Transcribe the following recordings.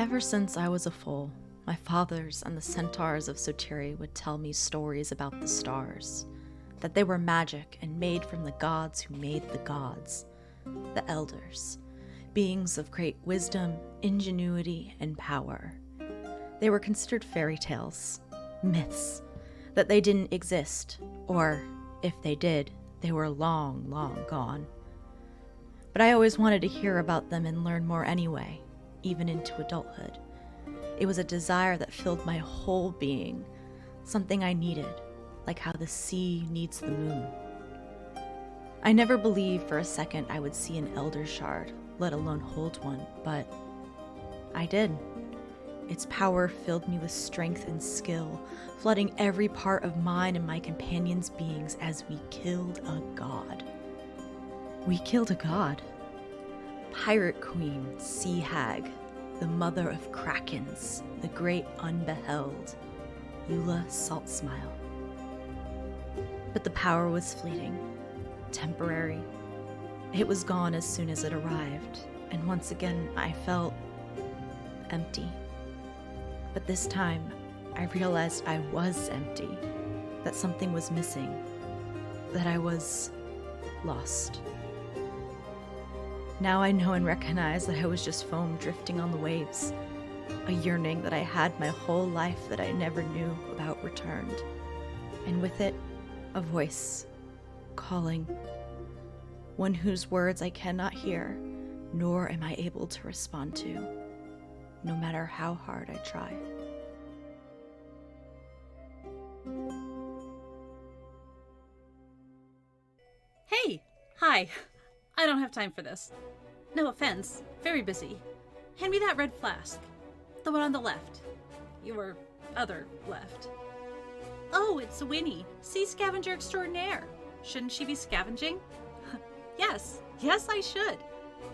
Ever since I was a foal, my fathers and the centaurs of Sotiri would tell me stories about the stars, that they were magic and made from the gods who made the gods, the elders, beings of great wisdom, ingenuity, and power. They were considered fairy tales, myths, that they didn't exist, or, if they did, they were long, long gone. But I always wanted to hear about them and learn more anyway, even into adulthood. It was a desire that filled my whole being, something I needed, like how the sea needs the moon. I never believed for a second I would see an elder shard, let alone hold one, but I did. Its power filled me with strength and skill, flooding every part of mine and my companions' beings as we killed a god. We killed a god. Pirate Queen, Sea Hag, the mother of krakens, the great unbeheld, Eula Saltsmile. But the power was fleeting, temporary. It was gone as soon as it arrived, and once again I felt empty. But this time, I realized I was empty, that something was missing, that I was lost. Now I know and recognize that I was just foam drifting on the waves, a yearning that I had my whole life that I never knew about returned, and with it, a voice, calling, one whose words I cannot hear, nor am I able to respond to, no matter how hard I try. Hey! Hi! I don't have time for this. No offense, very busy. Hand me that red flask. The one on the left. Your other left. Oh, it's Winnie, sea scavenger extraordinaire. Shouldn't she be scavenging? Yes, I should.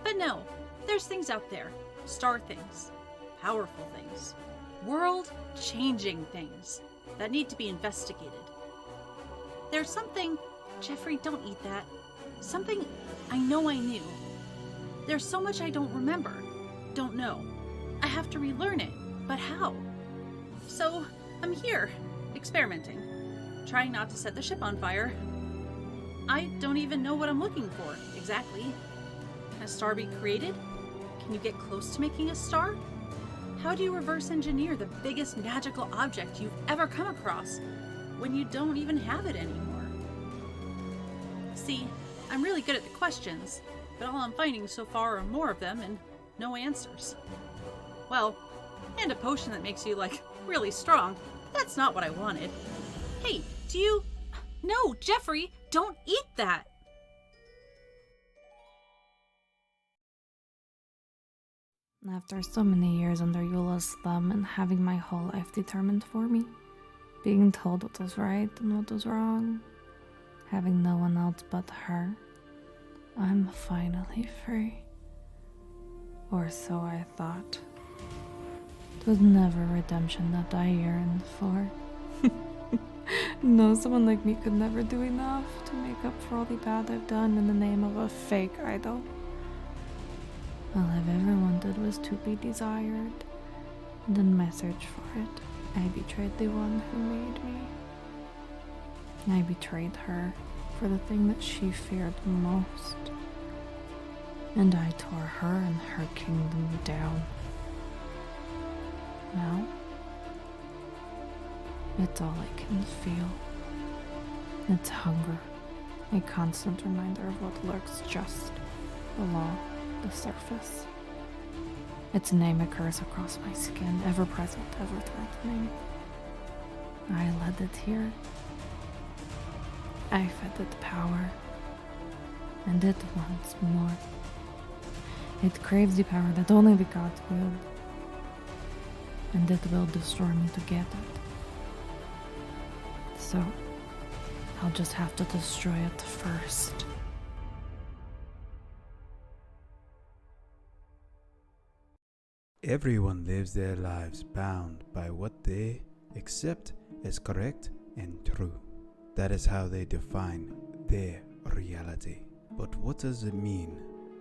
But no, there's things out there. Star things. Powerful things. World-changing things that need to be investigated. There's something... Jeffrey, don't eat that. Something I know I knew. There's so much I don't remember. Don't know. I have to relearn it. But how? So, I'm here, experimenting. Trying not to set the ship on fire. I don't even know what I'm looking for, exactly. Can a star be created? Can you get close to making a star? How do you reverse engineer the biggest magical object you've ever come across when you don't even have it anymore? See, I'm really good at the questions, but all I'm finding so far are more of them and no answers. Well, and a potion that makes you, really strong. That's not what I wanted. Hey, do you... No, Jeffrey, don't eat that! After so many years under Eula's thumb and having my whole life determined for me, being told what was right and what was wrong, having no one else but her, I'm finally free. Or so I thought. It was never redemption that I yearned for. No, someone like me could never do enough to make up for all the bad I've done in the name of a fake idol. All I've ever wanted was to be desired, and in my search for it, I betrayed the one who made me. I betrayed her for the thing that she feared most, and I tore her and her kingdom down. Now, it's all I can feel. It's hunger, a constant reminder of what lurks just below the surface. Its name occurs across my skin, ever present, ever threatening. I led it here. I fed it power, and it wants more. It craves the power that only the gods wield, and it will destroy me to get it. So, I'll just have to destroy it first. Everyone lives their lives bound by what they accept as correct and true. That is how they define their reality. But what does it mean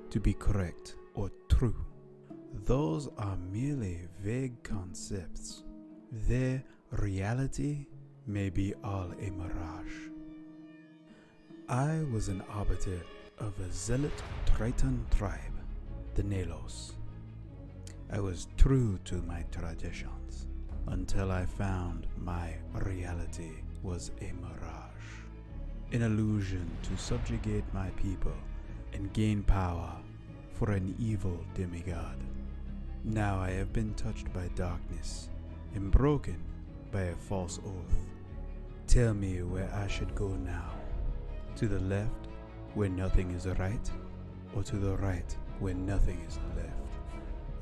to be correct or true? those are merely vague concepts. Their reality may be all a mirage. I was an arbiter of a zealot Triton tribe, the Nalos. I was true to my traditions until I found my reality was a mirage, an illusion to subjugate my people and gain power for an evil demigod. Now I have been touched by darkness and broken by a false oath. Tell me where I should go now. To the left, where nothing is right, or to the right, where nothing is left?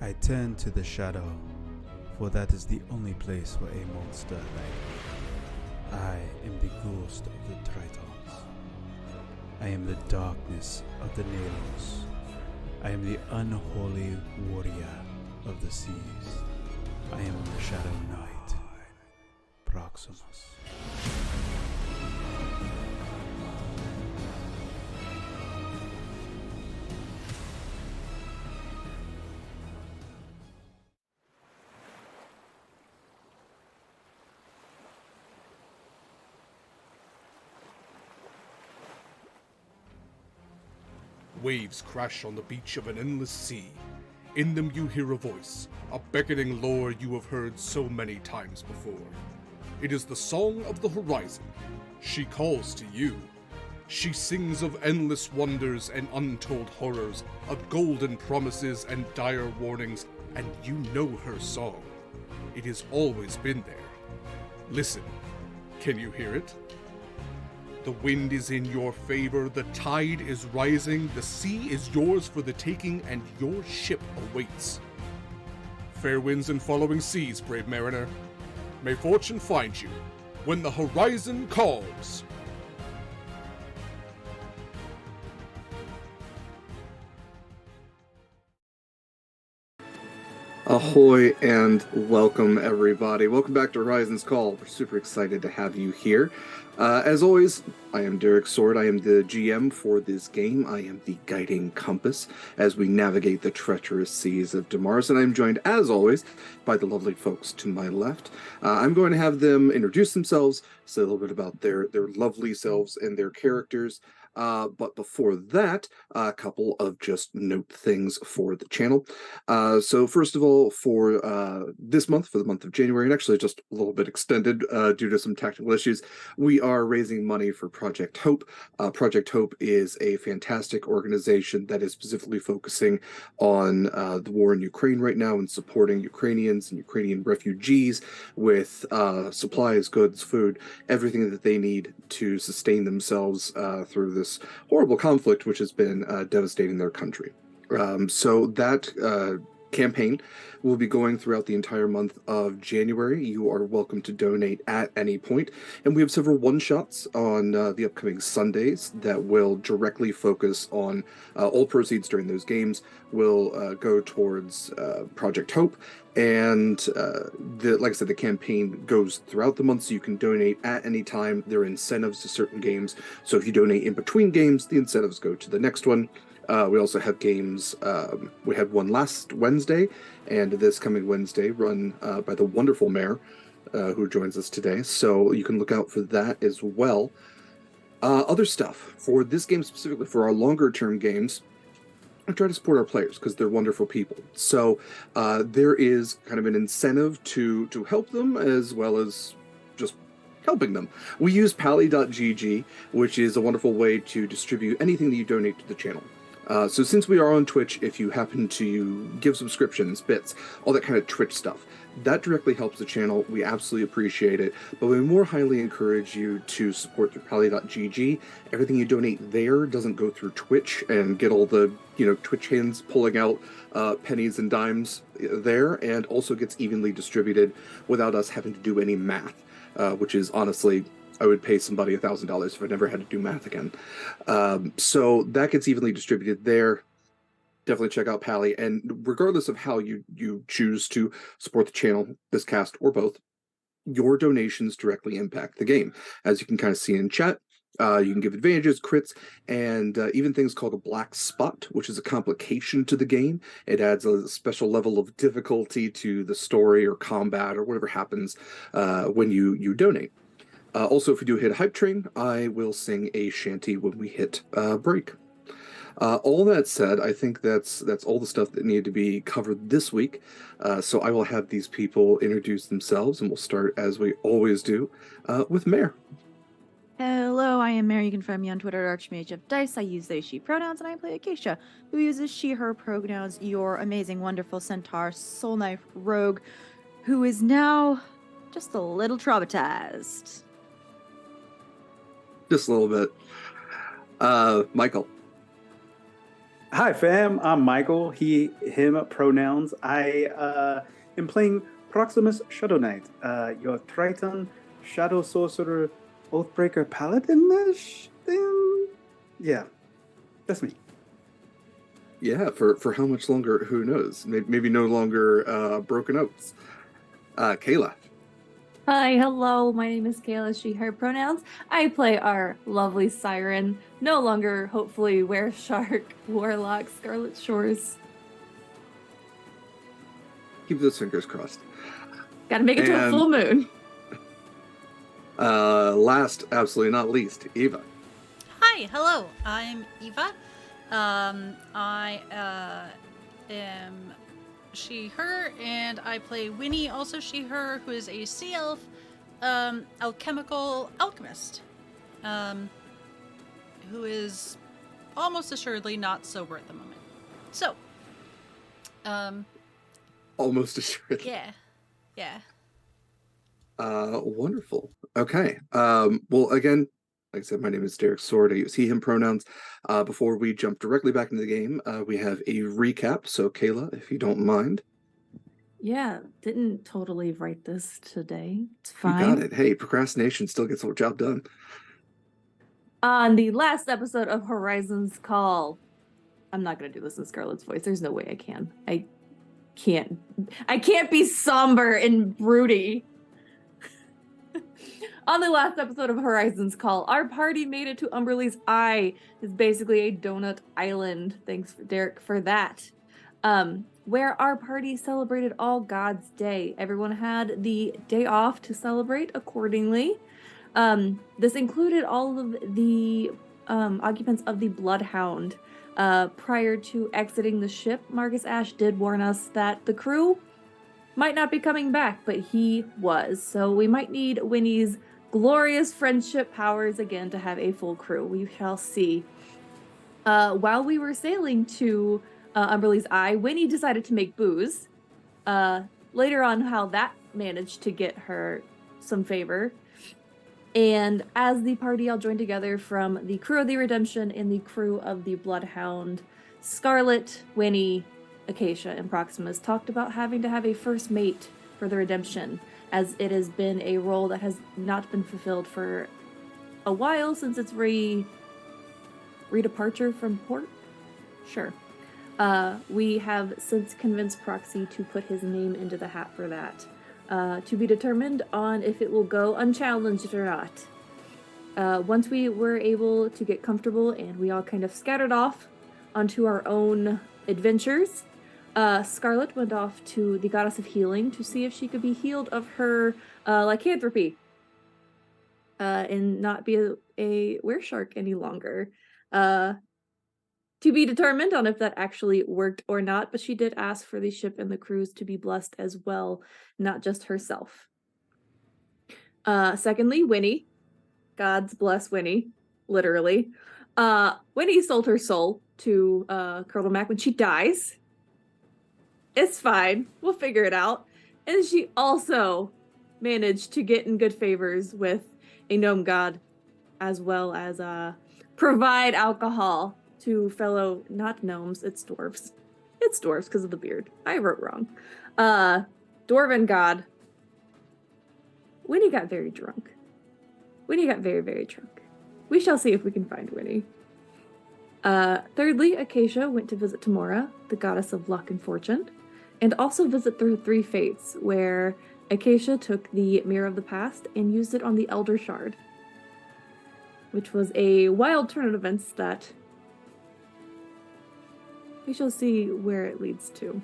I turn to the shadow, for that is the only place for a monster like me. I am the ghost of the Tritons. I am the darkness of the Nalos. I am the unholy warrior of the seas. I am the Shadow Knight, Proximus. Waves crash on the beach of an endless sea. In them you hear a voice, a beckoning lure you have heard so many times before. It is the song of the horizon. She calls to you. She sings of endless wonders and untold horrors, of golden promises and dire warnings, and you know her song. It has always been there. Listen, can you hear it? The wind is in your favor, the tide is rising, the sea is yours for the taking, and your ship awaits. Fair winds and following seas, brave mariner. May fortune find you when the horizon calls. Ahoy and welcome everybody. Welcome back to Horizon's Call. We're super excited to have you here. As always, I am Derek Sword. I am the GM for this game. I am the guiding compass as we navigate the treacherous seas of Damaris, and I'm joined, as always, by the lovely folks to my left. I'm going to have them introduce themselves, say a little bit about their lovely selves and their characters. But before that, a couple of just note things for the channel. So first of all, for this month, for the month of January, and actually just a little bit extended due to some technical issues, we are raising money for Project Hope. Project Hope is a fantastic organization that is specifically focusing on the war in Ukraine right now and supporting Ukrainians and Ukrainian refugees with supplies, goods, food, everything that they need to sustain themselves through this horrible conflict which has been devastating their country. So that campaign will be going throughout the entire month of January. You are welcome to donate at any point, and we have several one-shots on the upcoming Sundays that will directly focus on all proceeds during those games will go towards Project Hope. And like I said, the campaign goes throughout the month, so you can donate at any time. There are incentives to certain games, so if you donate in between games, the incentives go to the next one. We also have games. We had one last Wednesday, and this coming Wednesday, run by the wonderful Mayor, who joins us today. So you can look out for that as well. Other stuff for this game specifically, for our longer-term games, I try to support our players because they're wonderful people. So there is kind of an incentive to help them as well as just helping them. We use Pally.gg, which is a wonderful way to distribute anything that you donate to the channel. So since we are on Twitch, if you happen to give subscriptions, bits, all that kind of Twitch stuff, that directly helps the channel. We absolutely appreciate it, but we more highly encourage you to support through Pally.gg. Everything you donate there doesn't go through Twitch and get all the, Twitch hands pulling out pennies and dimes there, and also gets evenly distributed without us having to do any math, which is honestly, I would pay somebody $1,000 if I never had to do math again. So that gets evenly distributed there. Definitely check out Pally. And regardless of how you choose to support the channel, this cast, or both, your donations directly impact the game. As you can kind of see in chat, You can give advantages, crits, and even things called a black spot, which is a complication to the game. It adds a special level of difficulty to the story or combat or whatever happens when you donate. Also, if we do hit a hype train, I will sing a shanty when we hit break. All that said, I think that's all the stuff that needed to be covered this week. So I will have these people introduce themselves, and we'll start, as we always do, with Mare. Hello, I am Mary. You can find me on Twitter at Archmage of Dice. I use they, she pronouns, and I play Acacia, who uses she, her pronouns, your amazing, wonderful centaur, soul knife rogue, who is now just a little traumatized. Just a little bit. Michael. Hi, fam. I'm Michael. He, him pronouns. I am playing Proximus Shadow Knight, your Triton Shadow Sorcerer Oathbreaker Paladin-ish thing. Yeah, that's me. Yeah, for how much longer? Who knows? Maybe no longer Broken Oats. Kayla. Hi, hello. My name is Kayla, she, her pronouns. I play our lovely siren, no longer, hopefully, Wereshark, Warlock, Scarlet Shores. Keep those fingers crossed. Gotta make it to a full moon. Last, absolutely not least, Eva. Hi, hello. I'm Eva. I am she, her, and I play Winnie, also she, her, who is a sea elf, alchemical alchemist, who is almost assuredly not sober at the moment. So, Almost assuredly. Yeah. Wonderful. Okay. Well, again, like I said, my name is Derek Sword. I use he, him pronouns. Before we jump directly back into the game, we have a recap. So, Kayla, if you don't mind. Yeah, didn't totally write this today. It's fine. You got it. Hey, procrastination still gets the job done. On the last episode of Horizon's Call, I'm not going to do this in Scarlet's voice. There's no way I can. I can't be somber and broody. On the last episode of Horizon's Call, our party made it to Umberlee's Eye. It's basically a donut island. Thanks, Derek, for that. Where our party celebrated All Gods Day. Everyone had the day off to celebrate accordingly. This included all of the occupants of the Bloodhound. Prior to exiting the ship, Marcus Ashe did warn us that the crew might not be coming back, but he was. So we might need Winnie's glorious friendship powers again to have a full crew. We shall see. While we were sailing to Umberlee's Eye, Winnie decided to make booze. Later on, how that managed to get her some favor. And as the party all joined together from the crew of the Redemption and the crew of the Bloodhound, Scarlet, Winnie, Acacia, and Proximus talked about having to have a first mate for the Redemption, as it has been a role that has not been fulfilled for a while since its redeparture from port. Sure. We have since convinced Proxy to put his name into the hat for that. To be determined on if it will go unchallenged or not. Once we were able to get comfortable and we all kind of scattered off onto our own adventures, Scarlet went off to the Goddess of Healing to see if she could be healed of her lycanthropy and not be a wereshark any longer. To be determined on if that actually worked or not, but she did ask for the ship and the crews to be blessed as well, not just herself. Secondly, Winnie. Gods bless Winnie, literally. Winnie sold her soul to Colonel Mac when she dies. It's fine. We'll figure it out. And she also managed to get in good favors with a gnome god, as well as provide alcohol to fellow, not gnomes, it's dwarves. It's dwarves because of the beard. I wrote wrong. Dwarven god. Winnie got very drunk. Winnie got very, very drunk. We shall see if we can find Winnie. Thirdly, Acacia went to visit Tamora, the goddess of luck and fortune, and also visit the Three Fates, where Acacia took the Mirror of the Past and used it on the Elder Shard. which was a wild turn of events that we shall see where it leads to.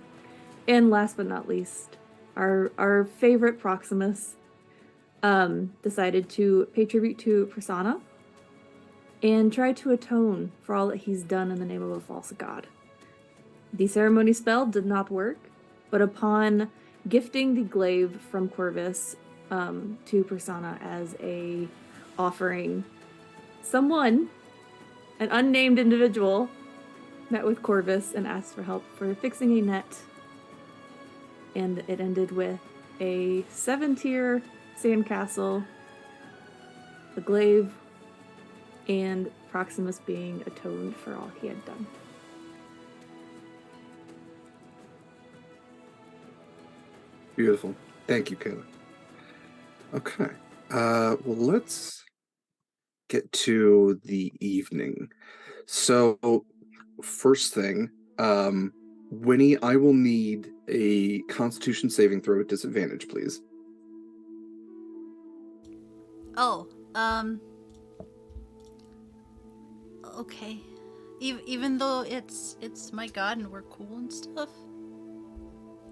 And last but not least, our favorite Proximus decided to pay tribute to Prasanna and try to atone for all that he's done in the name of a false god. The ceremony spell did not work, but upon gifting the glaive from Corvus to Prasanna as a offering, someone, an unnamed individual, met with Corvus and asked for help for fixing a net, and it ended with a 7-tier sandcastle, the glaive, and Proximus being atoned for all he had done. Beautiful. Thank you, Kayla. Okay. Well, let's get to the evening. So, first thing, Winnie, I will need a Constitution saving throw at disadvantage, please. Oh, okay. Even though it's my god and we're cool and stuff?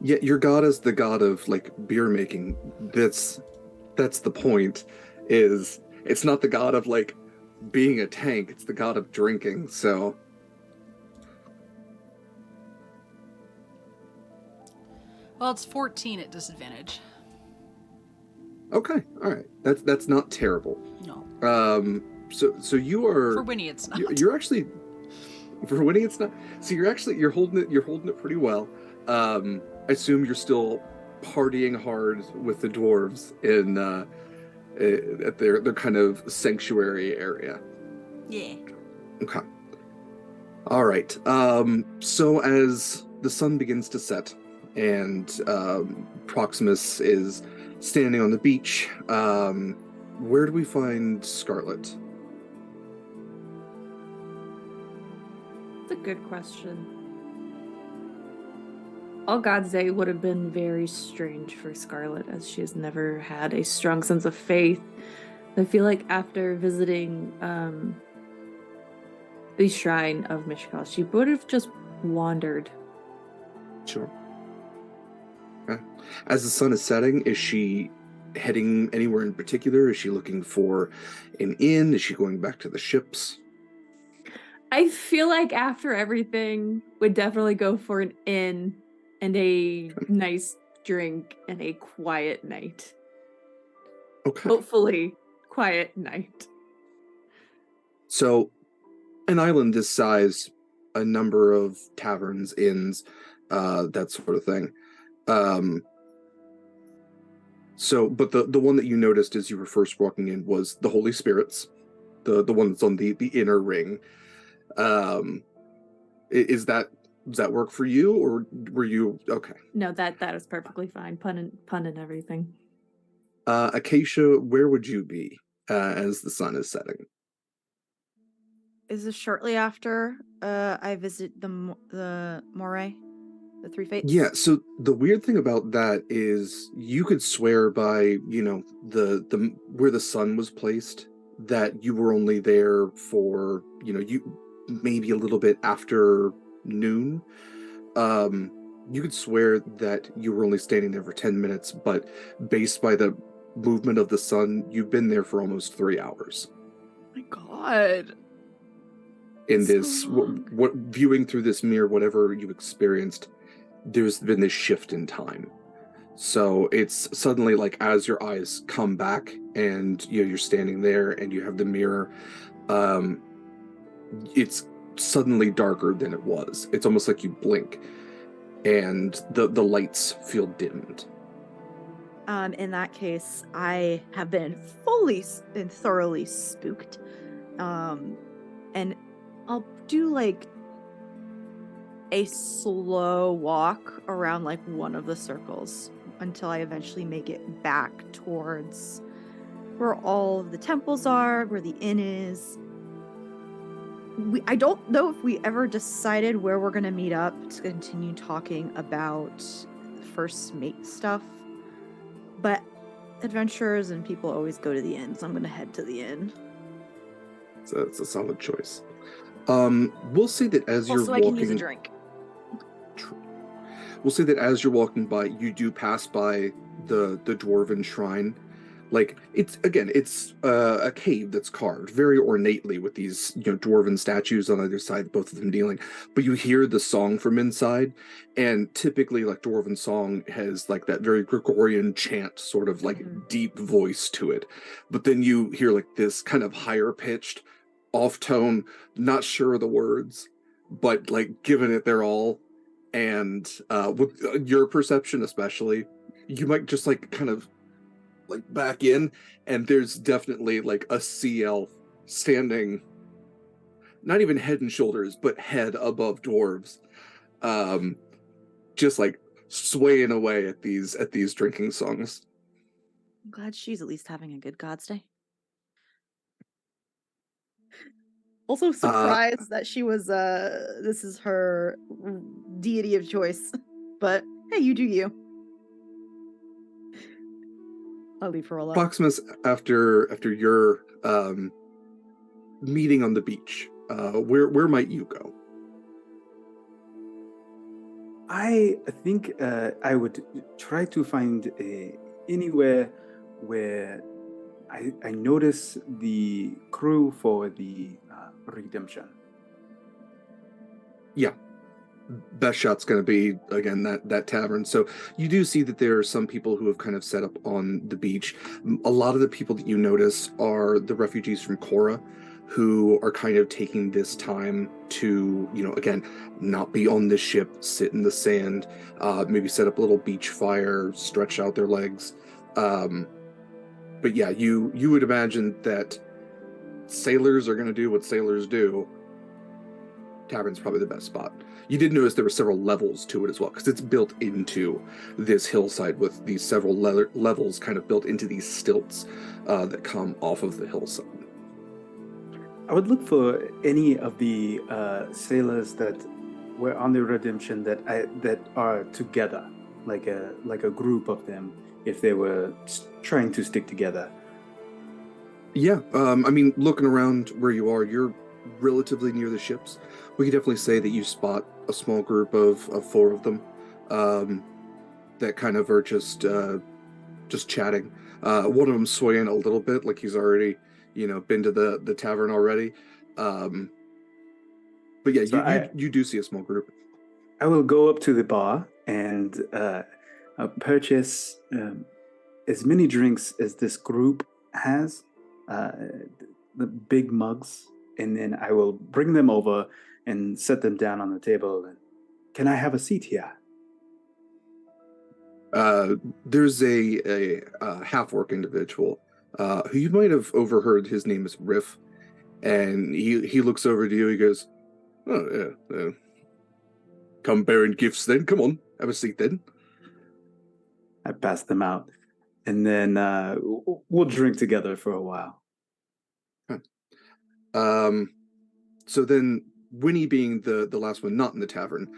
Yeah, your god is the god of, like, beer making. That's the point, is it's not the god of, like, being a tank, it's the god of drinking, so... Well, it's 14 at disadvantage. Okay, alright. That's not terrible. No. So you are... For Winnie, it's not. You're actually... For Winnie, it's not... So you're holding it pretty well. I assume you're still partying hard with the dwarves at their kind of sanctuary area. Yeah. Okay. All right. So as the sun begins to set and Proximus is standing on the beach, where do we find Scarlet? That's a good question. All God's Day would have been very strange for Scarlet, as she has never had a strong sense of faith. I feel like after visiting the shrine of Mishkal, she would have just wandered. Sure. Okay. As the sun is setting, is she heading anywhere in particular? Is she looking for an inn? Is she going back to the ships? I feel like after everything, would definitely go for an inn and a nice drink and a quiet night. Okay. Hopefully, quiet night. So, an island this size, a number of taverns, inns, that sort of thing. But the one that you noticed as you were first walking in was the Holy Spirits, the one that's on the inner ring. Does that work for you, or were you okay? No, that is perfectly fine. Pun and everything. Acacia, where would you be as the sun is setting? Is this shortly after I visit the Moray, the Three Fates? Yeah. So the weird thing about that is you could swear by the where the sun was placed that you were only there for you maybe a little bit after noon. You could swear that you were only standing there for 10 minutes, but based by the movement of the sun, you've been there for almost 3 hours. Oh my god. In this, what viewing through this mirror, whatever you experienced, there's been this shift in time. So it's suddenly like as your eyes come back and you're standing there and you have the mirror, it's suddenly darker than it was. It's almost like you blink and the lights feel dimmed. In that case, I have been fully and thoroughly spooked. And I'll do like a slow walk around like one of the circles until I eventually make it back towards where all of the temples are, where the inn is. I don't know if we ever decided where we're going to meet up to continue talking about first mate stuff, but adventurers and people always go to the inn, so I'm going to head to the inn. So it's a solid choice. We'll say that as you're Also, I walking, can use a drink. we'll say that as you're walking by, you do pass by the dwarven shrine. Like it's a cave that's carved very ornately with these dwarven statues on either side, both of them kneeling. But you hear the song from inside, and typically like dwarven song has like that very Gregorian chant, sort of like deep voice to it. But then you hear like this kind of higher pitched, off tone, not sure of the words, but like giving it their all. And with your perception especially, you might just like kind of like back in, and there's definitely like a sea elf standing, not even head and shoulders, but head above dwarves, just like swaying away at these drinking songs. I'm glad she's at least having a good God's Day. Also surprised that she was this is her deity of choice. But hey, you do you. I'll leave her alone. Foxmas, after your meeting on the beach, where might you go? I think I would try to find anywhere where I notice the crew for the redemption. Yeah. Best shot's going to be, again, that tavern. So you do see that there are some people who have kind of set up on the beach. A lot of the people that you notice are the refugees from Korra, who are kind of taking this time to, again, not be on the ship, sit in the sand, maybe set up a little beach fire, stretch out their legs. But yeah, you would imagine that sailors are going to do what sailors do. Tavern's probably the best spot. You did notice there were several levels to it as well, because it's built into this hillside with these several levels kind of built into these stilts that come off of the hillside. I would look for any of the sailors that were on the redemption that are together, like a group of them, if they were trying to stick together. Yeah, I mean, looking around where you are, you're relatively near the ships. We could definitely say that you spot a small group of 4 of them that kind of are just chatting. One of them swaying a little bit, like he's already been to the tavern already. But yeah, so you do see a small group. I will go up to the bar and purchase as many drinks as this group has, the big mugs, and then I will bring them over and set them down on the table. And can I have a seat here? There's a half-orc individual who you might have overheard. His name is Riff, and he looks over to you. He goes, "Oh yeah, come bearing gifts then. Come on, have a seat then." I pass them out, and then we'll drink together for a while. So then, Winnie being the last one not in the tavern,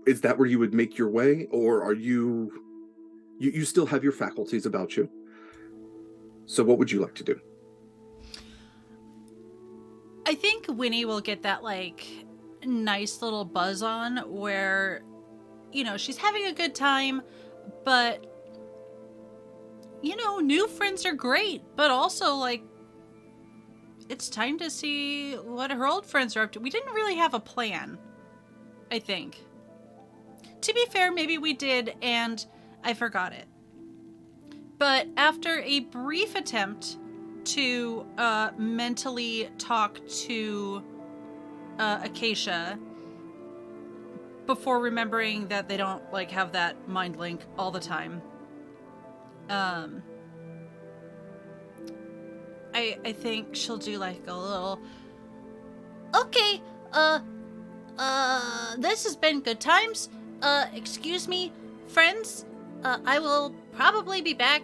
is that where you would make your way, or are you still have your faculties about you? So what would you like to do? I think Winnie will get that like nice little buzz on where she's having a good time, but new friends are great, but also like it's time to see what her old friends are up to. We didn't really have a plan, I think. To be fair, maybe we did, and I forgot it. But after a brief attempt to mentally talk to Acacia, before remembering that they don't like have that mind link all the time, I think she'll do like a little, okay, this has been good times. Excuse me, friends. I will probably be back.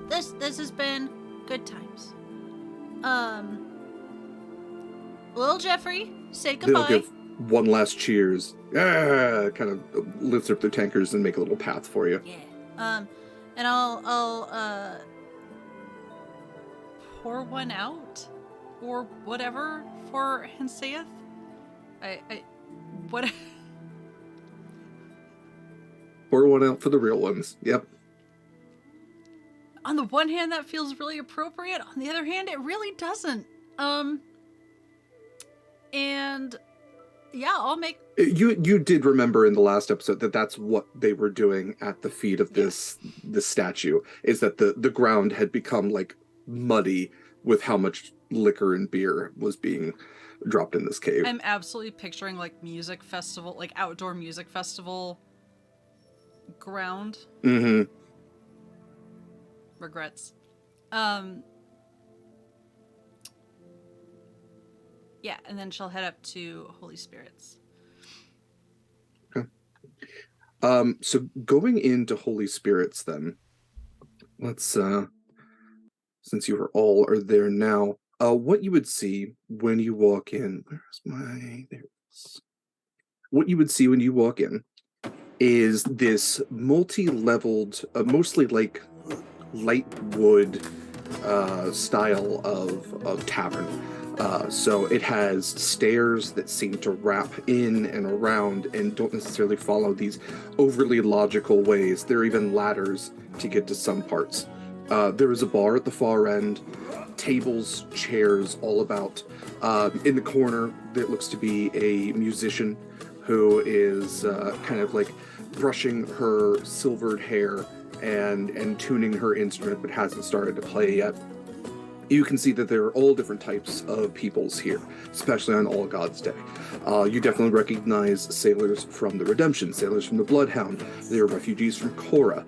This has been good times. Little Jeffrey, say goodbye. They'll give one last cheers. Kind of lifts up their tankers and make a little path for you. Yeah. And I'll pour one out or whatever for Henseath. What? Pour one out for the real ones. Yep. On the one hand, that feels really appropriate. On the other hand, it really doesn't. And yeah, I'll make. You did remember in the last episode that that's what they were doing at the feet of this statue, is that the ground had become like muddy with how much liquor and beer was being dropped in this cave. I'm absolutely picturing like music festival, like outdoor music festival ground. Mm-hmm. Regrets. Yeah, and then she'll head up to Holy Spirits. Okay. So going into Holy Spirits then, let's since you are there now, what you would see when you walk in, what you would see when you walk in is this multi-leveled, mostly like light wood style of tavern. So it has stairs that seem to wrap in and around and don't necessarily follow these overly logical ways. There are even ladders to get to some parts. There is a bar at the far end, tables, chairs all about. In the corner, there looks to be a musician who is kind of like brushing her silvered hair and tuning her instrument, but hasn't started to play yet. You can see that there are all different types of peoples here, especially on All Gods Day. You definitely recognize sailors from the Redemption, sailors from the Bloodhound. There are refugees from Korra.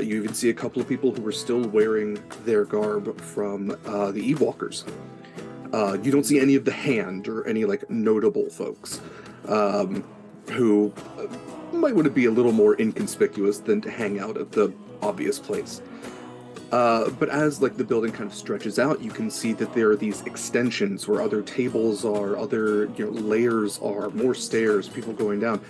You even see a couple of people who are still wearing their garb from the Evewalkers. You don't see any of the Hand or any like notable folks who might want to be a little more inconspicuous than to hang out at the obvious place. But as like the building kind of stretches out, you can see that there are these extensions where other tables are, other layers are, more stairs, people going down,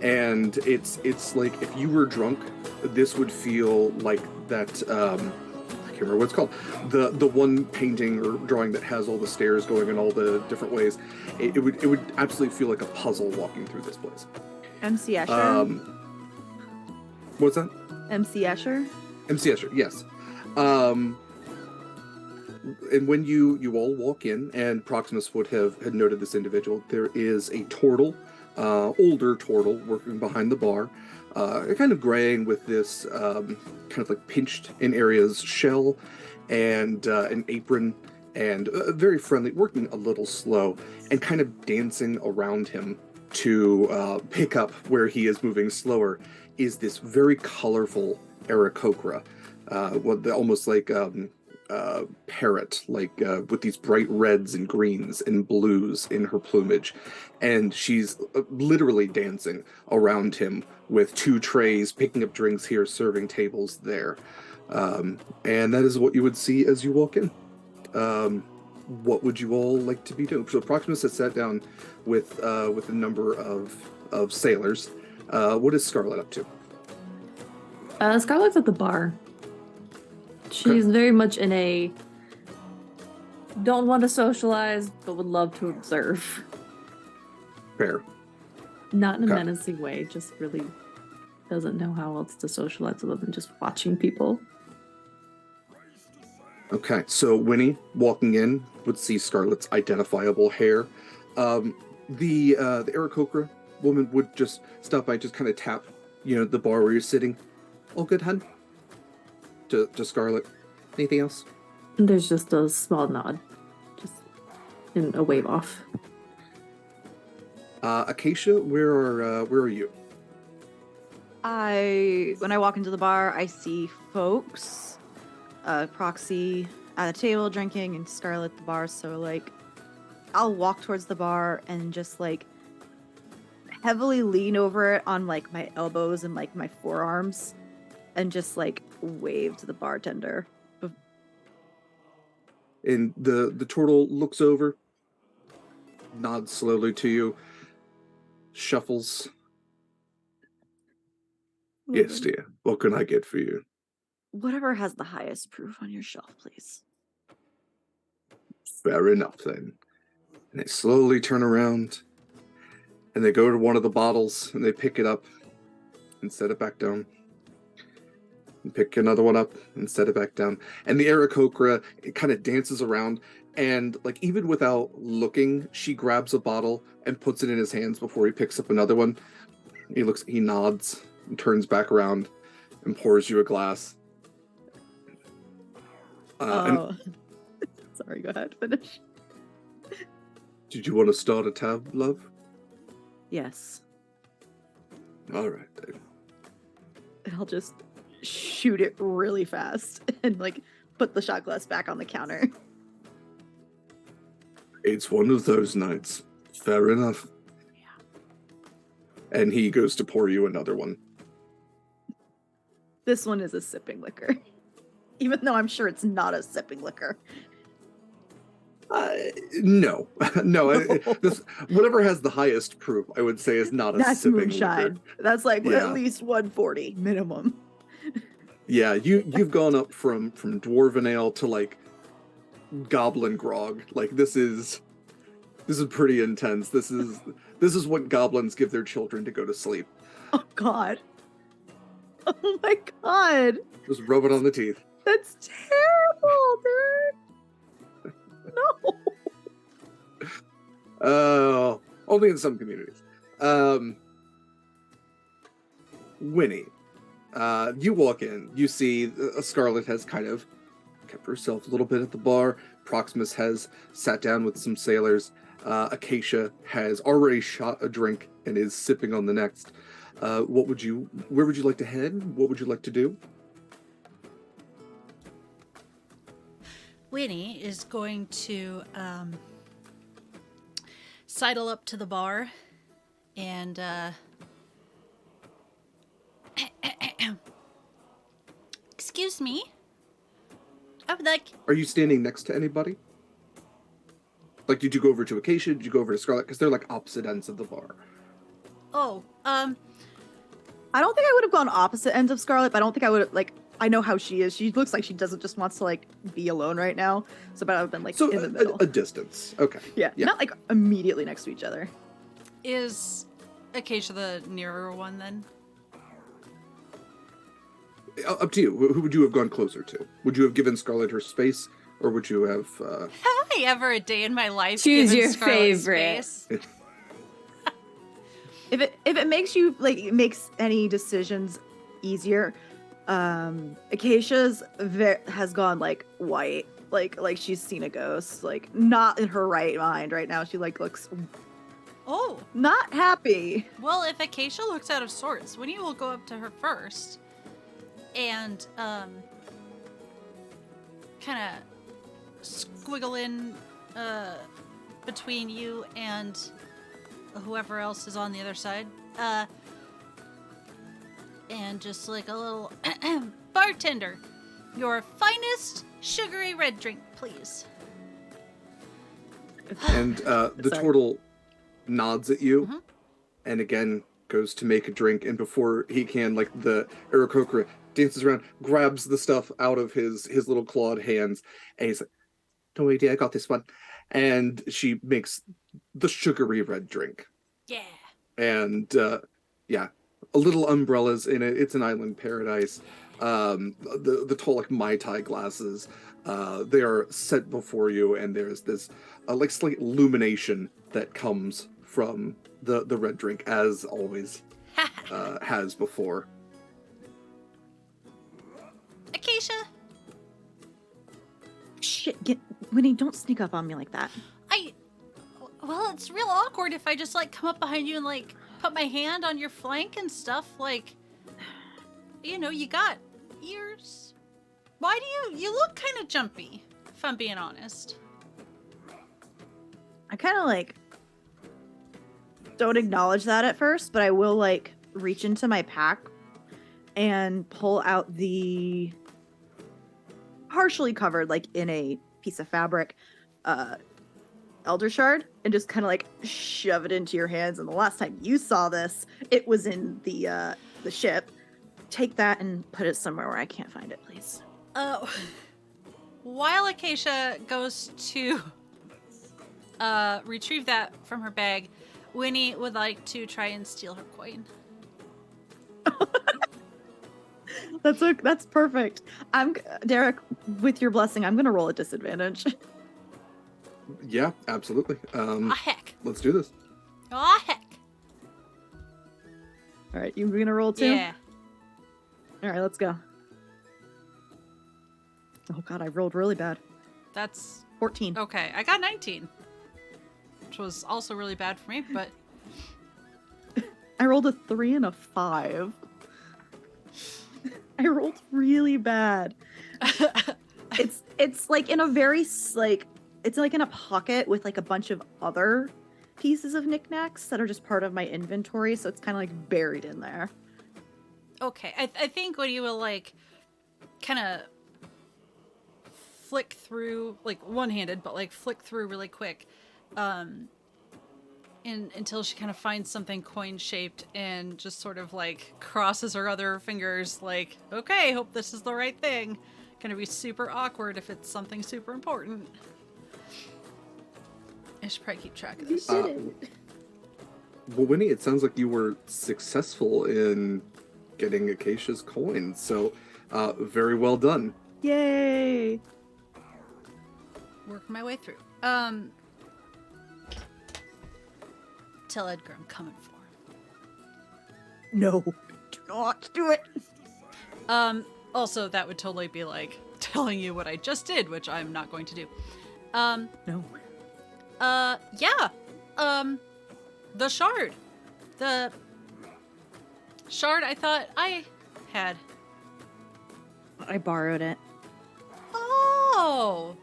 and it's like if you were drunk, this would feel like that. I can't remember what it's called. The one painting or drawing that has all the stairs going in all the different ways. It would absolutely feel like a puzzle walking through this place. MC Escher. What's that? MC Escher. MC Escher, yes. And when you all walk in, and Proximus had noted this individual, there is a turtle, older turtle, working behind the bar, kind of graying with this kind of like pinched in areas shell and an apron, and very friendly, working a little slow, and kind of dancing around him to pick up where he is moving slower, is this very colorful Aarakocra. Almost like parrot, like with these bright reds and greens and blues in her plumage, and she's literally dancing around him with two trays, picking up drinks here, serving tables there, and that is what you would see as you walk in. What would you all like to be doing? So Proximus has sat down with a number of sailors. What is Scarlet up to? Scarlet's at the bar. She's very much in a don't want to socialize, but would love to observe. Fair. Not in a Okay. menacing way, just really doesn't know how else to socialize other than just watching people. Okay, so Winnie, walking in, would see Scarlet's identifiable hair. The Aarakocra woman would just stop by, just kind of tap, the bar where you're sitting. All good, hun? To Scarlet. Anything else? There's just a small nod, just in a wave off. Acacia, where are you? When I walk into the bar, I see folks, Proxy at a table drinking, and Scarlet at the bar. So like, I'll walk towards the bar and just like heavily lean over it on like my elbows and like my forearms, and just like wave to the bartender. And the turtle looks over, nods slowly to you, shuffles. Yes, dear. What can I get for you? whatever has the highest proof on your shelf, please. Fair enough, then. And they slowly turn around, and they go to one of the bottles, and they pick it up and set it back down. And pick another one up and set it back down. And the Aarakocra, it kind of dances around, and like even without looking, she grabs a bottle and puts it in his hands before he picks up another one. He nods and turns back around and pours you a glass. And Sorry, go ahead, finish. did you want to start a tab, love? Yes. All right, then. And I'll just shoot it really fast and like put the shot glass back on the counter. It's one of those nights. Fair enough. Yeah. And he goes to pour you another one. This one is a sipping liquor. Even though I'm sure it's not a sipping liquor. No. No. Whatever has the highest proof, I would say, is not a That's sipping moonshine. liquor. That's like Yeah. at least 140 minimum. Yeah, you've gone up from dwarven ale to like goblin grog. Like this is pretty intense. This is what goblins give their children to go to sleep. Oh god. Oh my god. Just rub it on the teeth. That's terrible, dude. No. Oh, only in some communities. Winnie, you walk in. You see Scarlet has kind of kept herself a little bit at the bar. Proximus has sat down with some sailors. Acacia has already shot a drink and is sipping on the next. Where would you like to head? What would you like to do? Winnie is going to sidle up to the bar and excuse me. I would like. Are you standing next to anybody? Like, did you go over to Acacia? Did you go over to Scarlet? Because they're like opposite ends of the bar. Oh, I don't think I would have gone opposite ends of Scarlet, but I don't think I would have, like, I know how she is. She looks like she doesn't just wants to, like, be alone right now. So, but I would have been, like, So in the middle. a distance. Okay. Yeah, Yeah. not, like, immediately next to each other. is Acacia the nearer one then? Up to you. Who would you have gone closer to? Would you have given Scarlet her space, or would you have? Have I ever a day in my life Choose given your Scarlet favorite. space? If it makes you, like, it makes any decisions easier, Acacia's has gone, like, white. Like she's seen a ghost. Like, not in her right mind right now. She, like, looks Oh, not happy. well, if Acacia looks out of sorts, Winnie will go up to her first and kind of squiggle in between you and whoever else is on the other side. And just like a little bartender, your finest sugary red drink, please. And the Sorry. turtle nods at you, Mhm. and again goes to make a drink. And before he can, like, the Aarakocra dances around, grabs the stuff out of his little clawed hands, and he's like, "Don't worry, dear, I got this one." And she makes the sugary red drink. Yeah. And yeah, a little umbrellas in it. It's an island paradise. The tall, like, Mai Tai glasses, they are set before you, and there's this like slight illumination that comes from the red drink, as always has before. Acacia, Shit, Winnie, don't sneak up on me like that. well, it's real awkward if I just like come up behind you and like put my hand on your flank and stuff. Like, you know, you got ears. Why do you look kind of jumpy, if I'm being honest. I kind of, like, don't acknowledge that at first, but I will, like, reach into my pack and pull out the partially covered, like, in a piece of fabric, Elder Shard, and just kind of, like, shove it into your hands. And the last time you saw this, it was in the ship. take that and put it somewhere where I can't find it, please. While Acacia goes to retrieve that from her bag, Winnie would like to try and steal her coin. That's perfect. Derek, with your blessing, I'm gonna roll a disadvantage. Yeah, absolutely. Heck. Let's do this. Heck. All right, you gonna roll too? Yeah. All right, let's go. Oh god, I rolled really bad. That's 14. okay. I got 19, which was also really bad for me, but I rolled a 3 and a 5. I rolled really bad. It's like in a very like it's like in a pocket with like a bunch of other pieces of knickknacks that are just part of my inventory, so it's kind of like buried in there. okay. I think when you will like kind of flick through, like one-handed, but like flick through really quick, until she kind of finds something coin-shaped and just sort of like crosses her other fingers, like, okay, hope this is the right thing. Gonna be super awkward if it's something super important. I should probably keep track of this. Well, Winnie, it sounds like you were successful in getting Acacia's coin, so very well done. Yay! Working my way through. Tell Edgar I'm coming for him. No, do not do it. Also, that would totally be like telling you what I just did, which I'm not going to do. No. Yeah. The shard. The shard I thought I had. I borrowed it. Oh.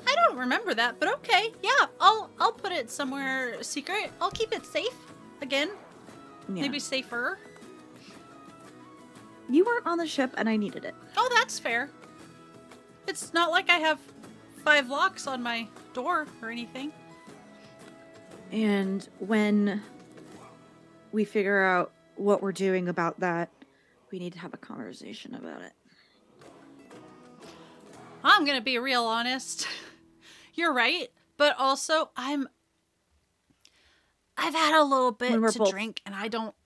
I don't remember that, but okay. Yeah, I'll put it somewhere secret. I'll keep it safe. Again, Yeah. maybe safer. You weren't on the ship and I needed it. Oh, that's fair. It's not like I have 5 locks on my door or anything. And when we figure out what we're doing about that, we need to have a conversation about it. I'm gonna be real honest. You're right, but also I've had a little bit When we're to both- drink, and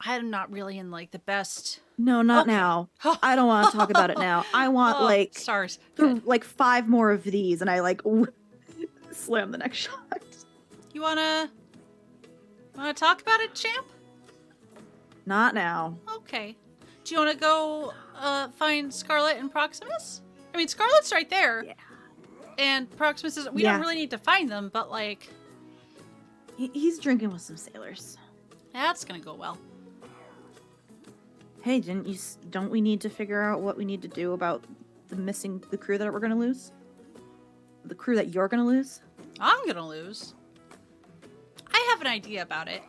I'm not really in like the best. No, not Okay. now. I don't want to talk about it now. I want Oh, like stars. like 5 more of these, and I like slam the next shot. You wanna talk about it, champ? Not now. Okay. Do you wanna go find Scarlet and Proximus? I mean, Scarlet's right there. Yeah. And Proximus is. We Yeah. don't really need to find them, but like He's drinking with some sailors. that's gonna go well. Hey, don't we need to figure out what we need to do about the crew that we're gonna lose? The crew that you're gonna lose? I'm gonna lose. I have an idea about it.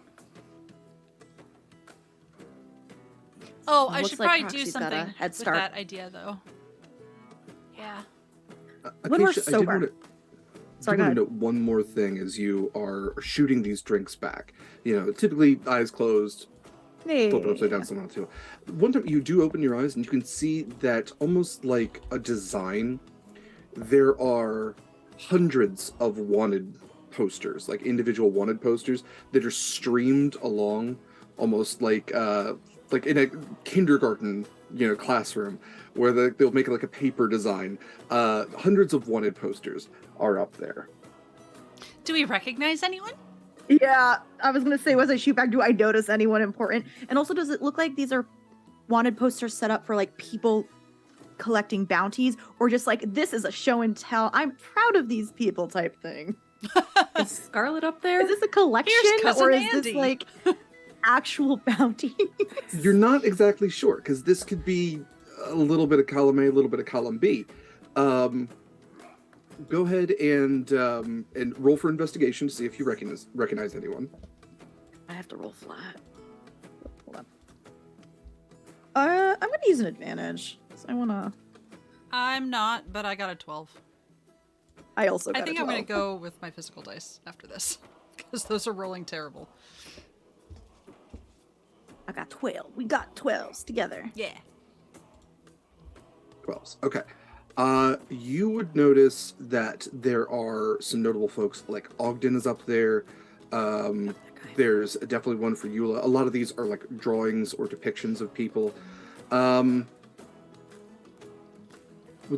Oh, I Looks should like probably do Proxy's got a something head with start. that idea, though. Yeah. When we're Acacia, sober. Sorry, go I do want ahead. to note one more thing as you are shooting these drinks back. You know, typically eyes closed, Hey. flip it upside down somehow too. One time you do open your eyes and you can see that almost like a design, there are hundreds of wanted posters, like individual wanted posters that are streamed along, almost like in a kindergarten, you know, classroom where they'll make like a paper design. Hundreds of wanted posters are up there. Do we recognize anyone? Yeah, I was gonna say, as I shoot back, do I notice anyone important? And also, does it look like these are wanted posters set up for like people collecting bounties, or just like this is a show and tell, I'm proud of these people type thing? Is Scarlet up there? Is this a collection, Here's Cousin or is Andy. this like actual bounties? You're not exactly sure because this could be a little bit of column A, a little bit of column B. Go ahead and roll for investigation to see if you recognize anyone. I have to roll flat. Hold on. I'm gonna use an advantage. So I wanna. I'm not, but I got a 12. I also. I Got think a I'm gonna 12. go with my physical dice after this because those are rolling terrible. I got 12. We got 12s together. Yeah. 12s. Okay. You would notice that there are some notable folks, like Ogden is up there. There's definitely one for Eula. A lot of these are like drawings or depictions of people. With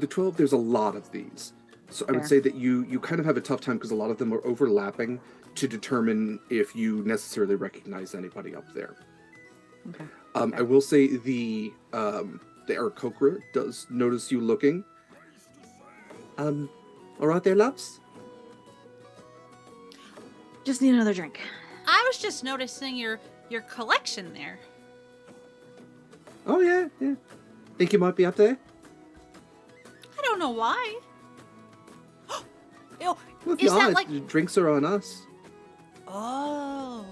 the 12, there's a lot of these. So I would Fair. say that you kind of have a tough time because a lot of them are overlapping to determine if you necessarily recognize anybody up there. Okay. I will say the Aarakocra does notice you looking. All right there, loves? Just need another drink. I was just noticing your collection there. Oh, yeah. Think you might be up there? I don't know why. Ew, Well, if is you that are, like... drinks are on us. Oh.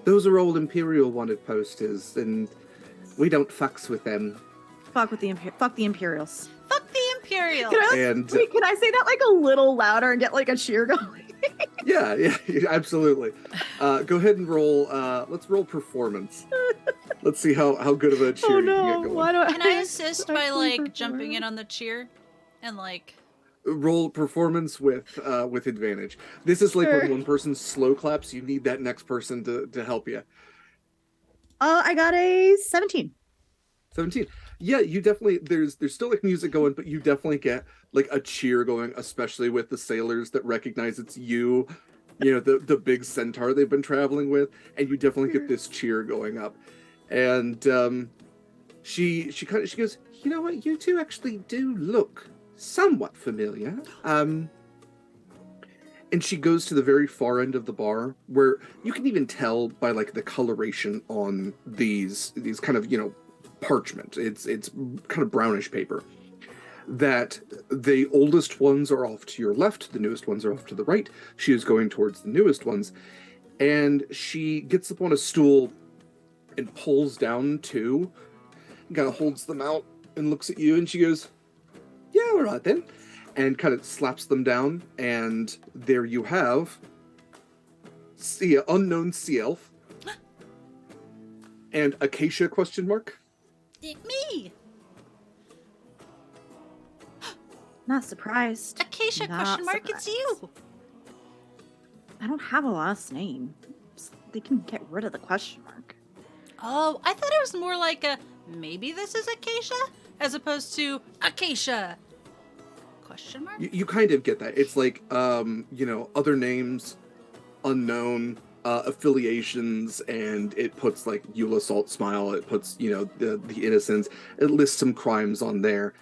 Those are old Imperial wanted posters, and we don't fucks with them. Fuck the Imperials. Fuck the Imperial. And Wait, can I say that like a little louder and get like a cheer going? yeah, absolutely. Go ahead and roll. Let's roll performance. Let's see how good of a cheer Oh you can no! get going. Why do I? Can I assist by actually like jumping in prefer- on the cheer and like... Roll performance with advantage. This is like Sure. when one person slow claps, you need that next person to help you. I got a 17. 17. Yeah, you definitely there's still like music going, but you definitely get like a cheer going, especially with the sailors that recognize it's you, the big centaur they've been traveling with, and you definitely get this cheer going up. And she goes, you know what, you two actually do look somewhat familiar. And she goes to the very far end of the bar where you can even tell by like the coloration on these kind of, parchment. It's kind of brownish paper. That the oldest ones are off to your left, the newest ones are off to the right. She is going towards the newest ones. And she gets up on a stool and pulls down two, kind of holds them out and looks at you, and she goes, yeah, all right then. And kind of slaps them down, and there you have unknown sea elf and Acacia ? Me! Not surprised. Acacia ? Not It's surprised. you! I don't have a last name. They can get rid of the question mark. Oh, I thought it was more like a, maybe this is Acacia? As opposed to Acacia! ? You kind of get that. It's like, other names, unknown, affiliations, and it puts like Eula Salt Smile, it puts, the innocents, it lists some crimes on there.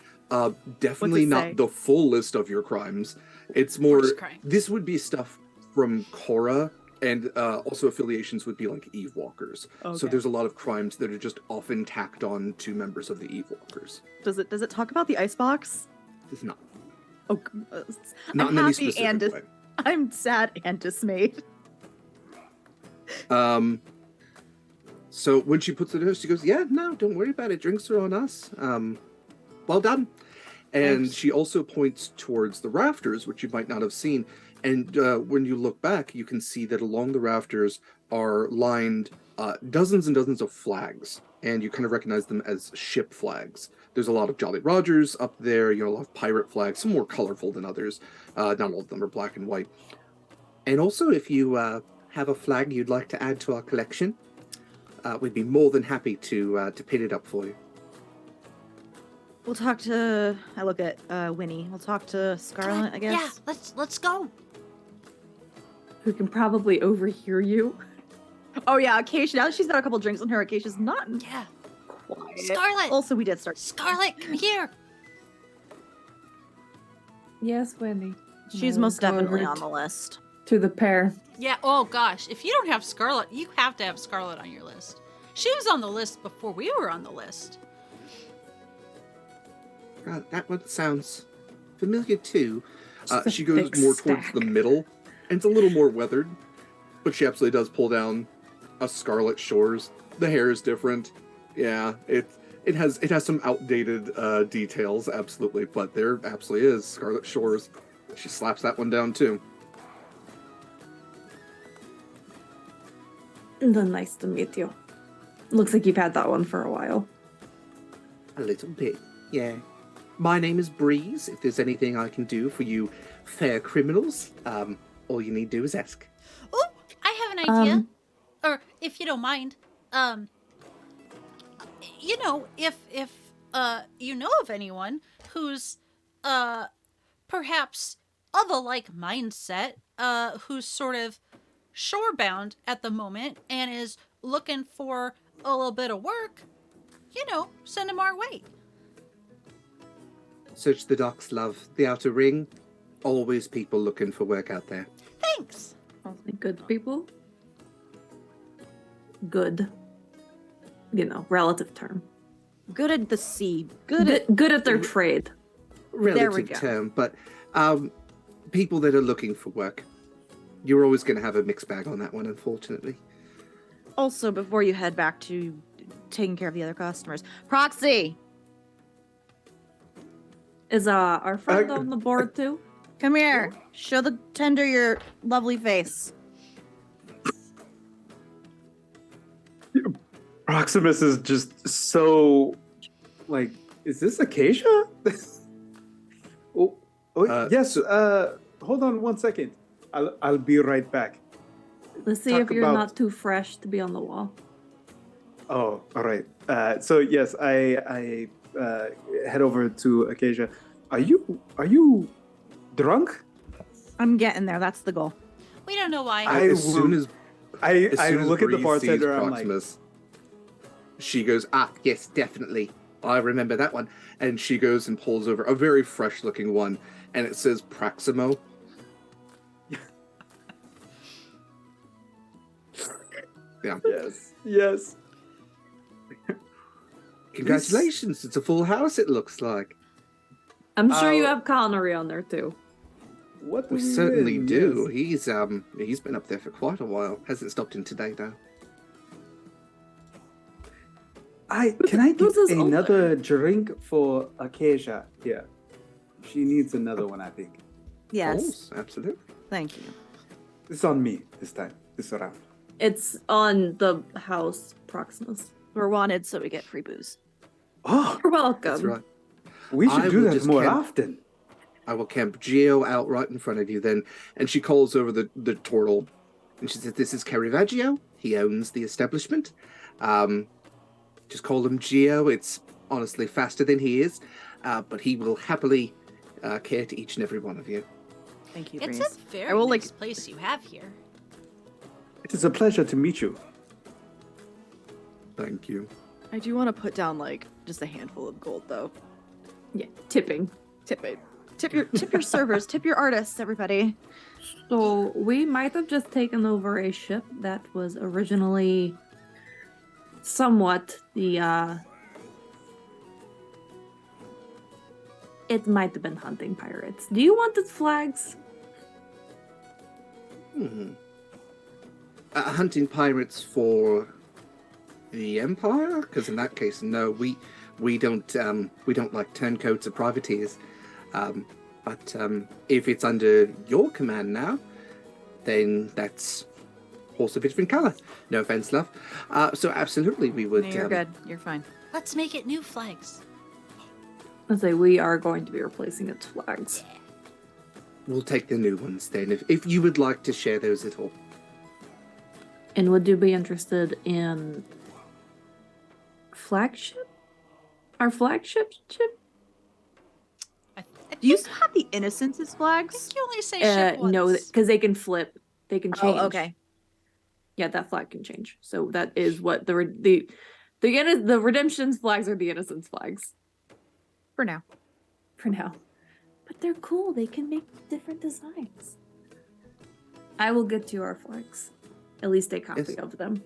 Definitely What's it not say? the full list of your crimes. It's more, Worst crime. this would be stuff from Korra, and also affiliations would be like Eve Walkers. So Okay. there's a lot of crimes that are just often tacked on to members of the Eve Walkers. Does it talk about the icebox? It's not. Oh, Not I'm in any happy specific and way. I'm sad and dismayed. So when she puts it in, she goes, yeah, no, don't worry about it. Drinks are on us. Well done. And Thanks. she also points towards the rafters, which you might not have seen. And when you look back, you can see that along the rafters are lined dozens and dozens of flags. And you kind of recognize them as ship flags. There's a lot of Jolly Rogers up there, a lot of pirate flags, some more colorful than others. Not all of them are black and white. And also, if you have a flag you'd like to add to our collection, we'd be more than happy to pin it up for you. We'll talk to. I look at Winnie. We'll talk to Scarlet, I guess. Yeah, let's go. Who can probably overhear you. Oh yeah, Acacia. Now that she's got a couple drinks on her, Acacia's not Yeah. quiet. Scarlet! Also, we did start. Scarlet, come here! Yes, Wendy. She's I will most go definitely over on the list. to the pair. Yeah, oh gosh, if you don't have Scarlet, you have to have Scarlet on your list. She was on the list before we were on the list. That one sounds familiar too. Just a She goes thick more towards stack. the middle, and it's a little more weathered, but she absolutely does pull down a Scarlet Shores. The hair is different. Yeah, it has some outdated details, absolutely, but there absolutely is Scarlet Shores. She slaps that one down too. Then nice to meet you. Looks like you've had that one for a while. A little bit, yeah. My name is Breeze. If there's anything I can do for you fair criminals, all you need to do is ask. Oh, I have an idea. Or if you don't mind, you know, if you know of anyone who's perhaps of a like mindset, who's sort of shorebound at the moment and is looking for a little bit of work, you know, send them our way. Search the docks, love. The outer ring. Always people looking for work out there. Thanks. Only good people. Good. You know, relative term. Good at the sea. Good at Good at their trade. Relative go. term, but people that are looking for work. You're always going to have a mixed bag on that one, unfortunately. Also, before you head back to taking care of the other customers, Proxy, Is our friend on the board too? come here. Show the tender your lovely face. Proximus is just so like, is this Acacia? Yes. Hold on 1 second. I'll be right back. Let's see Talk if you're about- not too fresh to be on the wall. Oh, all right. So yes, I head over to Acacia. Are you drunk? I'm getting there. That's the goal. We don't know why. As soon as I soon look as at the Bree sees bartender. I'm like, Proximus, she goes, yes, definitely. I remember that one. And she goes and pulls over a very fresh-looking one, and it says Proximo. Yeah. yes. Congratulations, it's a full house, it looks like. I'm sure you Uh, have Connery on there too. What do We certainly win? do. Yes. He's been up there for quite a while. Hasn't stopped in today, though. Can I get Who's this another drink for Acacia? Yeah. She needs another one, I think. Yes. Of course, absolutely. Thank you. It's on me this time, this round. It's on the house, Proximus. We're wanted, so we get free booze. Oh, You're welcome. That's right. we should I do will that just more camp- often. I will camp Geo out right in front of you then. And she calls over the turtle. And she says, this is Caravaggio. He owns the establishment. Just call him Geo. It's honestly faster than he is. But he will happily care to each and every one of you. Thank you, It's Breeze. a very I will, nice like- place you have here. It is a pleasure to meet you. Thank you. I do want to put down like just a handful of gold, though. Yeah, tipping. Tip it. Tip your servers. Tip your artists, everybody. So we might have just taken over a ship that was originally somewhat the it might have been hunting pirates. Do you want its flags? Hunting pirates for the Empire? Because in that case, no, we don't like turncoats or privateers. But if it's under your command now, then that's also a different color. No offense, love. So absolutely, we would. No, you're good. You're fine. Let's make it new flags. Let's say we are going to be replacing its flags. We'll take the new ones then, if you would like to share those at all. And would you be interested in flagship? Our flagship ship? Do you still have the Innocence's I flags? think you only say ship once. No, because they can flip. They can change. Oh, okay. Yeah, that flag can change. So that is what the redemption's flags are the innocence flags For now. for now. But they're cool. They can make different designs. I will get you our flags. At least a copy Yes. of them.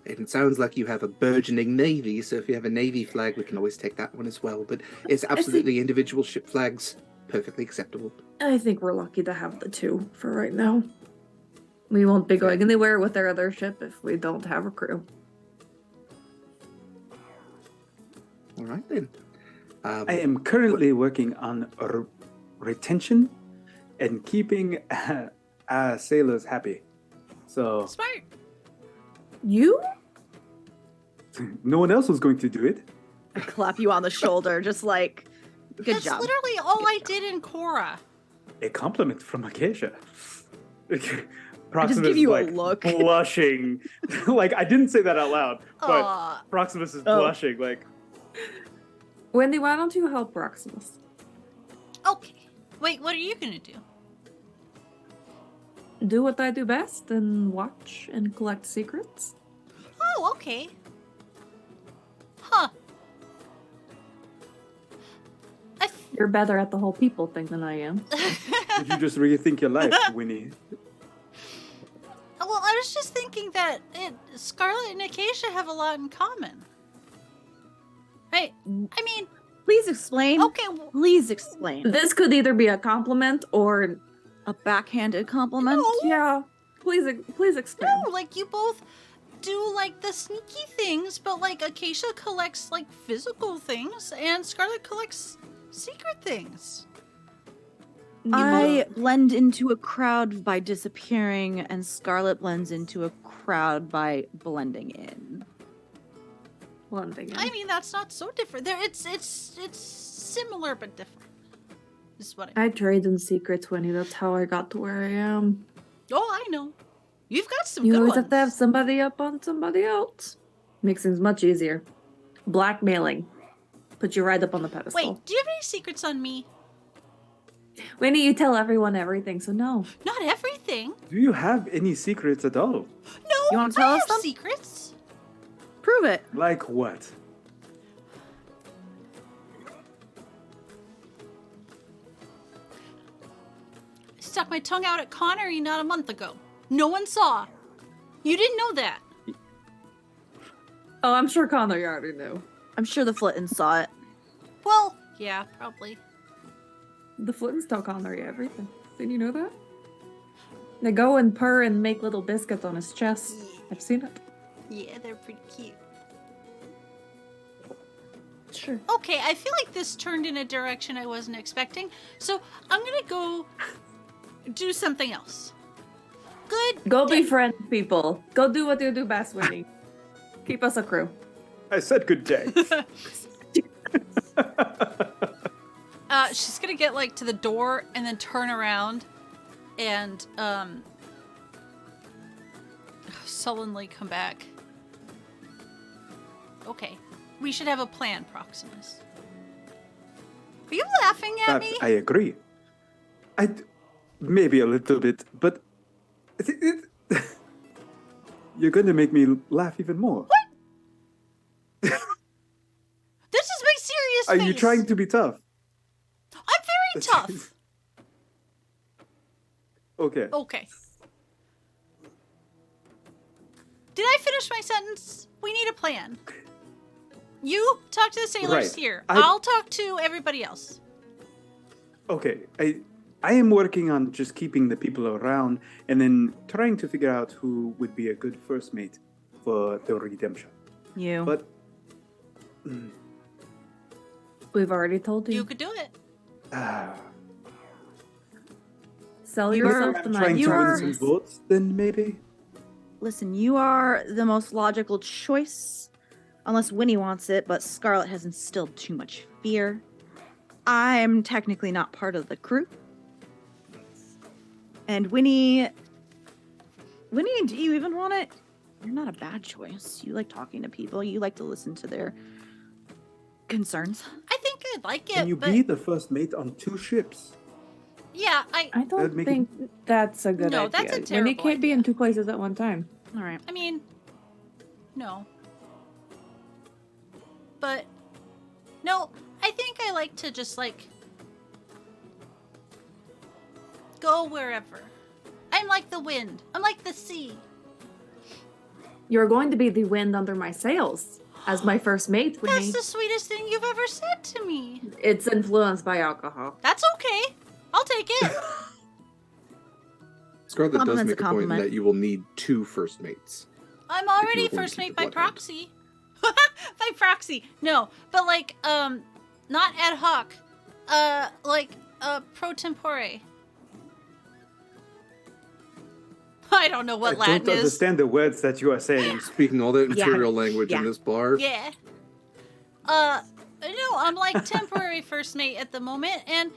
And it sounds like you have a burgeoning navy, so if you have a navy flag, we can always take that one as well. But it's absolutely individual ship flags, perfectly acceptable. I think we're lucky to have the two for right now. We won't be going anywhere with our other ship if we don't have a crew. All right then. I am currently working on retention and keeping sailors happy. So Smart. You? No one else was going to do it. I clap you on the shoulder, just like, good That's job. literally all I did in Korra. A compliment from Acacia. I just Proximus give you a like look. blushing. Like I didn't say that out loud, but Aw. Proximus is Oh. blushing. Like Wendy, why don't you help Proximus? Okay. Wait, what are you gonna do? Do what I do best and watch and collect secrets. Oh, okay. Huh. You're better at the whole people thing than I am. did you just rethink your life, Winnie? Well, I was just thinking that Scarlet and Acacia have a lot in common. Right? I mean, Please explain. okay, well, Please explain. This could either be a compliment or A backhanded compliment? No. yeah. Please explain. no, like you both do like the sneaky things, but like Acacia collects like physical things and Scarlet collects secret things. I blend into a crowd by disappearing, and Scarlet blends into a crowd by blending in. One thing. I mean, that's not so different. There, it's similar but different. This is what I. I trade in secrets, Winnie. That's how I got to where I am. Oh, I know. You've got some You good always ones. have to have somebody up on somebody else. Makes things much easier. Blackmailing. Put you right up on the pedestal. Wait, do you have any secrets on me? Winnie, you tell everyone everything, so no. Not everything. Do you have any secrets at all? No, You wanna tell I us have some? secrets. Prove it. Like what? I stuck my tongue out at Connery not a month ago. No one saw. You didn't know that. Oh, I'm sure Connor you already knew. I'm sure the Flittons saw it. Well, yeah, probably. The Flittons tell Connor everything. Didn't you know that? They go and purr and make little biscuits on his chest. I've seen it. Yeah, they're pretty cute. Sure. Okay, I feel like this turned in a direction I wasn't expecting, so I'm gonna go do something else. Good. Go day. befriend people. Go do what you do best, Winnie. Keep us a crew. I said good day. She's gonna get like to the door and then turn around and sullenly come back. Okay. We should have a plan, Proximus. Are you laughing at me? I agree. Maybe a little bit, but you're going to make me laugh even more. This is my serious Are face. you trying to be tough? I'm very tough. Okay. Okay. Did I finish my sentence? We need a plan. You talk to the sailors Right. here. I- I'll talk to everybody else. Okay. I am working on just keeping the people around and then trying to figure out who would be a good first mate for the redemption. You. But We've already told you. You could do it. Sell You're yourself I'm to trying you to are- win some votes, then maybe. Listen, you are the most logical choice, unless Winnie wants it, but Scarlet has instilled too much fear. I'm technically not part of the crew. And Winnie, do you even want it? You're not a bad choice. You like talking to people. You like to listen to their concerns. I think I'd like it, Can you but be the first mate on 2 ships? yeah, I That'd don't make think that's a good No, idea. that's a Winnie terrible can't be in idea. 2 places at one time. All right. I mean, no. But, no, I think I like to just, like, go wherever. I'm like the wind. I'm like the sea. You're going to be the wind under my sails as my first mate, That's Winnie. the sweetest thing you've ever said to me. It's influenced by alcohol. That's okay. I'll take it. Scarlet does Compliment's make a a point compliment. that you will need 2 first mates. I'm already you're going first to mate keep by it one-handed. proxy. By proxy. No, but like, not ad hoc. Like, pro tempore. I don't know what I Latin don't is. understand the words that you are saying. Speaking all that Yeah. material language in Yeah. this bar. Yeah. No, I'm like temporary first mate at the moment, and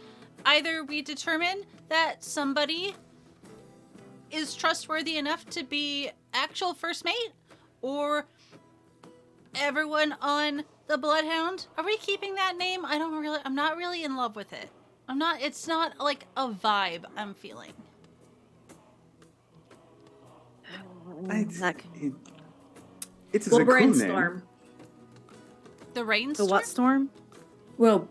either we determine that somebody is trustworthy enough to be actual first mate, or everyone on the Bloodhound. Are we keeping that name? I'm not really in love with it. It's not like a vibe I'm feeling. That- It's a We'll cool brainstorm. name. The The Rainstorm? what storm? We'll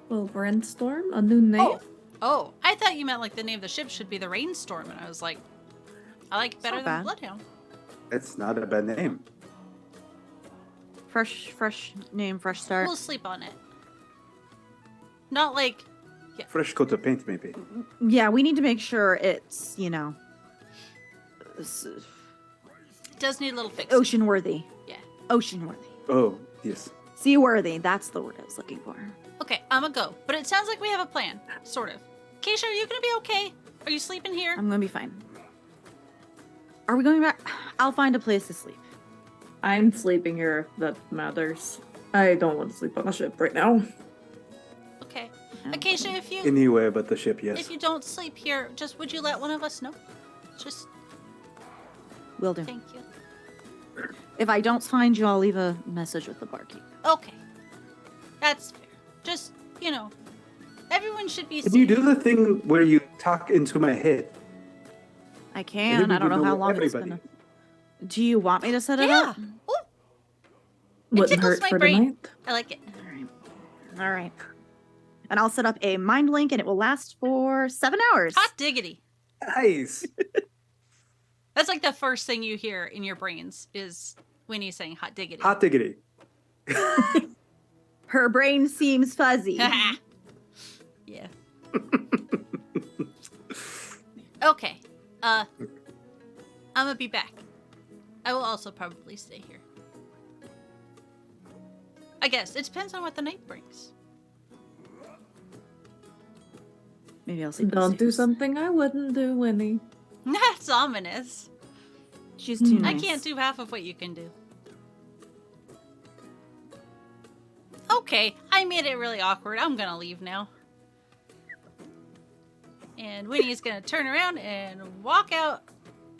brainstorm a new name. Oh, I thought you meant like the name of the ship should be the Rainstorm, and I was like, I like it better not than bad. Bloodhound. It's not a bad name. Fresh name, fresh start. We'll sleep on it. Not like Fresh coat of paint, maybe. Yeah, we need to make sure it's, it does need a little fix. ocean worthy. Yeah. Ocean worthy. Oh, yes. Seaworthy. That's the word I was looking for. Okay, I'm gonna go. But it sounds like we have a plan, sort of. Keisha, are you gonna be okay? Are you sleeping here? I'm gonna be fine. Are we going back? I'll find a place to sleep. I'm sleeping here if that matters. I don't want to sleep on a ship right now. Okay. Acacia, if you Anywhere but the ship, yes. if you don't sleep here, just would you let one of us know? Just Will do. thank you. If I don't find you, I'll leave a message with the barkeep. Okay. That's fair. Just, everyone should be Can you safe. do the thing where you talk into my head? I And can. then we I don't would know how know long everybody. it's gonna. Do you want me to set it Yeah. up? Ooh, Wouldn't tickles hurt my for brain. the night. I like it. All right. All right. And I'll set up a mind link, and it will last for 7 hours. Hot diggity. Nice. That's like the first thing you hear in your brains is Winnie saying hot diggity. Hot diggity. Her brain seems fuzzy. Yeah. Okay. I'm gonna be back. I will also probably stay here. I guess it depends on what the night brings. Maybe I'll sleep. Don't do upstairs. something I wouldn't do, Winnie. That's ominous. She's too I nice. can't do half of what you can do. Okay, I made it really awkward. I'm gonna leave now. And Winnie is gonna turn around and walk out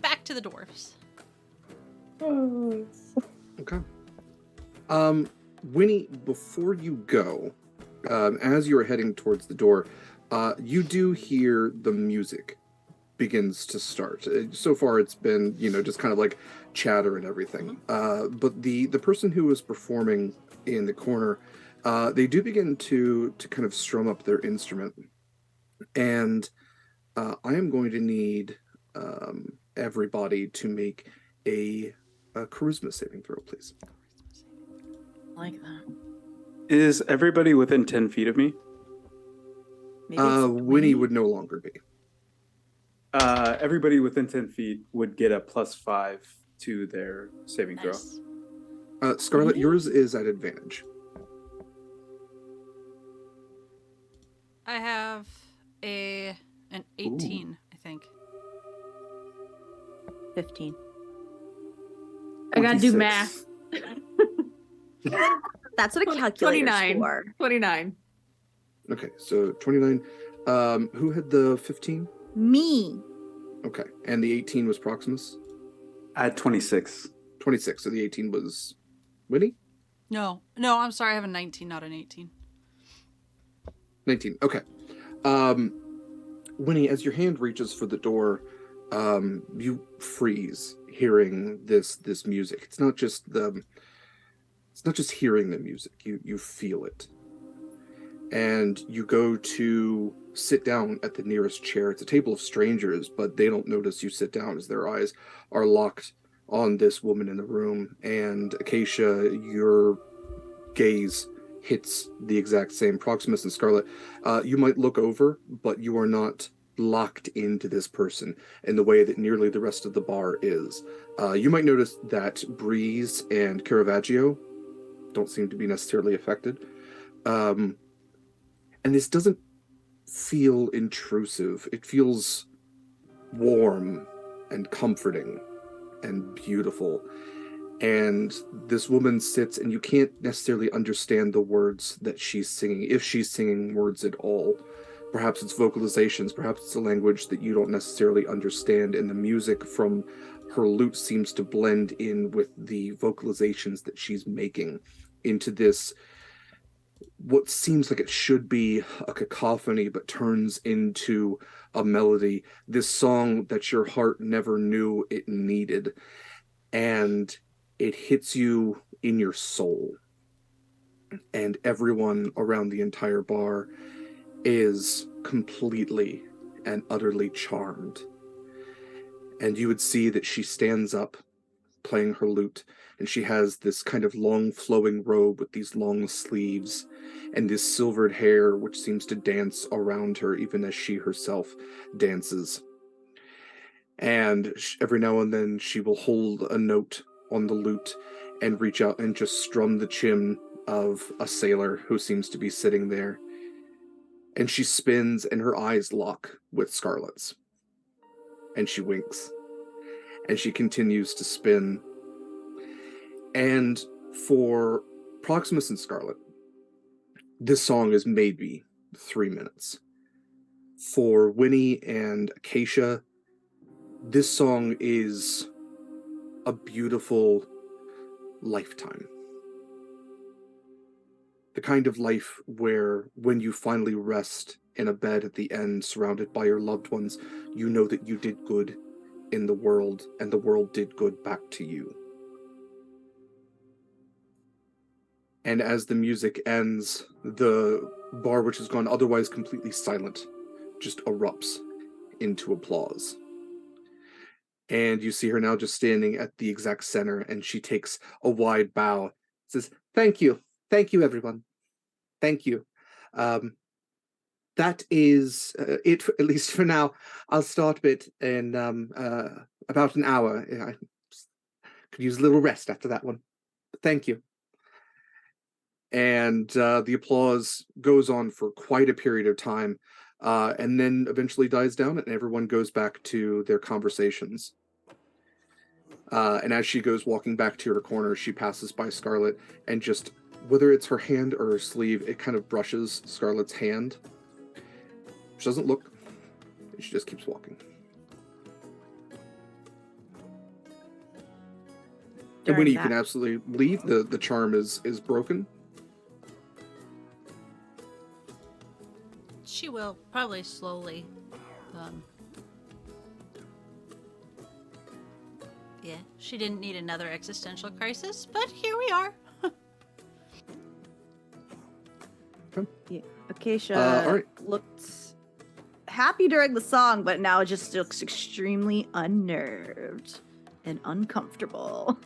back to the dwarves. Okay. Winnie, before you go, as you are heading towards the door, you do hear the music begins to start. So far, it's been, just kind of like chatter and everything. But the person who was performing in the corner, they do begin to kind of strum up their instrument. And I am going to need everybody to make a charisma saving throw, please. I like that. Is everybody within 10 feet of me? Maybe it's Winnie 20? would no longer be. Everybody within 10 feet would get a +5 to their saving throw. Nice. Scarlet, yours is at advantage. I have an 18, I think. 15. I gotta do 26. math. That's what a calculator 29. for. 29. Okay, so 29. Who had the 15? Me. Okay, and the 18 was Proximus? I had 26. 26, so the 18 was Winnie? No, I'm sorry. I have a 19, not an 18. 19, okay. Winnie, as your hand reaches for the door, you freeze hearing this music. It's not just hearing the music, you feel it. And you go to sit down at the nearest chair. It's a table of strangers, but they don't notice you sit down as their eyes are locked on this woman in the room. And Acacia, your gaze hits the exact same. Proximus and Scarlet, you might look over, but you are not locked into this person in the way that nearly the rest of the bar is. You might notice that Breeze and Caravaggio don't seem to be necessarily affected. And this doesn't feel intrusive. It feels warm and comforting and beautiful. And this woman sits, and you can't necessarily understand the words that she's singing, if she's singing words at all. Perhaps it's vocalizations, perhaps it's a language that you don't necessarily understand, and the music from her lute seems to blend in with the vocalizations that she's making into this, what seems like it should be a cacophony, but turns into a melody, this song that your heart never knew it needed. And it hits you in your soul. And everyone around the entire bar is completely and utterly charmed. And you would see that she stands up playing her lute, and she has this kind of long flowing robe with these long sleeves and this silvered hair which seems to dance around her even as she herself dances. And every now and then she will hold a note on the lute and reach out and just strum the chin of a sailor who seems to be sitting there. And she spins, and her eyes lock with Scarlet's. And she winks. And she continues to spin. And for Proximus and Scarlet, this song is maybe 3 minutes. For Winnie and Acacia, this song is a beautiful lifetime. The kind of life where when you finally rest in a bed at the end, surrounded by your loved ones, you know that you did good in the world, and the world did good back to you. And as the music ends, the bar, which has gone otherwise completely silent, just erupts into applause. And you see her now just standing at the exact center, and she takes a wide bow, says, "Thank you. Thank you, everyone. Thank you. That is it, at least for now. I'll start it in about an hour. I could use a little rest after that one. But thank you." And the applause goes on for quite a period of time, and then eventually dies down, and everyone goes back to their conversations. And as she goes walking back to her corner, she passes by Scarlet, and just, whether it's her hand or her sleeve, it kind of brushes Scarlet's hand. She doesn't look, she just keeps walking. And Winnie, you can absolutely leave. The charm is broken. She will, probably slowly. Yeah, she didn't need another existential crisis, but here we are. Yeah. Acacia all right. looked happy during the song, but now it just looks extremely unnerved and uncomfortable.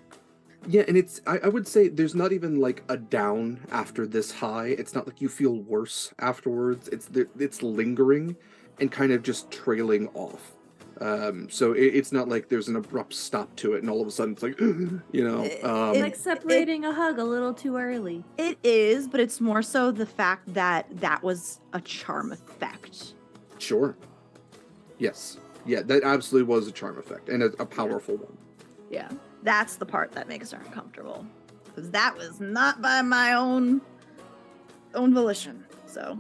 Yeah, and it's, I would say there's not even like a down after this high. It's not like you feel worse afterwards. It's lingering and kind of just trailing off. So it's not like there's an abrupt stop to it and all of a sudden it's like, you know. Like separating a hug a little too early. It is, but it's more so the fact that that was a charm effect. Sure. Yes. Yeah, that absolutely was a charm effect, and a powerful one. Yeah. That's the part that makes her uncomfortable. Because that was not by my own volition. So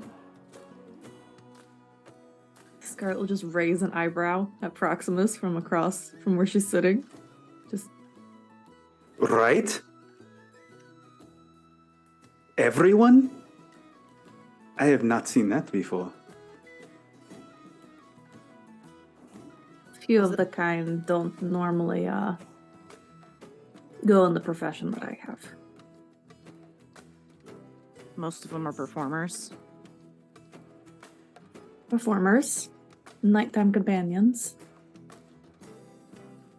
Scarlet will just raise an eyebrow at Proximus from across from where she's sitting. Just Right? Everyone? I have not seen that before. few of the kind don't normally go in the profession that I have. most of them are performers. Performers, nighttime companions.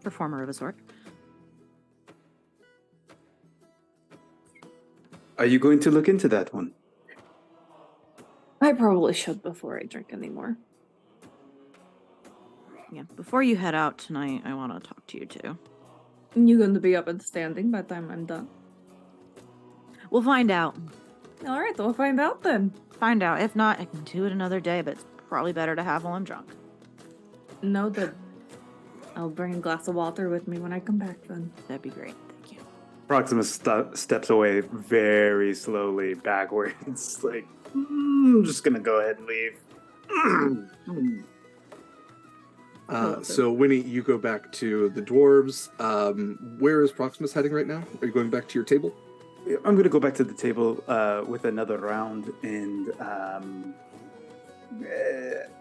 Performer of a sort. Are you going to look into that one? I probably should before I drink anymore. Yeah, before you head out tonight, I want to talk to you too. You going to be up and standing by the time I'm done? We'll find out. All right, we'll find out then. Find out. If not, I can do it another day, but it's probably better to have while I'm drunk. Know that I'll bring a glass of water with me when I come back then. That'd be great. Thank you. Proximus steps away very slowly backwards. Like, I'm just gonna go ahead and leave. So Winnie, you go back to the dwarves. Where is Proximus heading right now? Are you going back to your table? I'm gonna go back to the table with another round and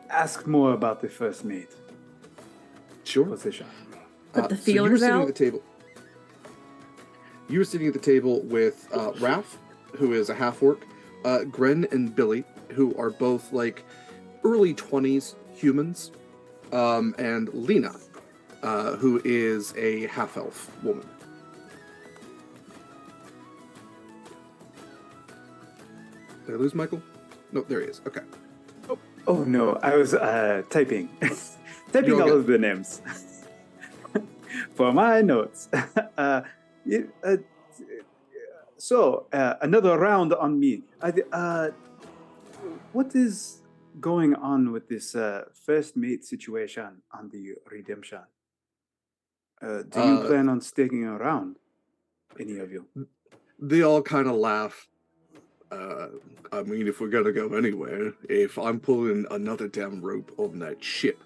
ask more about the first mate Sure. position. Put the So you were feelers sitting out? at the table. You were sitting at the table with Raph, who is a half-orc, Gren and Billy, who are both like early 20s humans, and Lena, who is a half-elf woman. Did I lose Michael? No, there he is. Okay. Oh no, I was typing. Typing You're all good. of the names. For my notes. So, another round on me. What is going on with this first mate situation on the Redemption? Do you plan on sticking around? Any of you? They all kind of laugh. I mean, if we're gonna go anywhere, if I'm pulling another damn rope on that ship,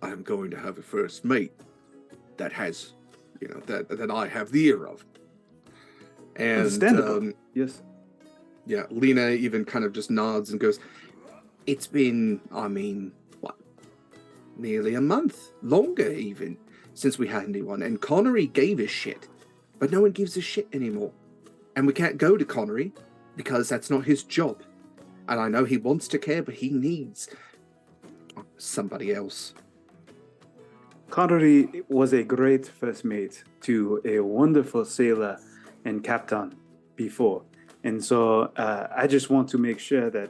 I'm going to have a first mate that has, that I have the ear of. And Understandable. Yes. yeah, Lena even kind of just nods and goes, "It's been, nearly a month, longer even, since we had anyone, and Connery gave us shit, but no one gives a shit anymore, and we can't go to Connery because that's not his job. And I know he wants to care, but he needs somebody else." Connery was a great first mate to a wonderful sailor and captain before. And so I just want to make sure that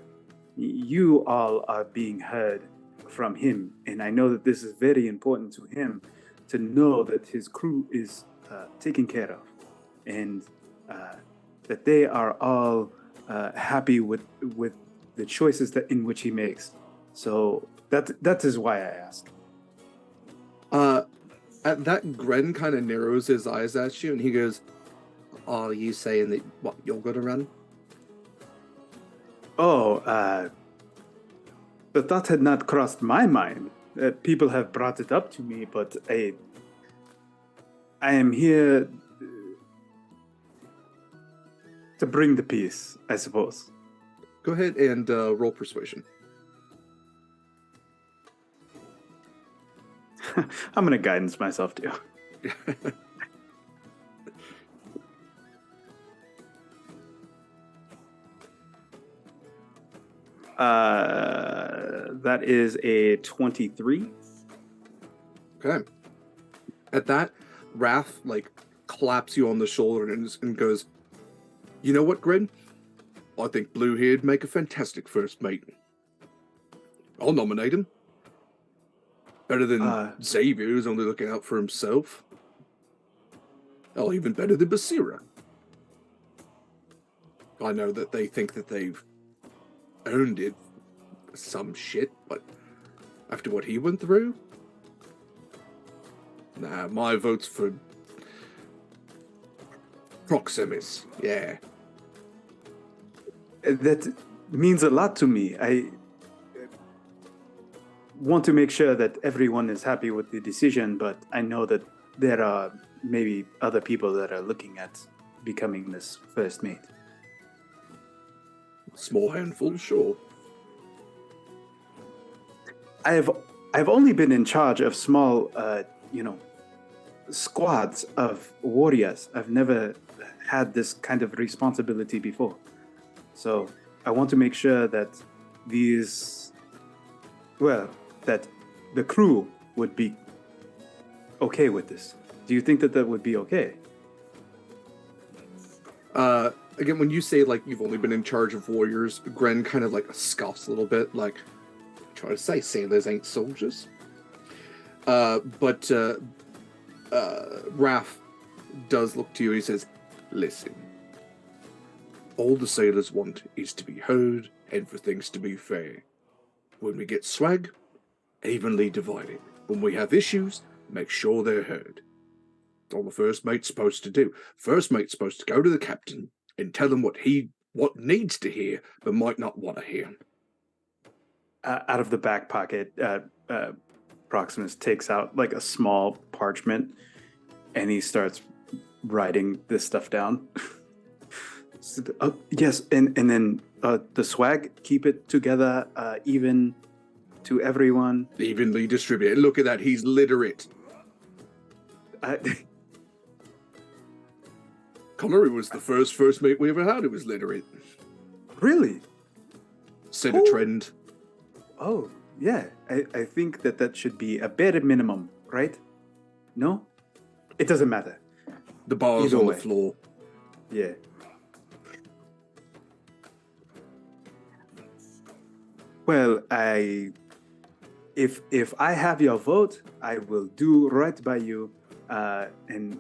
you all are being heard from him. And I know that this is very important to him to know that his crew is taken care of and that they are all happy with the choices in which he makes. So that is why I ask. At that, Gren kind of narrows his eyes at you, and he goes, "Are you saying that you're gonna run?" Oh, the thought had not crossed my mind. People have brought it up to me, but I am here to bring the peace, I suppose. Go ahead and roll persuasion. I'm going to guidance myself too. That is a 23. Okay. At that, Raph claps you on the shoulder and goes, "You know what, Gren? I think Bluehead'd make a fantastic first mate. I'll nominate him. Better than Xavier, who's only looking out for himself. Oh, even better than Basira. I know that they think that they've earned it, some shit, but after what he went through, nah, my vote's for Proximus, yeah." That means a lot to me. I want to make sure that everyone is happy with the decision, but I know that there are maybe other people that are looking at becoming this first mate. Small handful, sure. I've only been in charge of small, squads of warriors. I've never had this kind of responsibility before. So I want to make sure that that the crew would be okay with this. Do you think that would be okay? Again, when you say you've only been in charge of warriors, Gren kind of scoffs a little bit, try to say sailors ain't soldiers. But Raph does look to you and he says, "Listen, all the sailors want is to be heard and for things to be fair. When we get swag, evenly divided. When we have issues, make sure they're heard. That's all the first mate's supposed to do. First mate's supposed to go to the captain and tell him what needs to hear, but might not want to hear. Out of the back pocket, Proximus takes out like a small parchment, and he starts writing this stuff down. Yes, and then the swag, keep it together, even to everyone. Evenly distributed. Look at that, he's literate. Connery was the first mate we ever had who was literate. Really? Set a trend. Oh, yeah. I think that should be a bare minimum, right? No? It doesn't matter. The bar's Either on way. the floor. Yeah. Well, if I have your vote, I will do right by you, and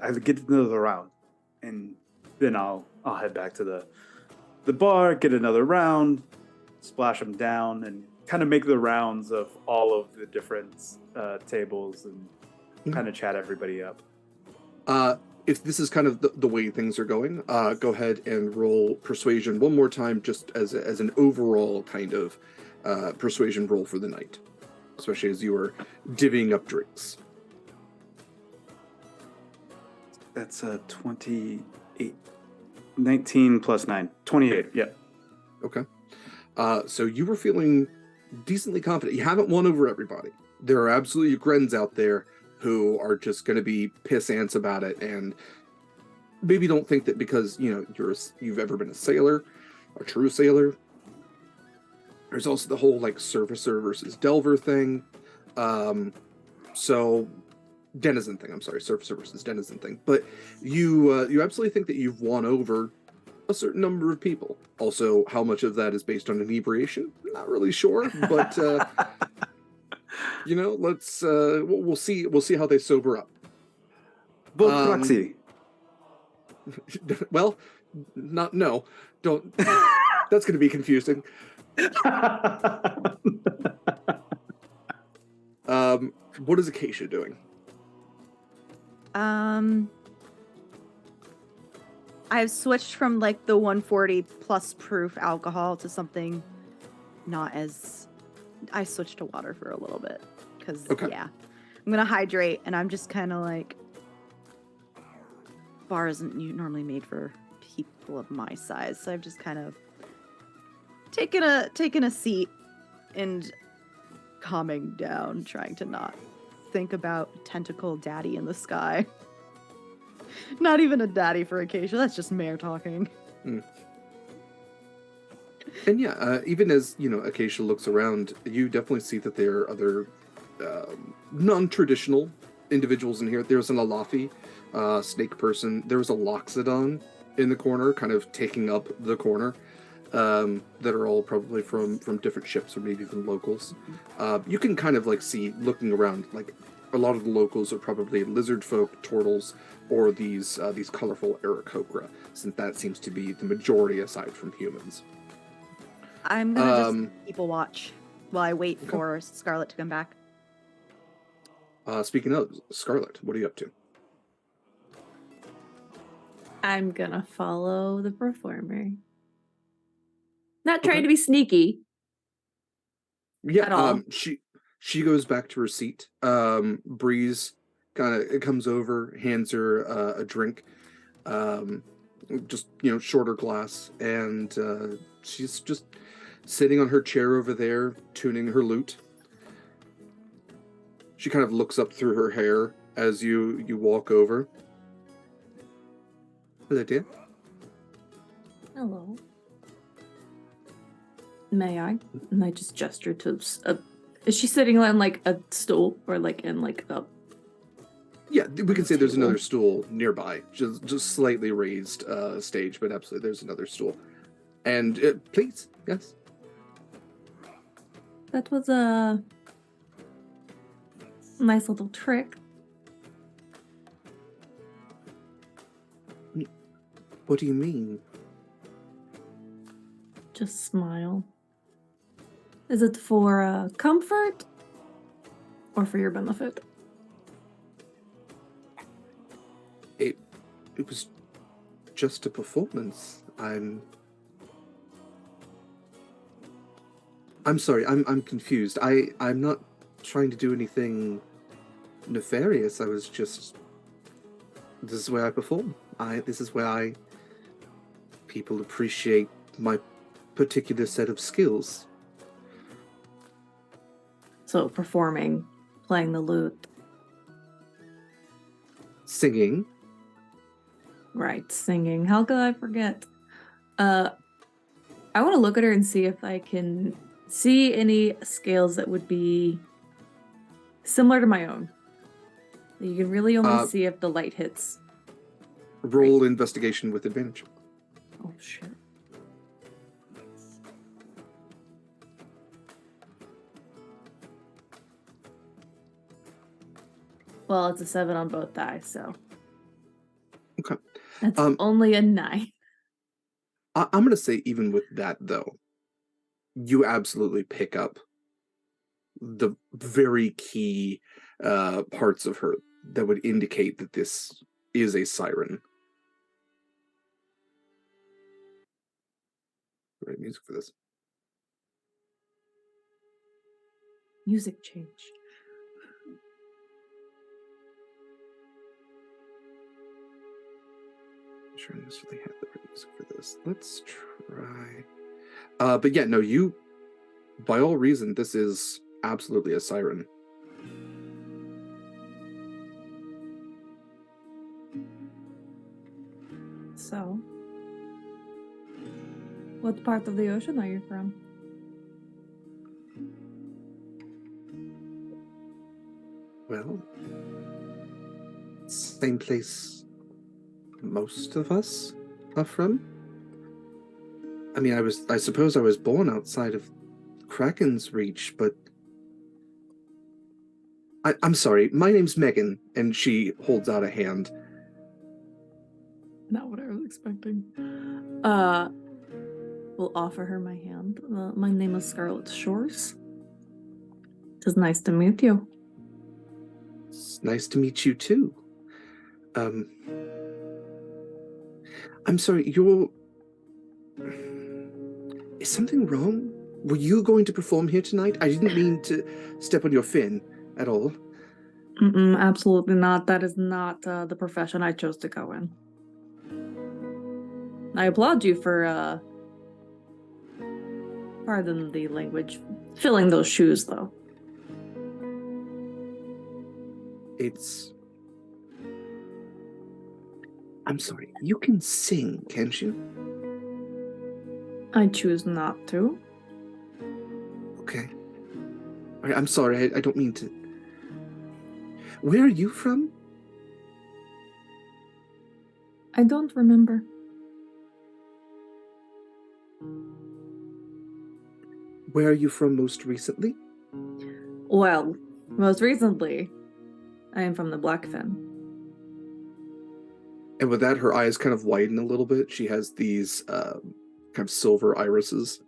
I'll get another round, and then I'll head back to the bar, get another round, splash them down, and kind of make the rounds of all of the different tables and kind of chat everybody up. If this is kind of the way things are going, go ahead and roll persuasion one more time, just as an overall kind of persuasion roll for the night, especially as you are divvying up drinks. That's 28. 19 plus 9. 28, yeah. Okay. So you were feeling decently confident. You haven't won over everybody. There are absolutely Grens out there who are just going to be piss ants about it, and maybe don't think that because you've ever been a sailor, a true sailor. There's also the whole like surfacer versus delver thing. So denizen thing. I'm sorry, surfacer versus denizen thing. But you absolutely think that you've won over a certain number of people. Also, how much of that is based on inebriation? Not really sure, but. Let's we'll see how they sober up. Both proxy. Well, don't. That's going to be confusing. What is Acacia doing? I've switched from like the 140 plus proof alcohol to something not as. I switched to water for a little bit because yeah, I'm gonna hydrate, and I'm just kind of like, bar isn't normally made for people of my size, so I've just kind of taken a seat and calming down, trying to not think about tentacle daddy in the sky. Not even a daddy for Acacia. That's just Mare talking. Mm. And yeah, even as Acacia looks around, you definitely see that there are other non-traditional individuals in here. There's an Alafi, snake person. There's a Loxodon in the corner, kind of taking up the corner. That are all probably from different ships or maybe even locals. You can kind of like see looking around, like a lot of the locals are probably lizard folk, turtles, or these colorful Aarakocra, since that seems to be the majority aside from humans. I'm gonna just people watch while I wait for Scarlet to come back. Speaking of Scarlet, what are you up to? I'm gonna follow the performer. Not trying to be sneaky. Yeah, at all. she goes back to her seat. Breeze kind of comes over, hands her a drink, just shorter glass, and she's just sitting on her chair over there, tuning her lute. She kind of looks up through her hair as you walk over. Hello, dear. Hello. May I? And I just gesture to is she sitting on like a stool or like in like a? Yeah, we can say there's another stool nearby, just slightly raised stage, but absolutely there's another stool. And please, yes. That was a nice little trick. What do you mean? Just smile. Is it for comfort or for your benefit? it was just a performance. I'm sorry. I'm confused. I'm not trying to do anything nefarious. I was just. This is where I perform. This is where people appreciate my particular set of skills. So performing, playing the lute. Singing. Right, singing. How could I forget? I want to look at her and see if I can see any scales that would be similar to my own. You can really only see if the light hits. Roll investigation with advantage. Oh, shit. Well, it's a 7 on both dice, so. Okay. That's only a 9. I'm going to say, even with that, though, you absolutely pick up the very key parts of her that would indicate that this is a siren. Right, music for this. Music change. I'm sure I necessarily have the right music for this. Let's try. But yeah, no, you, by all reason, this is absolutely a siren. So, what part of the ocean are you from? Well, same place most of us are from. I mean, I suppose I was born outside of Kraken's reach, but I'm sorry, my name's Megan, and she holds out a hand. Not what I was expecting. Will offer her my hand. My name is Scarlet Shores. It is nice to meet you. It's nice to meet you too. I'm sorry, is something wrong? Were you going to perform here tonight? I didn't mean to step on your fin at all. Absolutely not. That is not the profession I chose to go in. I applaud you for, pardon the language, filling those shoes, though. I'm sorry, you can sing, can't you? I choose not to. Okay. All right, I'm sorry, I don't mean to. Where are you from? I don't remember. Where are you from most recently? Well, most recently, I am from the Blackfen. And with that, her eyes kind of widen a little bit. She has these kind of silver irises.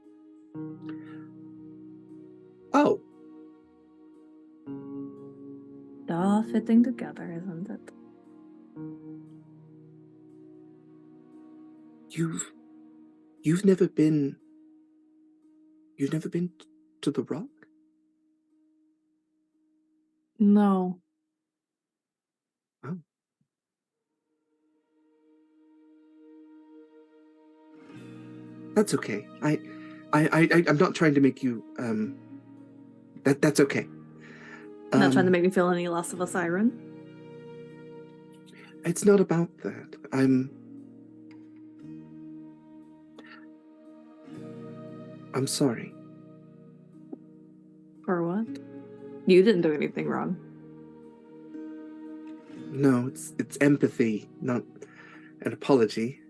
Oh. They're all fitting together, isn't it? You've never been to the Rock? No. Oh. That's okay. I'm not trying to make you that's okay. Not trying to make me feel any less of a siren. It's not about that. I'm sorry. For what? You didn't do anything wrong. No, it's empathy, not an apology.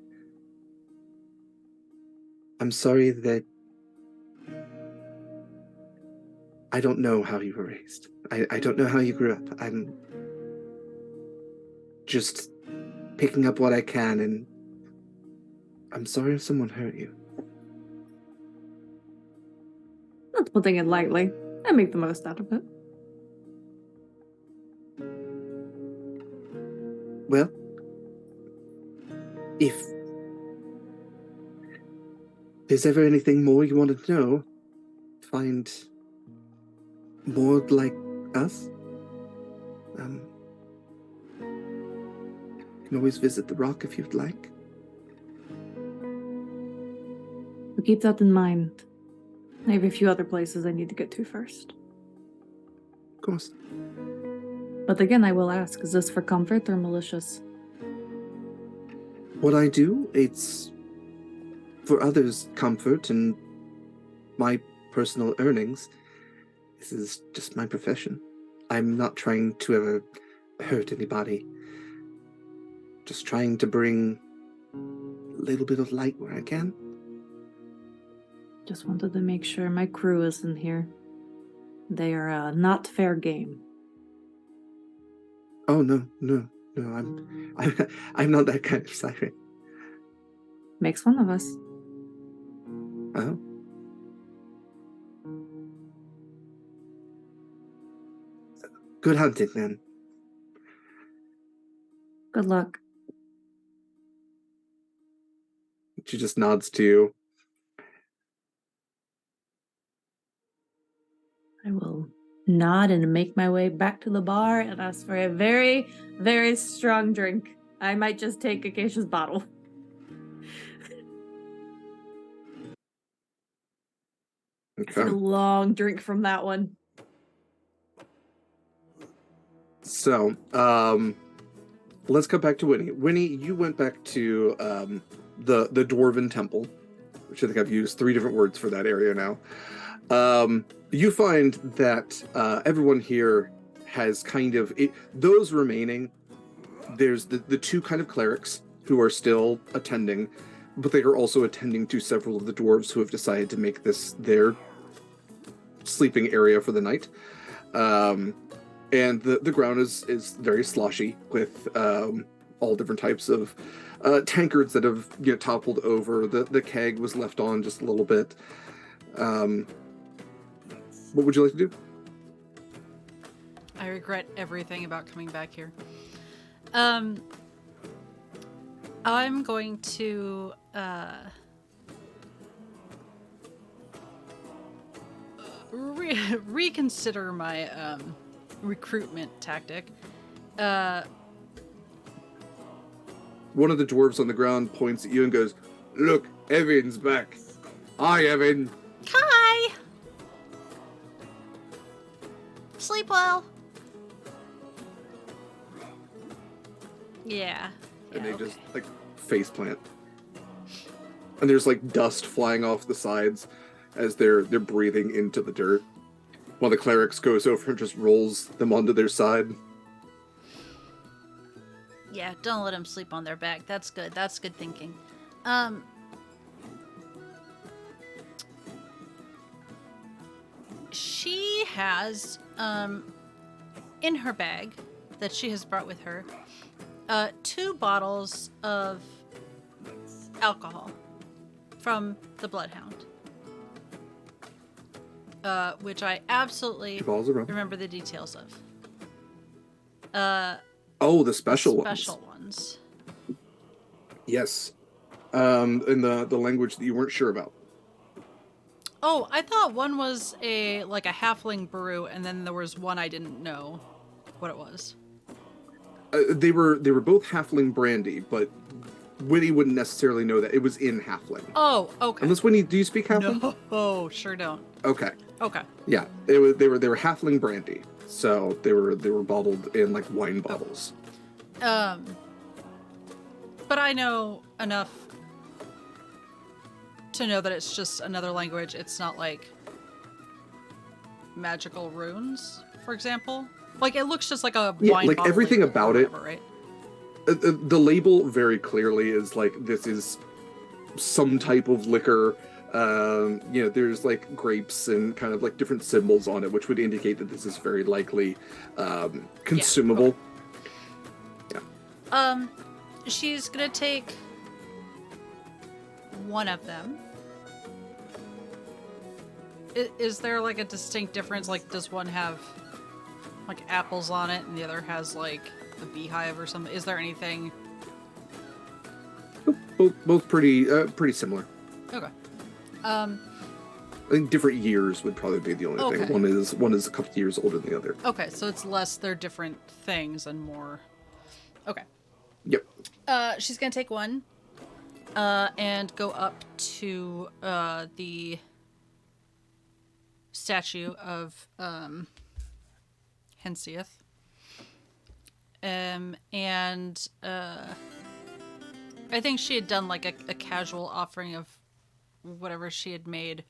I'm sorry that I don't know how you were raised. I don't know how you grew up. I'm just picking up what I can, and I'm sorry if someone hurt you. Not putting it lightly. I make the most out of it. Well, if there's ever anything more you want to know, find more like us, you can always visit the rock if you'd like. We'll keep that in mind. I have a few other places I need to get to first. Of course. But again, I will ask, is this for comfort or malicious? What I do, it's for others' comfort and my personal earnings. This is just my profession. I'm not trying to ever hurt anybody. Just trying to bring a little bit of light where I can. Just wanted to make sure my crew isn't here. They are not fair game. Oh no, I'm not that kind of siren. Makes one of us. Oh. Good hunting, then. Good luck. She just nods to you. I will nod and make my way back to the bar and ask for a very, very strong drink. I might just take Acacia's bottle. Okay. Take a long drink from that one. So, let's go back to Winnie. Winnie, you went back to the Dwarven Temple, which I think I've used 3 different words for that area now. You find that everyone here has kind of those remaining. There's the 2 kind of clerics who are still attending, but they are also attending to several of the dwarves who have decided to make this their sleeping area for the night. And the ground is very sloshy with all different types of tankards that have toppled over. The keg was left on just a little bit. What would you like to do? I regret everything about coming back here. I'm going to reconsider my recruitment tactic. One of the dwarves on the ground points at you and goes, "Look, Evan's back. Hi, Evan." Hi! Sleep well. Yeah. And they just face plant. And there's dust flying off the sides as they're breathing into the dirt. One of the clerics goes over and just rolls them onto their side. Yeah, don't let them sleep on their back. That's good. That's good thinking. She has in her bag that she has brought with her 2 bottles of alcohol from the Bloodhound, which I absolutely 2 bottles of rum. remember the details of. Oh, the special ones. Yes. In the language that you weren't sure about. Oh, I thought one was a halfling brew, and then there was one I didn't know what it was. They were both halfling brandy, but Winnie wouldn't necessarily know that it was in halfling. Oh, okay. Unless Winnie, do you speak halfling? No, sure don't. Okay. Okay. Yeah, they were halfling brandy, so they were bottled in wine bottles. But I know enough to know that it's just another language. It's not magical runes, for example. It looks just like a wine bottle. Everything about it. Right? The label very clearly is this is some type of liquor. There's grapes and kind of different symbols on it, which would indicate that this is very likely consumable. Yeah. She's gonna take one of them. Is there a distinct difference? Does one have apples on it and the other has a beehive or something? Is there anything? both pretty similar. Okay. I think different years would probably be the only Okay. thing. One is a couple years older than the other. Okay, so it's less they're different things and more. Okay. Yep. She's gonna take one, and go up to the statue of Hensieth. And I think she had done like a casual offering of whatever she had made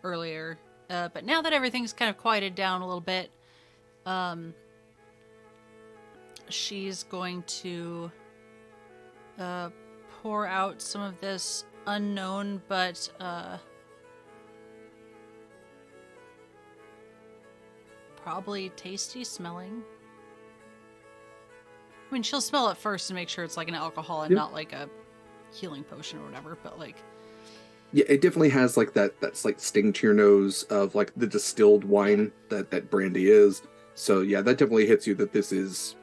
earlier. But now that everything's kind of quieted down a little bit, she's going to pour out some of this unknown but probably tasty smelling. I mean, she'll smell it first to make sure it's like an alcohol and Yep. not like a healing potion or whatever, but like... Yeah, it definitely has like that slight sting to your nose of like the distilled wine that brandy is. So yeah, that definitely hits you that this is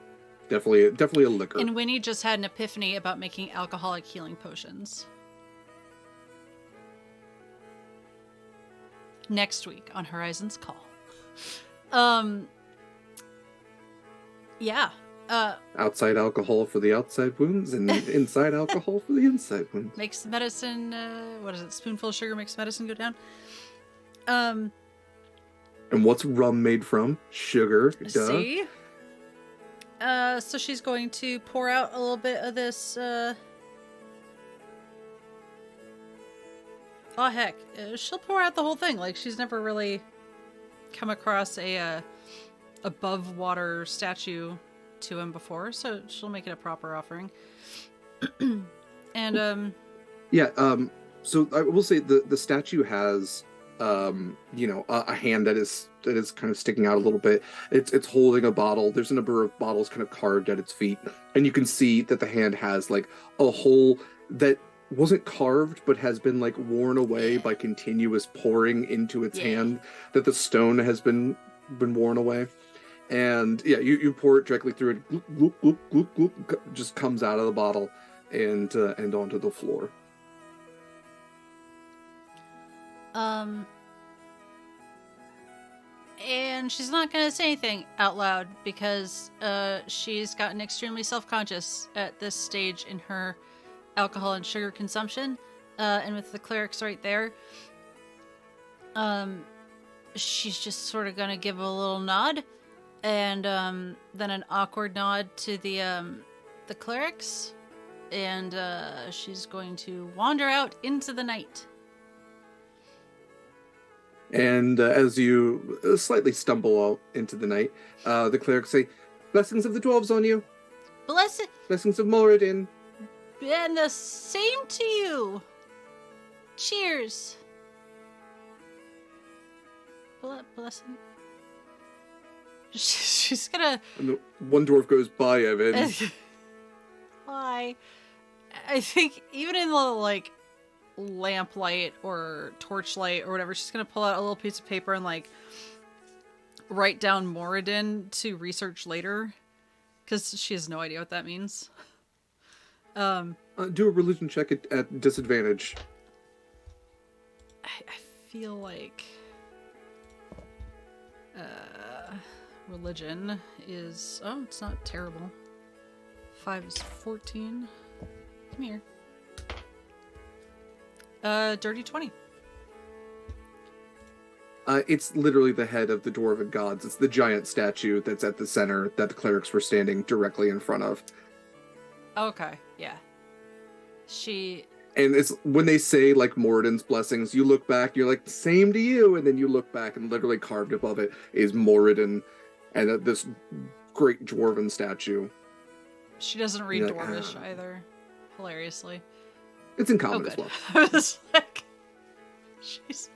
definitely a liquor. And Winnie just had an epiphany about making alcoholic healing potions. Next week on Horizon's Call. Yeah. Outside alcohol for the outside wounds and inside alcohol for the inside wounds. Makes medicine, what is it? Spoonful of sugar makes medicine go down. And what's rum made from? Sugar. Duh. See? So she's going to pour out a little bit of this, oh heck, she'll pour out the whole thing. Like, she's never really come across a above water statue to him before, so she'll make it a proper offering. And so I will say the statue has a hand that is kind of sticking out a little bit. It's holding a bottle. There's a number of bottles kind of carved at its feet, and you can see that the hand has like a hole that wasn't carved but has been like worn away by continuous pouring into its hand, that the stone has been worn away. And yeah, you pour it directly through it, gloop, gloop, gloop, gloop, gloop, just comes out of the bottle and onto the floor. And she's not gonna say anything out loud because she's gotten extremely self-conscious at this stage in her alcohol and sugar consumption. And with the clerics right there, she's just sort of gonna give a little nod. And then an awkward nod to the clerics, and she's going to wander out into the night. And as you slightly stumble out into the night, the clerics say, "Blessings of the dwarves on you. Blessings of Moradin." And the same to you. Cheers. Blessing. She's gonna... And the one dwarf goes, "Bye, Evan." Why? I think even in the, like, lamplight or torchlight or whatever, she's gonna pull out a little piece of paper and, like, write down Moradin to research later. Because she has no idea what that means. Do a religion check at disadvantage. I feel like... religion is... Oh, it's not terrible. 5 is 14. Come here. Dirty 20. It's literally the head of the Dwarven gods. It's the giant statue that's at the center that the clerics were standing directly in front of. Okay, yeah. She... And it's when they say, like, Moradin's blessings, you look back, you're like, "Same to you," and then you look back and literally carved above it is Moradin and this great Dwarven statue. She doesn't read Dwarvish either, hilariously. It's in common as well. I was like, she's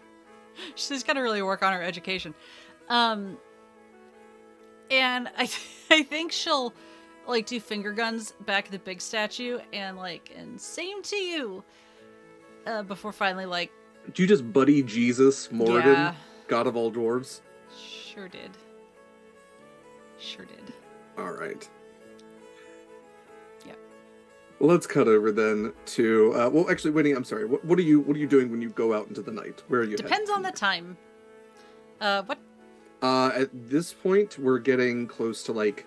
got to really work on her education. And I think she'll, like, do finger guns back at the big statue and, like, and same to you. Before finally, like... Do you just buddy Jesus, Moradin, Yeah. god of all dwarves? Sure did. Sure did. All right. Yep. Let's cut over then to well, actually, Winnie. I'm sorry. What are you doing when you go out into the night? Where are you? Depends on the time. What? At this point, we're getting close to like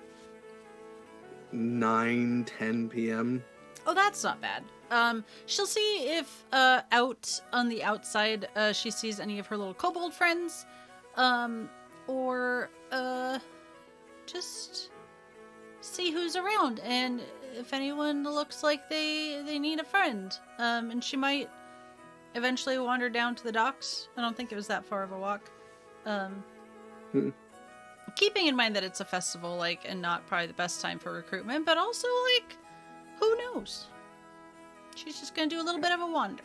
9-10 p.m. Oh, that's not bad. She'll see if out on the outside she sees any of her little kobold friends, or just see who's around and if anyone looks like they need a friend. And she might eventually wander down to the docks. I don't think it was that far of a walk. Keeping in mind that it's a festival, like, and not probably the best time for recruitment, but also, like, who knows? She's just gonna do a little bit of a wander.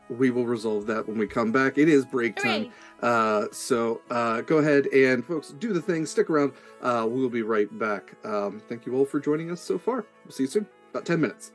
We will resolve that when we come back. It is break time. So go ahead and, folks, do the thing. Stick around. We'll be right back. Thank you all for joining us so far. We'll see you soon. About 10 minutes.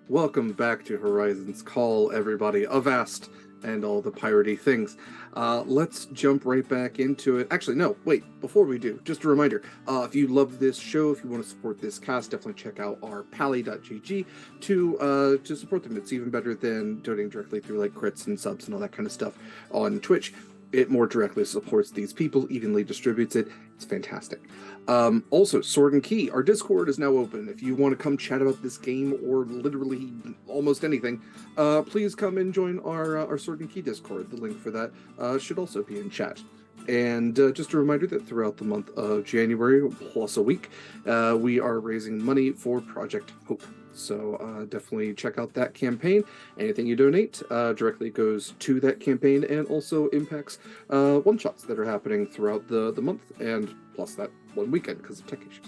Welcome back to Horizon's Call, everybody. Avast and all the piratey things. Let's jump right back into it. Actually, no, wait, before we do, just a reminder, if you love this show, if you want to support this cast, definitely check out our pally.gg to support them. It's even better than donating directly through like crits and subs and all that kind of stuff on Twitch. It more directly supports these people, evenly distributes it. It's fantastic. Also, Sword and Key, our Discord is now open. If you want to come chat about this game or literally almost anything, please come and join our Sword and Key Discord. The link for that should also be in chat. And just a reminder that throughout the month of January, plus a week, we are raising money for Project Hope. So definitely check out that campaign. Anything you donate directly goes to that campaign and also impacts one-shots that are happening throughout the month, and plus that one weekend because of tech issues.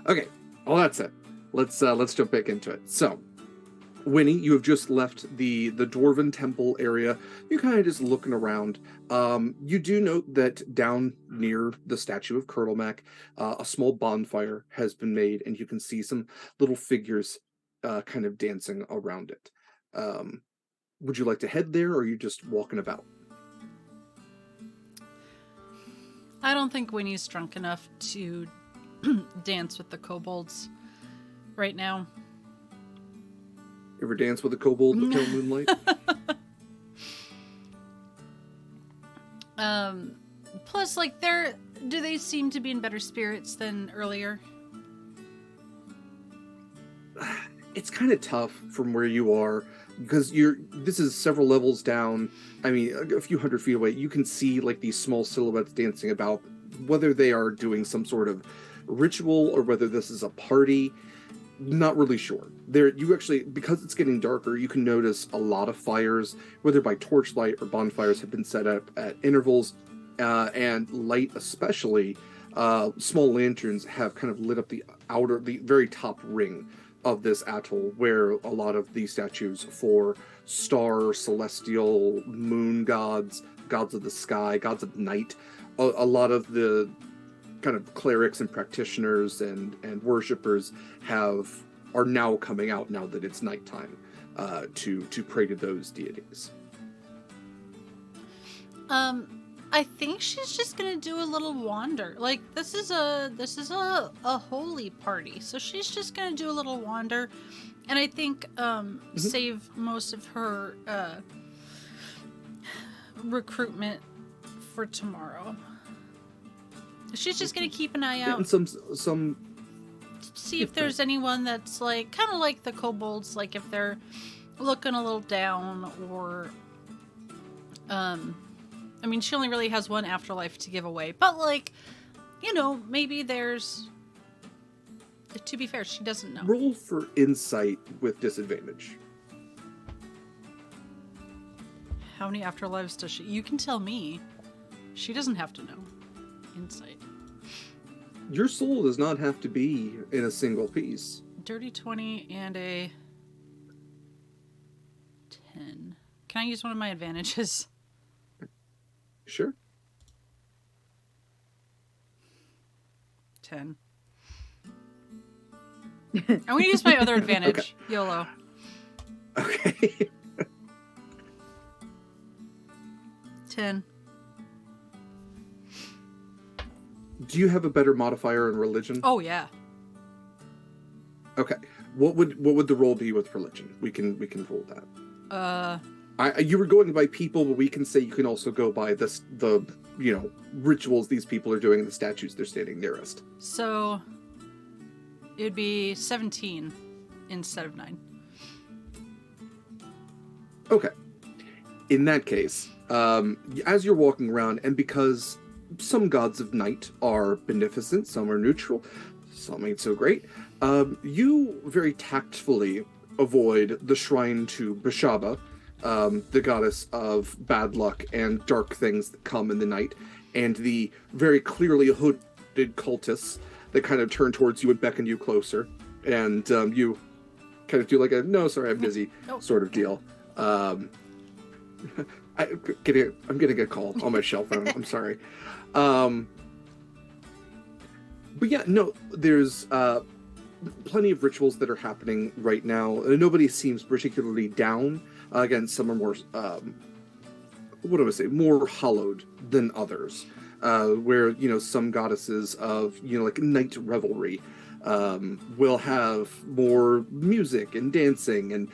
Okay, all that said, let's jump back into it. So, Winnie, you have just left the Dwarven Temple area. You're kind of just looking around. You do note that down near the statue of Kurtlemak, a small bonfire has been made, and you can see some little figures kind of dancing around it. Would you like to head there, or are you just walking about? I don't think Winnie's drunk enough to dance with the kobolds right now. You ever dance with a kobold in the pale moonlight? Plus, like, do they seem to be in better spirits than earlier? It's kind of tough from where you are because this is several levels down. I mean, a few hundred feet away. You can see like these small silhouettes dancing about, whether they are doing some sort of ritual or whether this is a party. Not really sure. You actually, because it's getting darker, you can notice a lot of fires, whether by torchlight or bonfires, have been set up at intervals, and light especially. Small lanterns have kind of lit up the very top ring of this atoll, where a lot of the statues for star, celestial, moon gods, gods of the sky, gods of night, a lot of the kind of clerics and practitioners and worshippers are now coming out now that it's nighttime to pray to those deities. I think she's just gonna do a little wander. Like, this is a holy party, so she's just gonna do a little wander, and I think save most of her recruitment for tomorrow. She's just gonna keep an eye out. And some see if there's anyone that's like kind of like the kobolds, like if they're looking a little down, or I mean, she only really has one afterlife to give away, but like, maybe there's. To be fair, she doesn't know. Roll for insight with disadvantage. How many afterlives does she? You can tell me. She doesn't have to know. Insight. Your soul does not have to be in a single piece. Dirty 20 and a 10. Can I use one of my advantages? Sure. 10. I'm going to use my other advantage. Okay. YOLO. Okay. 10. Do you have a better modifier in religion? Oh yeah. Okay. What would the roll be with religion? We can roll that. You were going by people, but we can say you can also go by the rituals these people are doing and the statues they're standing nearest. So it'd be 17 instead of 9. Okay. In that case, as you're walking around, and because some gods of night are beneficent, some are neutral, some ain't so great, you very tactfully avoid the shrine to Bashaba, the goddess of bad luck and dark things that come in the night, and the very clearly hooded cultists that kind of turn towards you and beckon you closer, and you kind of do like a "no, sorry, I'm busy" sort of deal. I'm getting a call on my cell phone. I'm sorry. But yeah, no, there's plenty of rituals that are happening right now. Nobody seems particularly down. Again, some are more, what do I say, more hallowed than others. Where, some goddesses of, like night revelry will have more music and dancing and,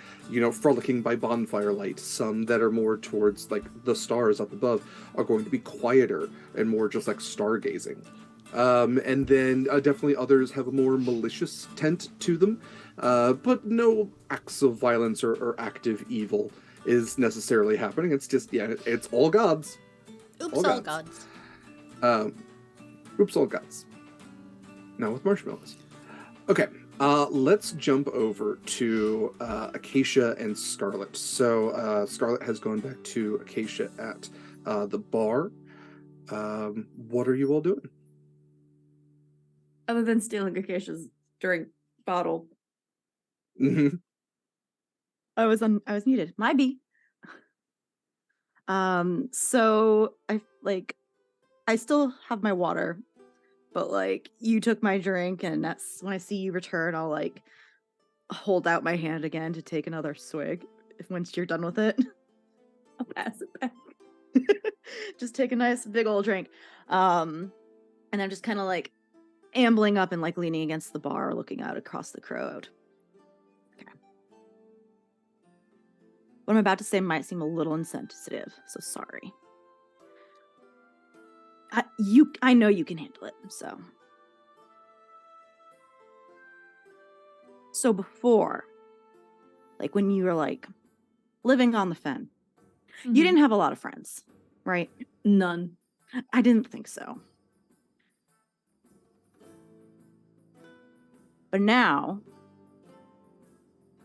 frolicking by bonfire light. Some that are more towards like the stars up above are going to be quieter and more just like stargazing. And then definitely others have a more malicious tint to them, but no acts of violence or active evil is necessarily happening. It's just, it's all gods. Oops, all gods. Oops, all gods. Now with marshmallows. Okay, let's jump over to Acacia and Scarlet. So Scarlet has gone back to Acacia at the bar. What are you all doing? Other than stealing Acacia's drink bottle. Mm-hmm. I was muted. My B. So I still have my water, but you took my drink, and that's when I see you return, I'll hold out my hand again to take another swig once you're done with it. I'll pass it back. Just take a nice big old drink. And I'm just kind of ambling up and leaning against the bar, looking out across the crowd. Okay. What I'm about to say might seem a little insensitive, so sorry. I know you can handle it, so. So before, when you were living on the Fen, Mm-hmm. you didn't have a lot of friends, right? None. I didn't think so. But now,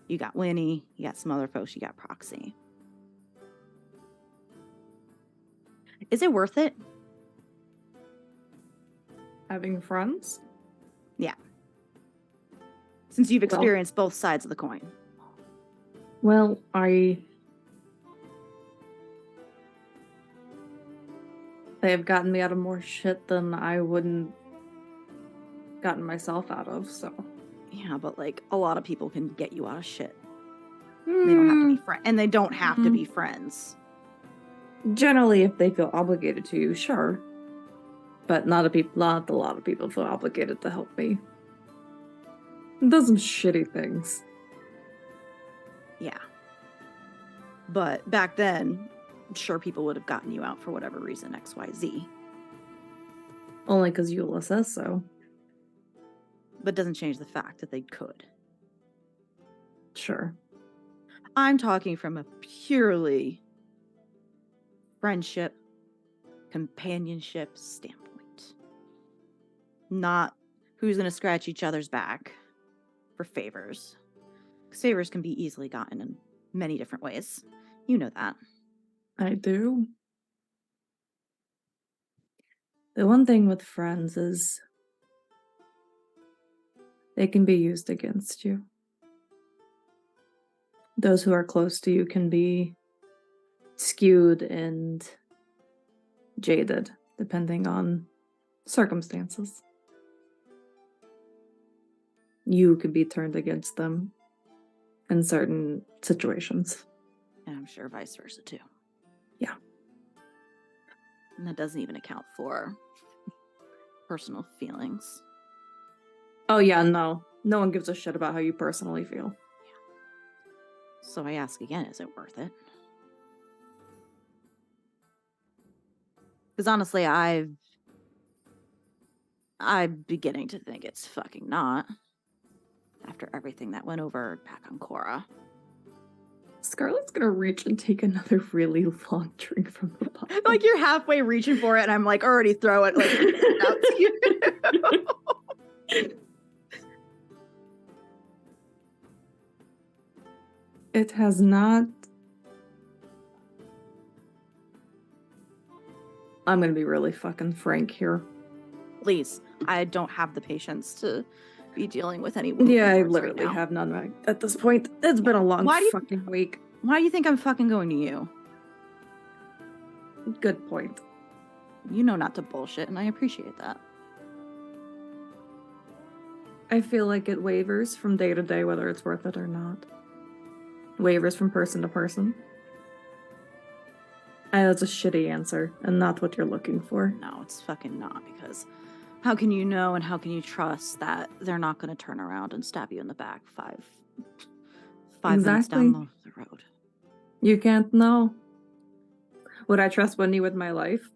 you got Winnie, you got some other folks, you got Proxy. Is it worth it? Having friends? Yeah. Since you've experienced both sides of the coin. Well, I They have gotten me out of more shit than I wouldn't gotten myself out of, so. Yeah, but a lot of people can get you out of shit. They don't have to be friends, and they don't have to be friends. Generally, if they feel obligated to you, sure. But not a lot of people feel obligated to help me. It does some shitty things. Yeah. But back then, I'm sure people would have gotten you out for whatever reason, XYZ. Only because Eula says so. But it doesn't change the fact that they could. Sure. I'm talking from a purely friendship, companionship standpoint. Not who's going to scratch each other's back for favors. Because favors can be easily gotten in many different ways. You know that. I do. The one thing with friends is they can be used against you. Those who are close to you can be skewed and jaded, depending on circumstances. You could be turned against them in certain situations. And I'm sure vice versa too. Yeah. And that doesn't even account for personal feelings. Oh yeah, no. No one gives a shit about how you personally feel. So I ask again, is it worth it? Because honestly, I'm beginning to think it's fucking not. After everything that went over back on Korra. Scarlett's gonna reach and take another really long drink from the bottle. Like you're halfway reaching for it, and I'm like already throw it like out to you. It has not. I'm gonna be really fucking frank here. Please, I don't have the patience to be dealing with any. Yeah, I words literally right now. have none right at this point. It's been a long Why do you- fucking week. Why do you think I'm fucking going to you? Good point. You know not to bullshit, and I appreciate that. I feel like it wavers from day to day whether it's worth it or not. Wavers from person to person. And that's a shitty answer and not what you're looking for. No, it's fucking not, because how can you know and how can you trust that they're not going to turn around and stab you in the back five minutes down the road? You can't know. Would I trust Wendy with my life?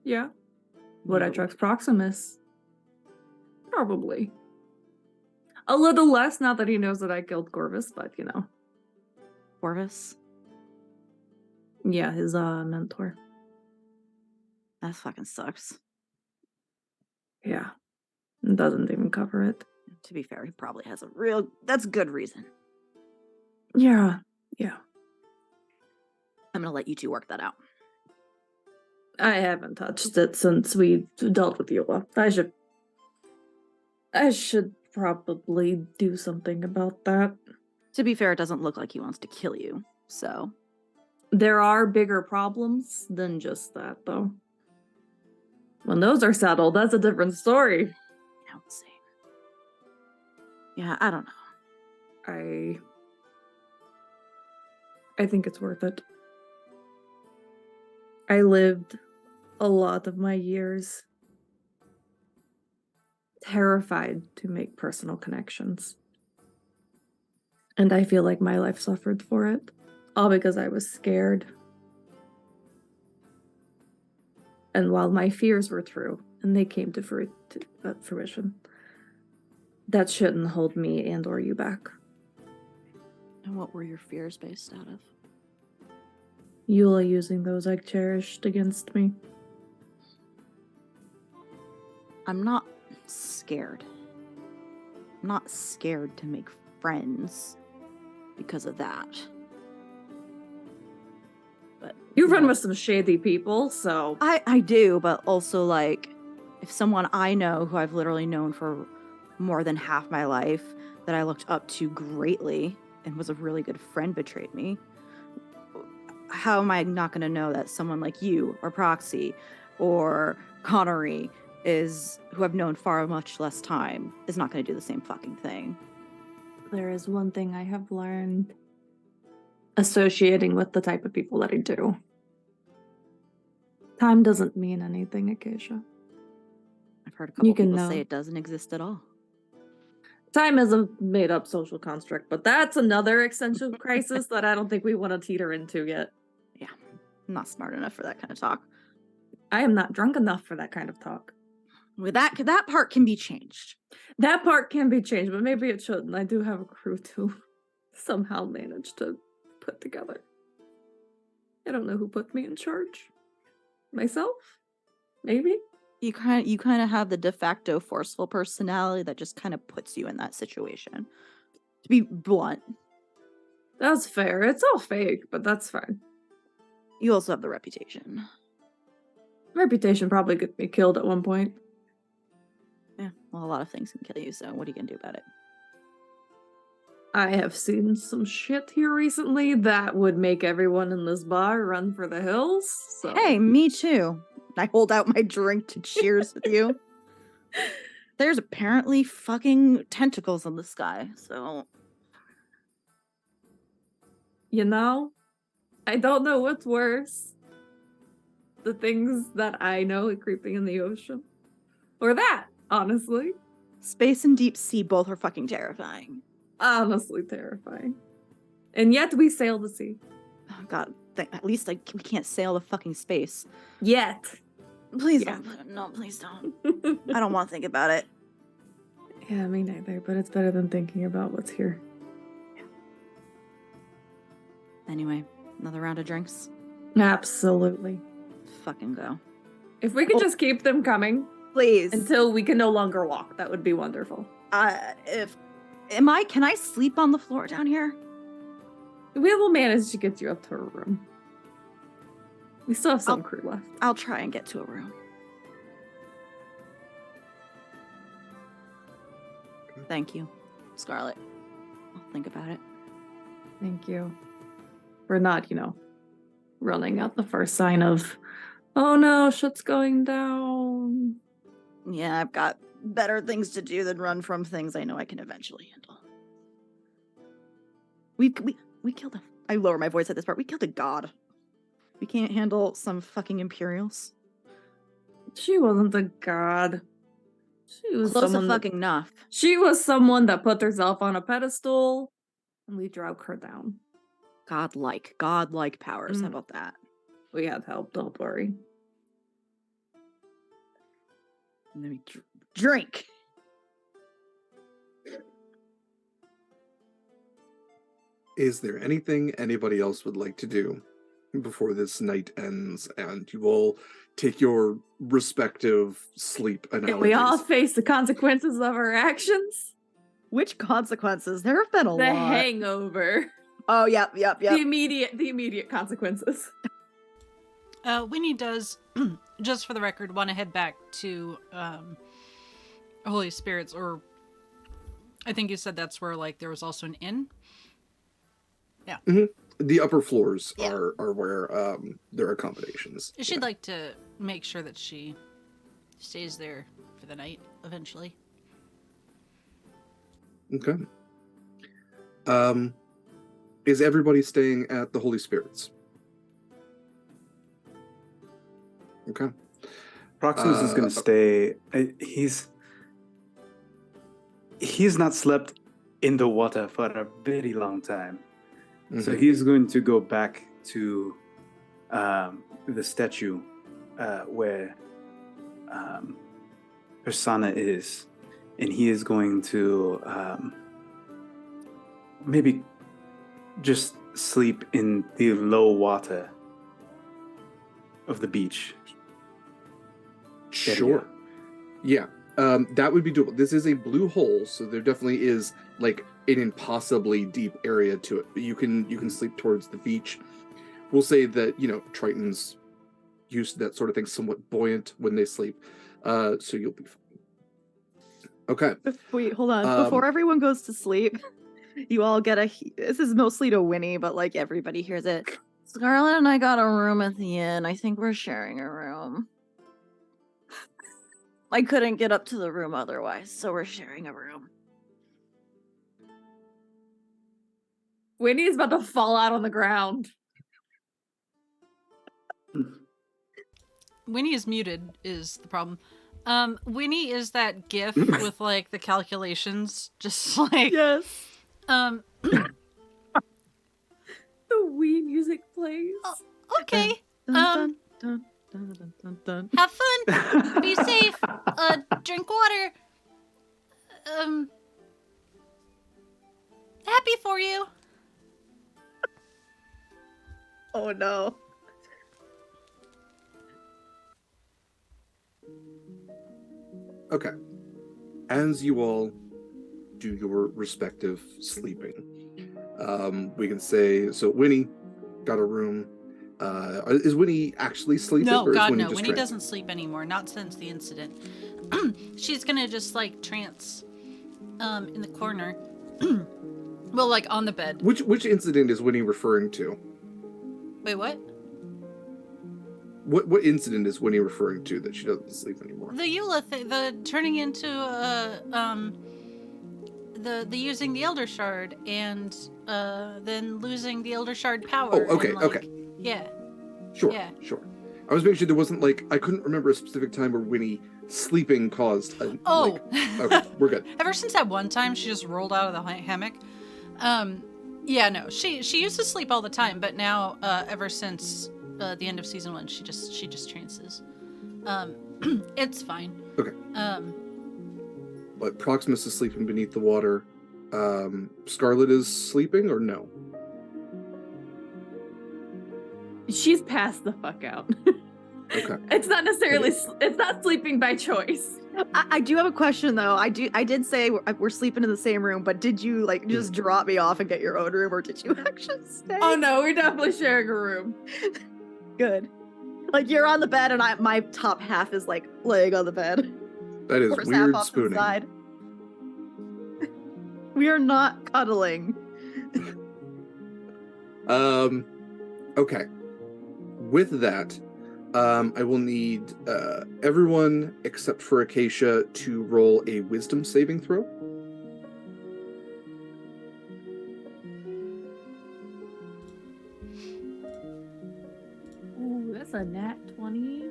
Yeah. Would I No. trust Proximus? Probably. A little less now that he knows that I killed Corvus, but you know. Corvus? Yeah, his mentor. That fucking sucks. Yeah. It doesn't even cover it. To be fair, he probably has that's good reason. Yeah. Yeah. I'm going to let you two work that out. I haven't touched it since we dealt with Eula. I should probably do something about that. To be fair, it doesn't look like he wants to kill you, so. There are bigger problems than just that, though. When those are settled, that's a different story. I would say. Yeah, I don't know. I think it's worth it. I lived a lot of my years terrified to make personal connections. And I feel like my life suffered for it. All because I was scared. And while my fears were true, and they came to fruition, that shouldn't hold me and or you back. And what were your fears based out of? Eula using those I cherished against me. I'm not scared. I'm not scared to make friends because of that. But You run with some shady people, so... I do, but also, like, if someone I know who I've literally known for more than half my life, that I looked up to greatly and was a really good friend, betrayed me, how am I not going to know that someone like you or Proxy or Connery who I've known far much less time, is not going to do the same fucking thing? There is one thing I have learned associating with the type of people that I do. Time doesn't mean anything, Acacia. I've heard a couple can people know. say it doesn't exist at all. Time is a made-up social construct, but that's another existential crisis that I don't think we want to teeter into yet. I'm not smart enough for that kind of talk. I am not drunk enough for that kind of talk. Well, that part can be changed. That part can be changed, but maybe it shouldn't. I do have a crew to somehow manage to put together. I don't know who put me in charge. Myself? Maybe? You kind of have the de facto forceful personality that just kind of puts you in that situation. To be blunt. That's fair. It's all fake, but that's fine. You also have the reputation. Reputation probably got me killed at one point. Yeah, well, a lot of things can kill you, so what are you gonna do about it? I have seen some shit here recently that would make everyone in this bar run for the hills. So. Hey, me too. I hold out my drink to cheers with you. There's apparently fucking tentacles in the sky, so... You know, I don't know what's worse. The things that I know creeping in the ocean. Or that, honestly. Space and deep sea both are fucking terrifying. Honestly terrifying. And yet we sail the sea. Oh, God, at least we can't sail the fucking space. Yet. Please Yeah. don't. No, please don't. I don't want to think about it. Yeah, me neither, but it's better than thinking about what's here. Anyway, another round of drinks? Absolutely. Fucking go. If we could just keep them coming Please. until we can no longer walk, that would be wonderful. Can I sleep on the floor down here? We will manage to get you up to a room. We still have some crew left. I'll try and get to a room. Thank you, Scarlet. I'll think about it. Thank you. We're not, running out the first sign of, oh no, shit's going down. Yeah, I've got better things to do than run from things I know I can eventually handle. We killed a... I lower my voice at this part. We killed a god. We can't handle some fucking Imperials. She wasn't a god. She was Close someone fucking enough. She was someone that put herself on a pedestal, and we drove her down. Godlike powers. How about that? We had help, don't worry. And then we drink. Is there anything anybody else would like to do before this night ends and you all take your respective sleep analogies? And we all face the consequences of our actions. Which consequences? There have been a lot. The hangover. Oh, yep. The immediate consequences. Winnie does, just for the record, want to head back to Holy Spirits, or I think you said that's where there was also an inn. Yeah. Mm-hmm. The upper floors are where there are accommodations. She'd like to make sure that she stays there for the night eventually. Okay. Is everybody staying at the Holy Spirits? Okay. Proximus is going to stay. He's not slept in the water for a very long time. Mm-hmm. So he's going to go back to the statue where Persona is. And he is going to maybe just sleep in the low water of the beach. Sure. Yeah. That would be doable. This is a blue hole, so there definitely is an impossibly deep area to it. But you can sleep towards the beach. We'll say that, Triton's used to that sort of thing, somewhat buoyant when they sleep. So you'll be fine. Okay. Wait, hold on. Before everyone goes to sleep, you all get this is mostly to Winnie, but everybody hears it. Scarlet and I got a room at the inn. I think we're sharing a room. I couldn't get up to the room otherwise, so we're sharing a room. Winnie is about to fall out on the ground. Winnie is muted is the problem. Winnie is that GIF with the calculations, just yes. The Wii music plays. Okay. Dun, dun, dun, dun, dun. Have fun. Be safe. Drink water. Happy for you. Oh no. Okay. As you all do your respective sleeping, we can say, so Winnie got a room. Is Winnie actually sleeping? No, or is God, Winnie no. just Winnie trance? doesn't sleep anymore. Not since the incident. She's gonna just trance in the corner. Well, on the bed. Which incident is Winnie referring to? Wait, what? What incident is Winnie referring to that she doesn't sleep anymore? The Eula thing, the turning into the using the Elder Shard and then losing the Elder Shard power. Oh, okay, and, okay. Yeah. Sure, Yeah. sure. I was making sure there wasn't I couldn't remember a specific time where Winnie sleeping caused a, Oh. okay, we're good. Ever since that one time she just rolled out of the hammock. Yeah, no, she used to sleep all the time, but now ever since the end of season 1, she just trances. It's fine. Okay. But Proximus is sleeping beneath the water. Scarlet is sleeping or no? She's passed the fuck out. Okay. It's not necessarily. It's not sleeping by choice. I do have a question though. I did say we're sleeping in the same room, but did you just drop me off and get your own room, or did you actually stay? Oh no, we're definitely sharing a room. Good. You're on the bed, and my top half is laying on the bed. That is First half weird off to the spooning. side. We are not cuddling. Okay. With that, I will need everyone except for Acacia to roll a wisdom saving throw. Ooh, that's a nat 20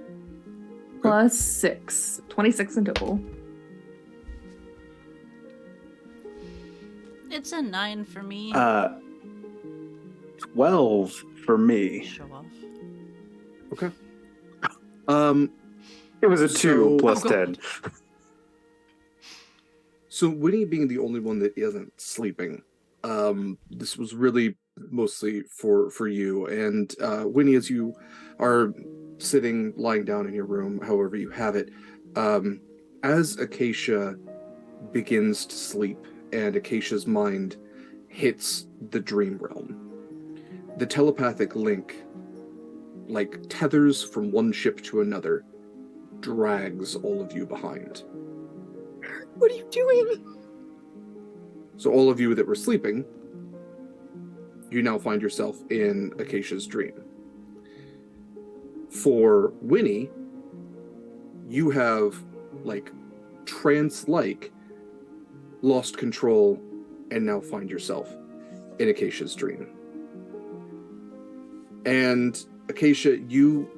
plus 6. 26 in total. It's a 9 for me. 12 for me. Show off. Okay. It was a 2 plus Oh, 10. So Winnie being the only one that isn't sleeping, this was really mostly for you. And Winnie, as you are lying down in your room, however you have it, as Acacia begins to sleep and Acacia's mind hits the dream realm, the telepathic link, tethers from one ship to another, drags all of you behind. What are you doing? So all of you that were sleeping, you now find yourself in Acacia's dream. For Winnie, you have, trance-like, lost control and now find yourself in Acacia's dream. And Acacia, you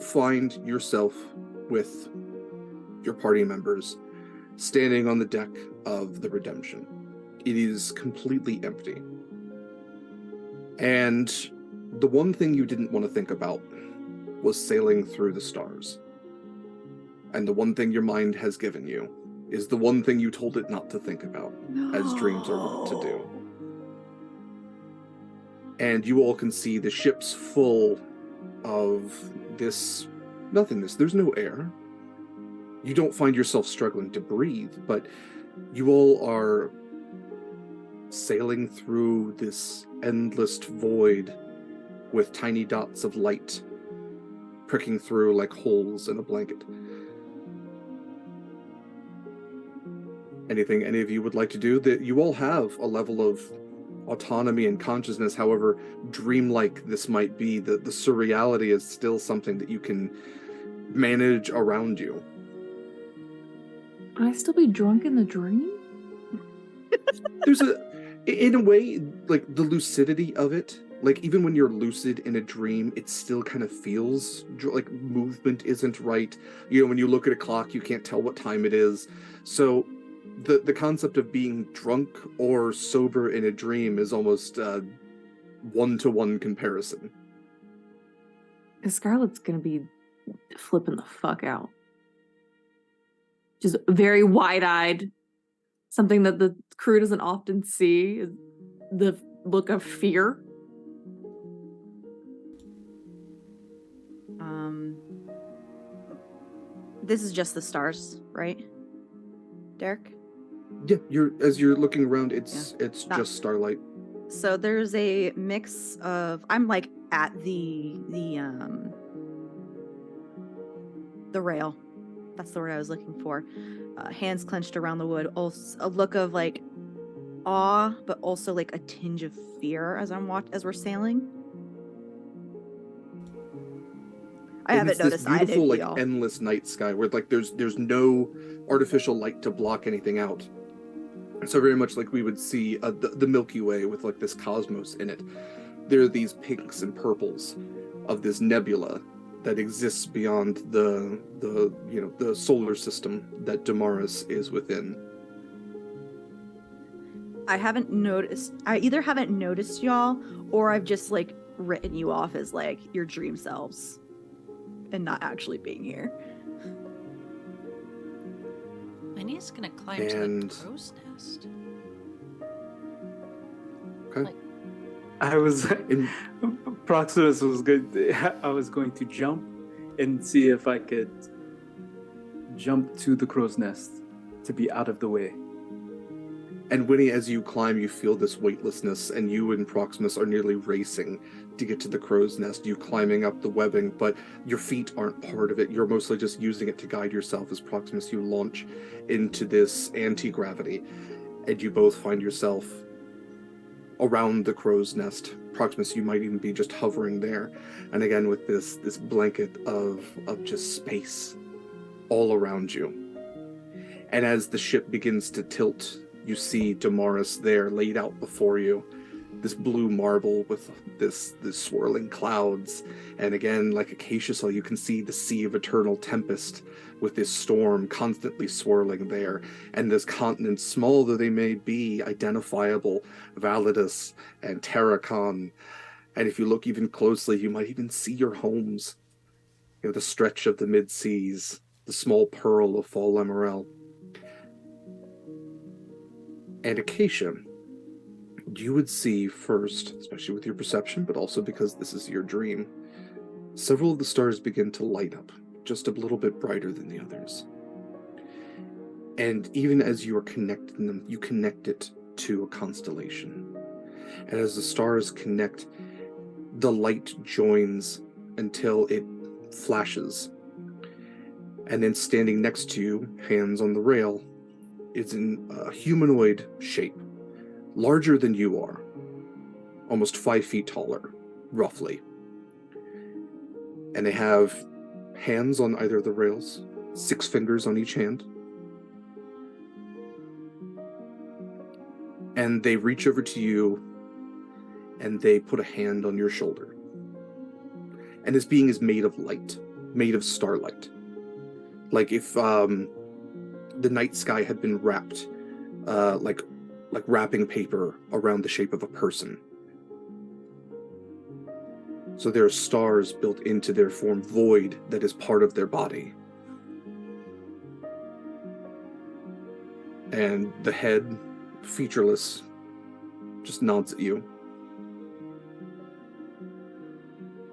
find yourself with your party members standing on the deck of the Redemption. It is completely empty. And the one thing you didn't want to think about was sailing through the stars. And the one thing your mind has given you is the one thing you told it not to think about, as dreams are wont to do. And you all can see the ship's full of this nothingness. There's no air. You don't find yourself struggling to breathe, but you all are sailing through this endless void with tiny dots of light pricking through like holes in a blanket. Anything any of you would like to do? That you all have a level of autonomy and consciousness, however dreamlike this might be, the surreality is still something that you can manage around you. Can I still be drunk in the dream? There's in a way, the lucidity of it, even when you're lucid in a dream, it still kind of feels like movement isn't right. When you look at a clock, you can't tell what time it is. So the concept of being drunk or sober in a dream is almost one-to-one comparison. Scarlett's gonna be flipping the fuck out. Just very wide-eyed. Something that the crew doesn't often see is the look of fear. This is just the stars, right, Derek? Yeah, as you're looking around, it's just starlight. So there's a mix of I'm at the rail. That's the word I was looking for. Hands clenched around the wood. Also a look of awe, but also a tinge of fear as we're sailing. I haven't noticed. This beautiful, endless night sky where there's no artificial light to block anything out. So very much like we would see the Milky Way with like this cosmos in it. There are these pinks and purples of this nebula that exists beyond the solar system that Damaris is within. I haven't noticed. I either haven't noticed y'all, or I've just like written you off as like your dream selves, and not actually being here. Winnie's gonna climb to the crow's nest. Okay. I was Proximus was good. I was going to jump and see if I could jump to the crow's nest to be out of the way. And Winnie, as you climb, you feel this weightlessness, and you and Proximus are nearly racing to get to the crow's nest. You climbing up the webbing, but your feet aren't part of it. You're mostly just using it to guide yourself. As Proximus, you launch into this anti-gravity, and you both find yourself around the crow's nest. Proximus, you might even be just hovering there. And again, with this blanket of just space all around you. And as the ship begins to tilt, you see Damaris there laid out before you. This blue marble with this swirling clouds. And again, like Acacia saw, you can see the sea of eternal tempest with this storm constantly swirling there. And this continent, small though they may be, identifiable, Validus and Terracon. And if you look even closely, you might even see your homes. You know, the stretch of the mid-seas, the small pearl of Fall Emerald. And Acacia, you would see first, especially with your perception, but also because this is your dream, several of the stars begin to light up, just a little bit brighter than the others. And even as you are connecting them, you connect it to a constellation. And as the stars connect, the light joins until it flashes. And then standing next to you, hands on the rail, is in a humanoid shape, larger than you are, almost 5 feet taller, roughly. And they have hands on either of the rails, 6 fingers on each hand. And they reach over to you, and they put a hand on your shoulder. And this being is made of light, made of starlight. Like if the night sky had been wrapped, like wrapping paper around the shape of a person. So there are stars built into their form, void that is part of their body. And the head, featureless, just nods at you.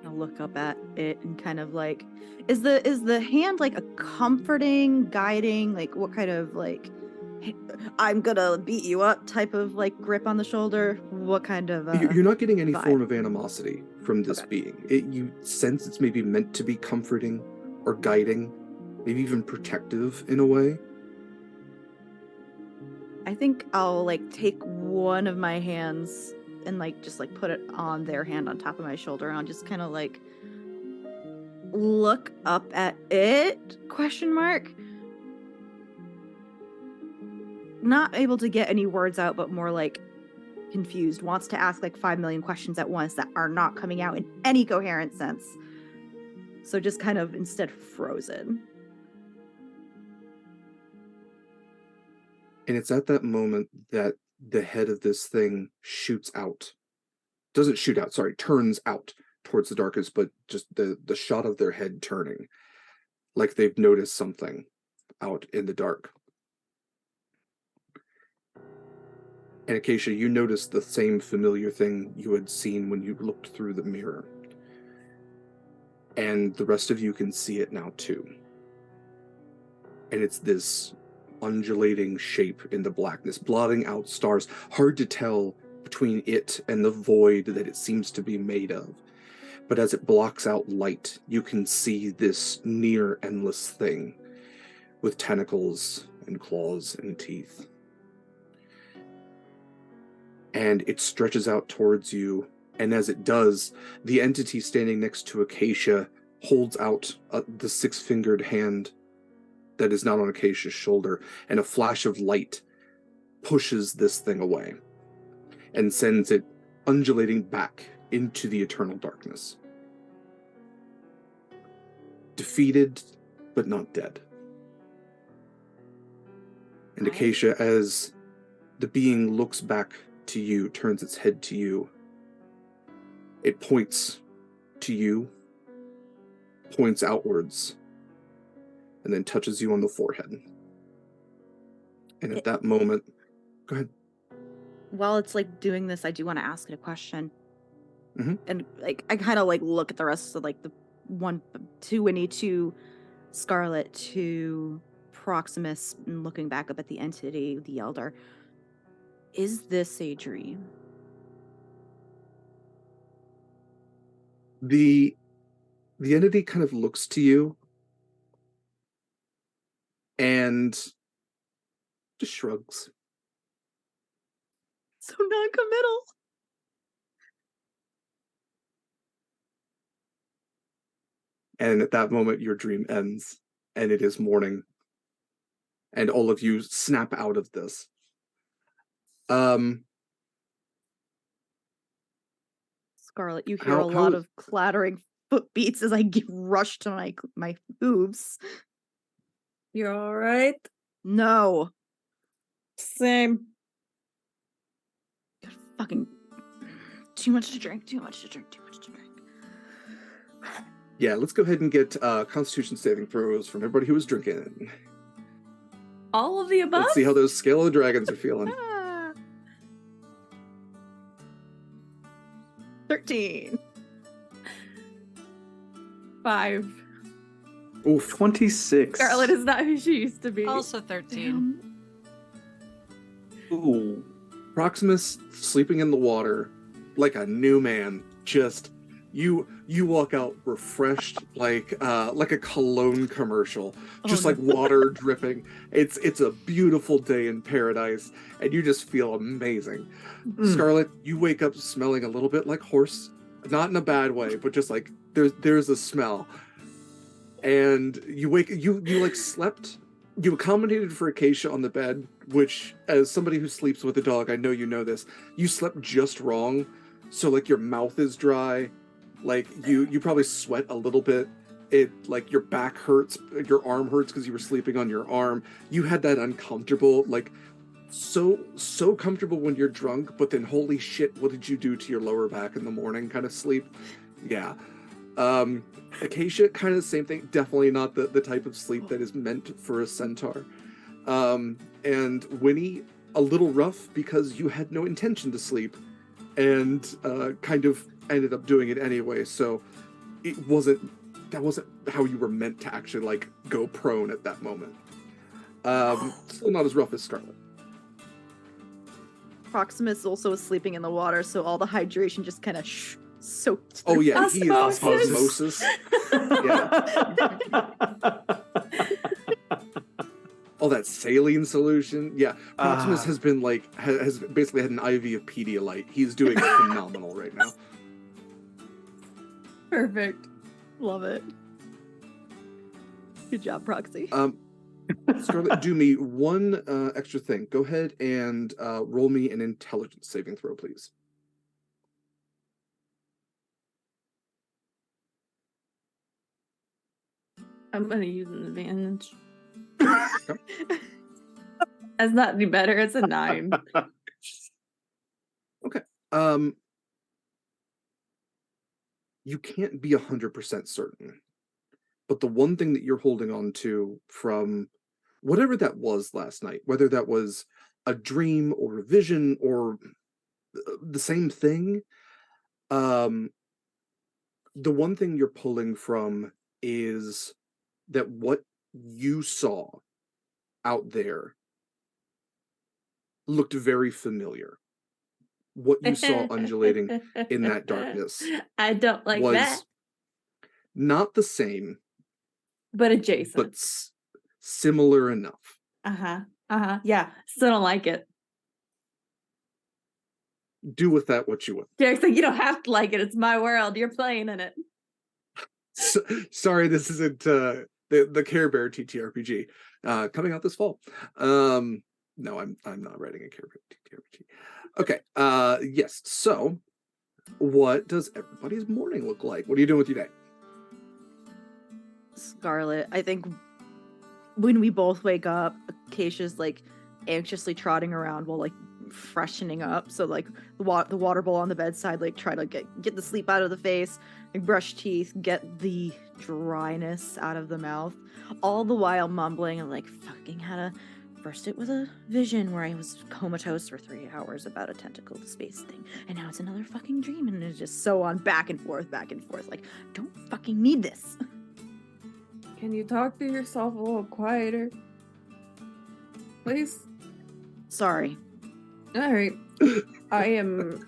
I'll look up at it and kind of like, is the hand like a comforting, guiding, like what kind of like, hey, I'm gonna beat you up type of like grip on the shoulder? What kind of You're not getting any vibe? form of animosity from this being. You sense it's maybe meant to be comforting or guiding, maybe even protective in a way. I think I'll like take one of my hands and like just like put it on their hand on top of my shoulder, and I'll just kind of like look up at it, ? Not able to get any words out, but more like confused, wants to ask like 5 million questions at once that are not coming out in any coherent sense. So just kind of instead frozen. And it's at that moment that the head of this thing shoots out. Doesn't shoot out, sorry, turns out towards the darkness, but just the shot of their head turning, like they've noticed something out in the dark. And Acacia, you notice the same familiar thing you had seen when you looked through the mirror. And the rest of you can see it now too. And it's this undulating shape in the blackness, blotting out stars, hard to tell between it and the void that it seems to be made of. But as it blocks out light, you can see this near endless thing with tentacles and claws and teeth. And it stretches out towards you, and as it does, the entity standing next to Acacia holds out the 6-fingered hand that is not on Acacia's shoulder, and a flash of light pushes this thing away and sends it undulating back into the eternal darkness. Defeated, but not dead. And Acacia, as the being looks back to you, turns its head to you, it points to you, points outwards, and then touches you on the forehead. And at that moment, go ahead. While it's like doing this, I do want to ask it a question. Mhm. And like I kind of like look at the rest of like the 1 to Winnie to Scarlet to Proximus and looking back up at the entity, the Elder. Is this a dream? The entity kind of looks to you and just shrugs. So non-committal. And at that moment, your dream ends, and it is morning. And all of you snap out of this. Scarlet, you hear a lot of clattering foot beats as I get rushed to my hooves. You're all right? No. Same. Fucking too much to drink. Yeah, let's go ahead and get Constitution saving throws from everybody who was drinking. All of the above? Let's see how those Scale of the Dragons are feeling. 13. 5. Oof. 26. Scarlet is not who she used to be. Also 13. Ooh. Proximus sleeping in the water like a new man. Just you walk out refreshed like a cologne commercial. Just like water dripping. It's a beautiful day in paradise and you just feel amazing. Scarlet, you wake up smelling a little bit like horse. Not in a bad way, but just like there's a smell. And you like slept. You accommodated for Acacia on the bed, which, as somebody who sleeps with a dog, I know you know this. You slept just wrong, so like your mouth is dry, like you probably sweat a little bit. It like your back hurts, your arm hurts because you were sleeping on your arm. You had that uncomfortable, like so comfortable when you're drunk, but then holy shit, what did you do to your lower back in the morning? Kind of sleep, yeah. Acacia, kind of the same thing. Definitely not the type of sleep that is meant for a centaur. And Winnie, a little rough because you had no intention to sleep and kind of ended up doing it anyway. So that wasn't how you were meant to actually like go prone at that moment. Still not as rough as Scarlet. Proximus also was sleeping in the water, so all the hydration just kind of soaked. Oh yeah, Osmosis. he is osmosis. Yeah. All that saline solution. Yeah, Proximus has been like has basically had an IV of Pedialyte. He's doing phenomenal right now. Perfect. Love it. Good job, Proxy. Scarlet, do me one extra thing. Go ahead and roll me an intelligence saving throw, please. I'm gonna use an advantage. That's not any better. It's a 9. Okay. You can't be 100% certain, but the one thing that you're holding on to from whatever that was last night, whether that was a dream or a vision or the same thing, the one thing you're pulling from is that what you saw out there looked very familiar. What you saw undulating in that darkness I don't like was that. not the same, But adjacent. but similar enough. Yeah. Still don't like it. Do with that what you will. Derek's like, you don't have to like it. It's my world. You're playing in it. Sorry, this isn't the Care Bear TTRPG coming out this fall. No, I'm not writing a character sheet. Okay. Yes. So, what does everybody's morning look like? What are you doing with your day? Scarlet, I think when we both wake up, Acacia's like anxiously trotting around while like freshening up. So like the water bowl on the bedside, like try to get the sleep out of the face, like brush teeth, get the dryness out of the mouth, all the while mumbling and like fucking had a. First it was a vision where I was comatose for 3 hours about a tentacle space thing, and now it's another fucking dream, and it's just so on back and forth. Like, don't fucking need this. Can you talk to yourself a little quieter? Please? Sorry. Alright. I'm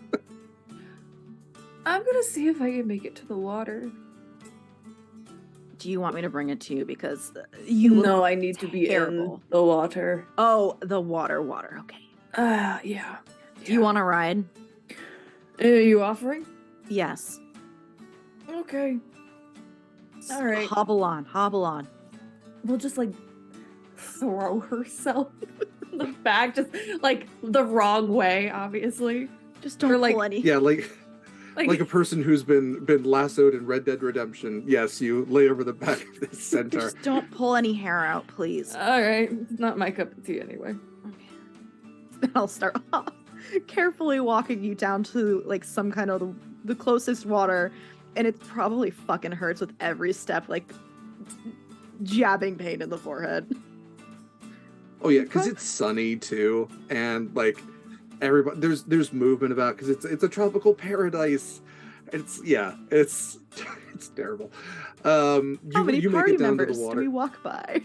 gonna see if I can make it to the water. Do you want me to bring it to you? Because you look No, I need to be in terrible. the water. Oh, the water. Okay. Yeah. Do you want to ride? Are you offering? Yes. Okay. All right. Hobble on. We'll just like throw herself in the back, just like the wrong way, obviously. Just don't like- pull any. Yeah, like a person who's been lassoed in Red Dead Redemption. Yes, you lay over the back of this centaur. Just don't pull any hair out, please. All right. It's not my cup of tea anyway. Then I'll start off carefully walking you down to like some kind of the closest water, and it probably fucking hurts with every step, like jabbing pain in the forehead. Oh yeah, because it's sunny too, and like everybody there's movement about because it's a tropical paradise. It's terrible. How many you party make it down to members the do water. we walk by?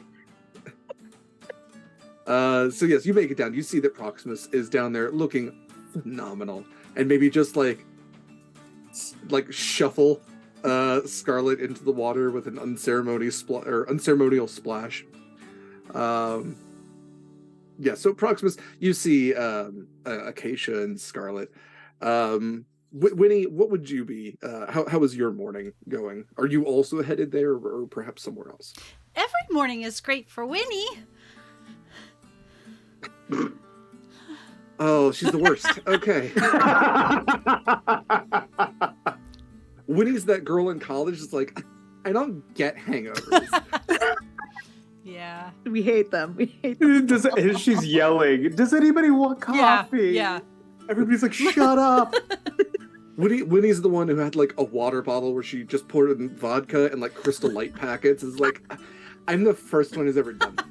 So yes, you make it down. You see that Proximus is down there looking phenomenal, and maybe just like shuffle Scarlet into the water with an unceremonial splash. Yeah, so Proximus, you see Acacia and Scarlet. Winnie, what would you be? How is your morning going? Are you also headed there, or perhaps somewhere else? Every morning is great for Winnie. Oh, she's the worst. Okay. Winnie's that girl in college that's like, I don't get hangovers. Yeah. We hate them. She's yelling, does anybody want coffee? Yeah. Everybody's like, shut up. Winnie's the one who had like a water bottle where she just poured in vodka and like Crystal Light packets. Is like, I'm the first one who's ever done this.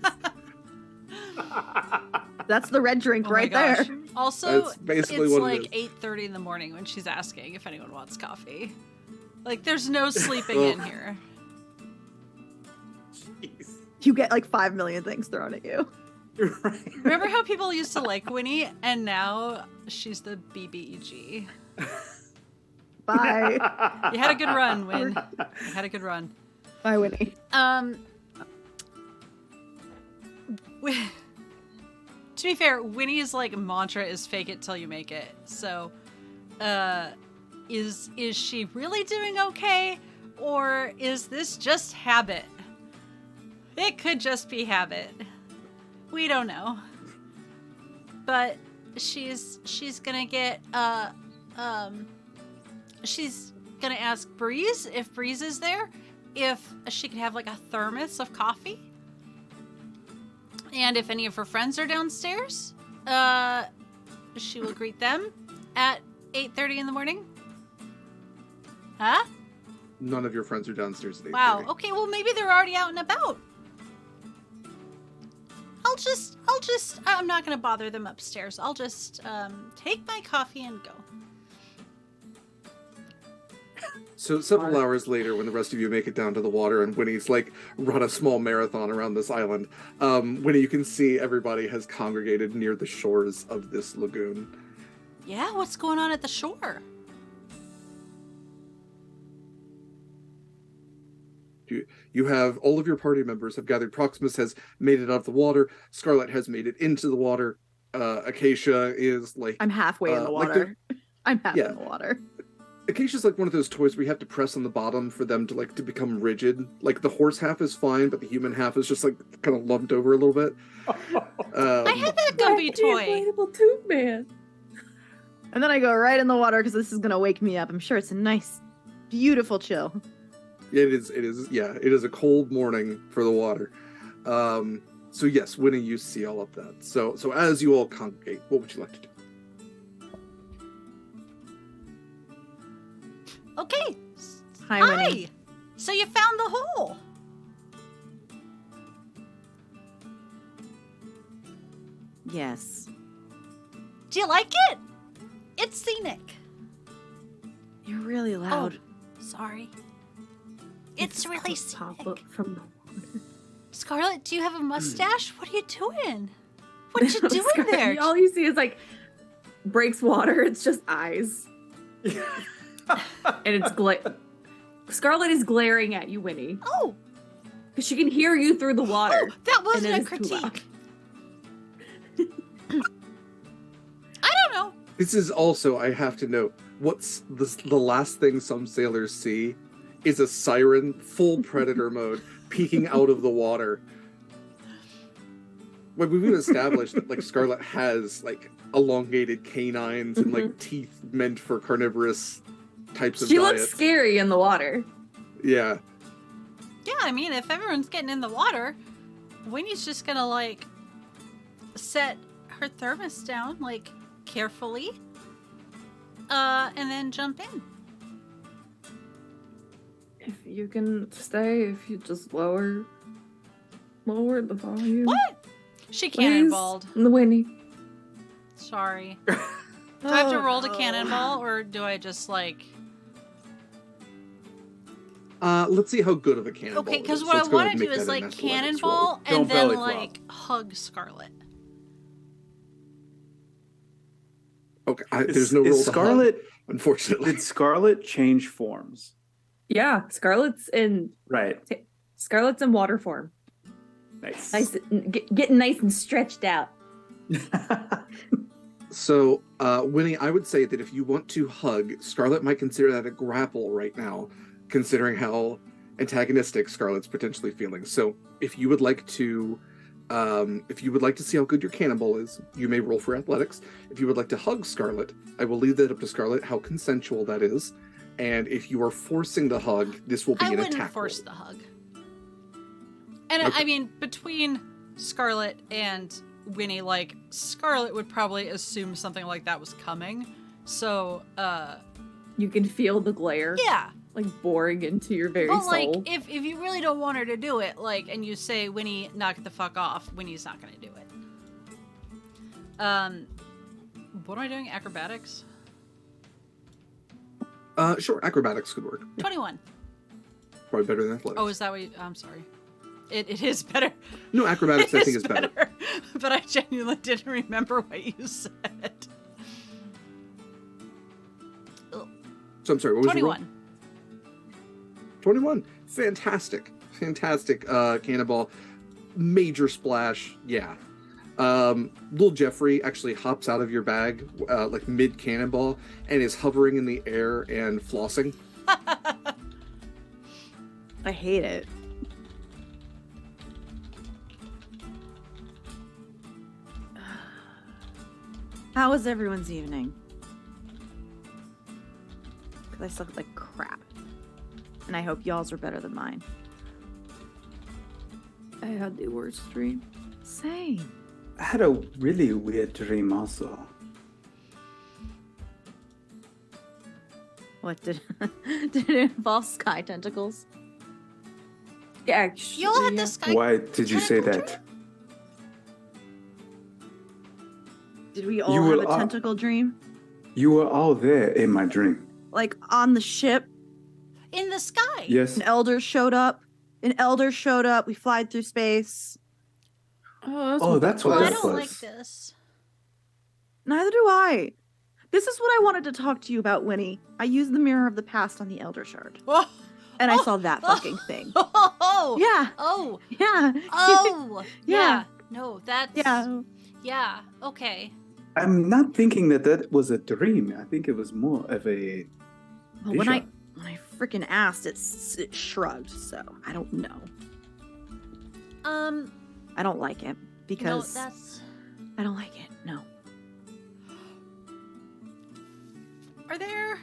That's the red drink Oh my right gosh. there. Also, That's basically it's what like it is. 8:30 in the morning when she's asking if anyone wants coffee. Like, there's no sleeping in here. Jeez. You get like 5 million things thrown at you. You're right. Remember how people used to like Winnie, and now she's the BBEG. Bye. You had a good run, Win. You had a good run. Bye, Winnie. To be fair, Winnie's like mantra is fake it till you make it. So, is she really doing okay, or is this just habit? It could just be habit. We don't know. But she's gonna get she's gonna ask Breeze if Breeze is there, if she could have like a thermos of coffee. And if any of her friends are downstairs, she will greet them at 8:30 in the morning. Huh? None of your friends are downstairs at 8:30. Wow. Okay, well maybe they're already out and about. I'm not gonna bother them upstairs. I'll just take my coffee and go. So several hours later, when the rest of you make it down to the water and Winnie's like run a small marathon around this island, Winnie, you can see everybody has congregated near the shores of this lagoon. Yeah, what's going on at the shore? You have all of your party members have gathered. Proximus has made it out of the water. Scarlet has made it into the water. Acacia is like I'm halfway in the like water. I'm half yeah. in the water. Acacia's like one of those toys where you have to press on the bottom for them to become rigid. Like the horse half is fine, but the human half is just like kind of lumped over a little bit. I had that Gumby toy. Inflatable tube man. And then I go right in the water because this is gonna wake me up. I'm sure it's a nice, beautiful chill. It is. Yeah, it is a cold morning for the water. So yes, Winnie, you see all of that. So as you all congregate, what would you like to do? Okay. Hi, Hi. Winnie. So you found the hole. Yes. Do you like it? It's scenic. You're really loud. Sorry. It's really Pop scenic. up from the water. Scarlet, do you have a mustache? What are you doing? What are you doing there? All you see is like breaks water. It's just eyes, and it's Scarlet is glaring at you, Winnie, Oh, because she can hear you through the water. oh, that and wasn't it a is too loud. critique. I don't know. This is also, I have to note, what's the last thing some sailors see is a siren, full predator mode, peeking out of the water. When we've established that like Scarlet has like elongated canines and like teeth meant for carnivorous types of She diets. looks scary in the water. Yeah. Yeah, I mean, if everyone's getting in the water, Winnie's just gonna like set her thermos down like carefully, and then jump in. If you can stay, if you just lower the volume. What? She Please? cannonballed. The Winnie. Sorry. Do I have to Oh, roll to no. cannonball, or do I just like? Let's see how good of a cannonball. Okay, it because is. what I Let's go ahead want to and do make is that an like athletics cannonball roll. and Don't then belly flop. like hug Scarlet. Okay, there's no rule Is to hug, Scarlet? unfortunately. Did Scarlet change forms? Yeah, Scarlet's in Right. water form. Nice. Nice, getting nice and stretched out. So, Winnie, I would say that if you want to hug, Scarlet might consider that a grapple right now, considering how antagonistic Scarlet's potentially feeling. So, if you would like to see how good your cannonball is, you may roll for athletics. If you would like to hug Scarlet, I will leave that up to Scarlet how consensual that is. And if you are forcing the hug, this will be I an wouldn't attack force roll. the hug. And Okay. I mean, between Scarlet and Winnie, like Scarlet would probably assume something like that was coming. So, You can feel the glare, yeah. like boring into your very But soul. like, if you really don't want her to do it, like, and you say, Winnie, knock it the fuck off, Winnie's not gonna do it. What am I doing? Acrobatics? Sure, acrobatics could work. 21. Probably better than athletics. Oh, is that what you, I'm sorry. It is better. No, acrobatics I It think is better. But I genuinely didn't remember what you said. So I'm sorry, what was your roll? 21. 21. Fantastic. Cannonball. Major splash. Yeah. Little Jeffrey actually hops out of your bag, like mid cannonball, and is hovering in the air and flossing. I hate it. How was everyone's evening? Because I slept like crap. And I hope y'all's are better than mine. I had the worst dream. Same. I had a really weird dream also. What did did it involve sky tentacles? Yeah, actually, You all had this guy. Why did you say tentacle that? Did we all You have will a all- tentacle dream? You were all there in my dream. Like on the ship, In the sky. Yes. an elder showed up. We flied through space. Oh, that's Well, what I that don't was. like this. Neither do I. This is what I wanted to talk to you about, Winnie. I used the mirror of the past on the Elder Shard, Oh, and I Oh, saw that oh. fucking thing. oh, Yeah, oh, yeah, oh, Yeah. yeah. No, that's yeah. yeah. Okay. I'm not thinking that that was a dream. I think it was more of a Well, when I vision. freaking asked, it shrugged. So I don't know. Um. I don't like it No, because that's I don't like it. No. Are there...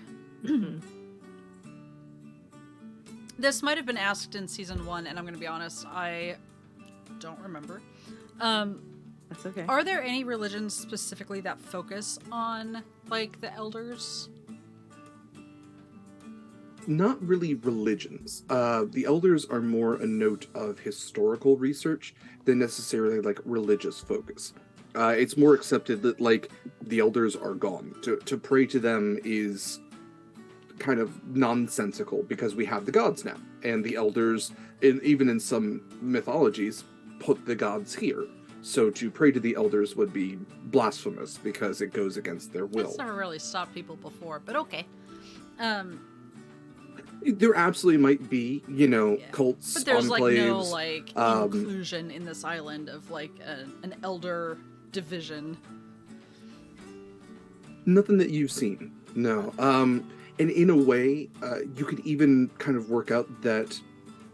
This might have been asked in season 1, and I'm going to be honest, I don't remember. That's okay. Are there any religions specifically that focus on, like, the elders? Not really religions. The elders are more a note of historical research than necessarily like religious focus. It's more accepted that like the elders are gone. To pray to them is kind of nonsensical because we have the gods now, and the elders, even in some mythologies, put the gods here. So to pray to the elders would be blasphemous because it goes against their will. That's never really stopped people before, but okay. There absolutely might be, Yeah. cults, But there's enclaves. like no inclusion in this island of like an elder division. Nothing that you've seen, no. And in a way, you could even kind of work out that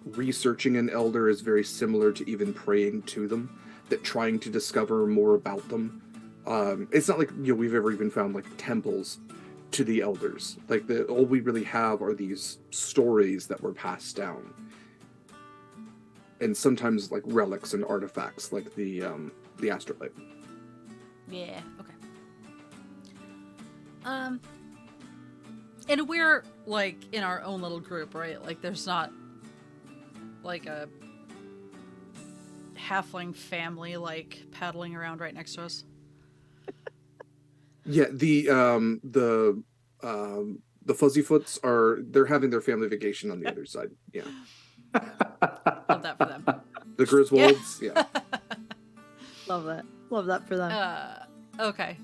researching an elder is very similar to even praying to them, that trying to discover more about them. It's not like we've ever even found like temples to the elders. Like all we really have are these stories that were passed down, and sometimes like relics and artifacts, like the astrolabe. Yeah. Okay. And we're like in our own little group, right? Like there's not like a halfling family like paddling around right next to us. Yeah, the Fuzzyfoots they're having their family vacation on the other side. Yeah. Love that for them. The Griswolds, yeah. Love that. Love that for them. Okay.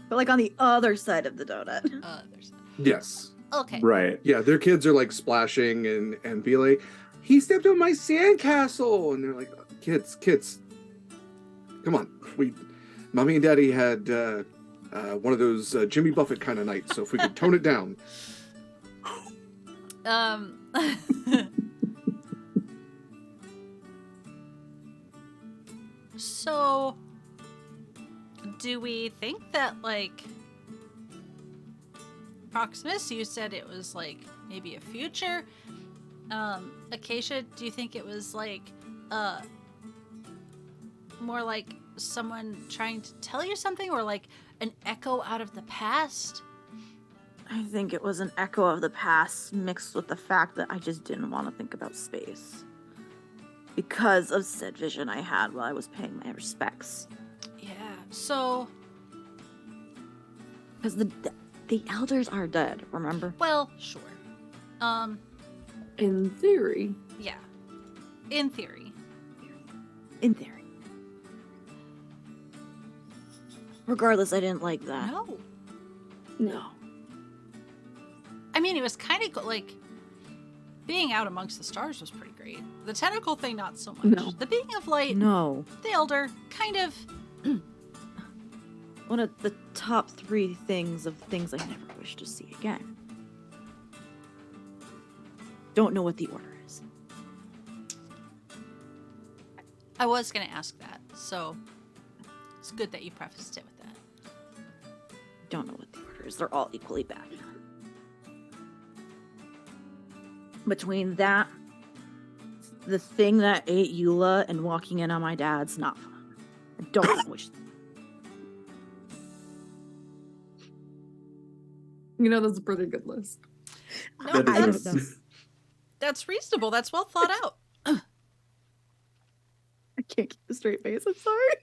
But like on the other side of the donut. There's... Yes. Okay. Right. Yeah, their kids are like splashing and be like, he stepped on my sandcastle, and they're like, kids, come on. Mommy and Daddy had one of those Jimmy Buffett kind of nights, so if we could tone it down. So, do we think that, like, Proximus, you said it was, like, maybe a future? Acacia, do you think it was, like, more like someone trying to tell you something, or, like, an echo out of the past? I think it was an echo of the past mixed with the fact that I just didn't want to think about space. Because of said vision I had while I was paying my respects. Yeah, so... Because the elders are dead, remember? Well, sure. In theory. Yeah. In theory. In theory. Regardless, I didn't like that. No. I mean, it was kind of like... Being out amongst the stars was pretty great. The tentacle thing, not so much. No. The being of light, No. the elder, kind of... One of the top 3 things of things I never wish to see again. Don't know what the order is. I was going to ask that, so it's good that you prefaced it with that. Don't know what the order is. They're all equally bad. Between that, the thing that ate Eula, and walking in on my dad's not fun. I don't know which. That's a pretty good list. No, That is that's reasonable. That's well thought out. I can't keep a straight face. I'm sorry.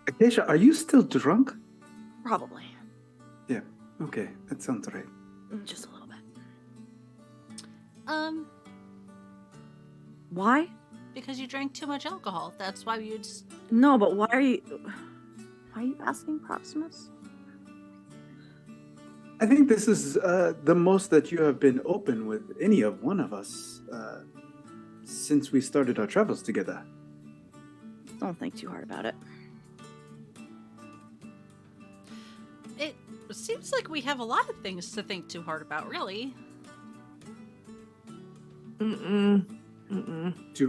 Acacia, are you still drunk? Probably. Yeah. Okay, that sounds right. Just a little bit. Why? Because you drank too much alcohol. That's why you'd... No, but why are you asking Proximus? I think this is the most that you have been open with any of one of us since we started our travels together. Don't think too hard about it. It seems like we have a lot of things to think too hard about, really. To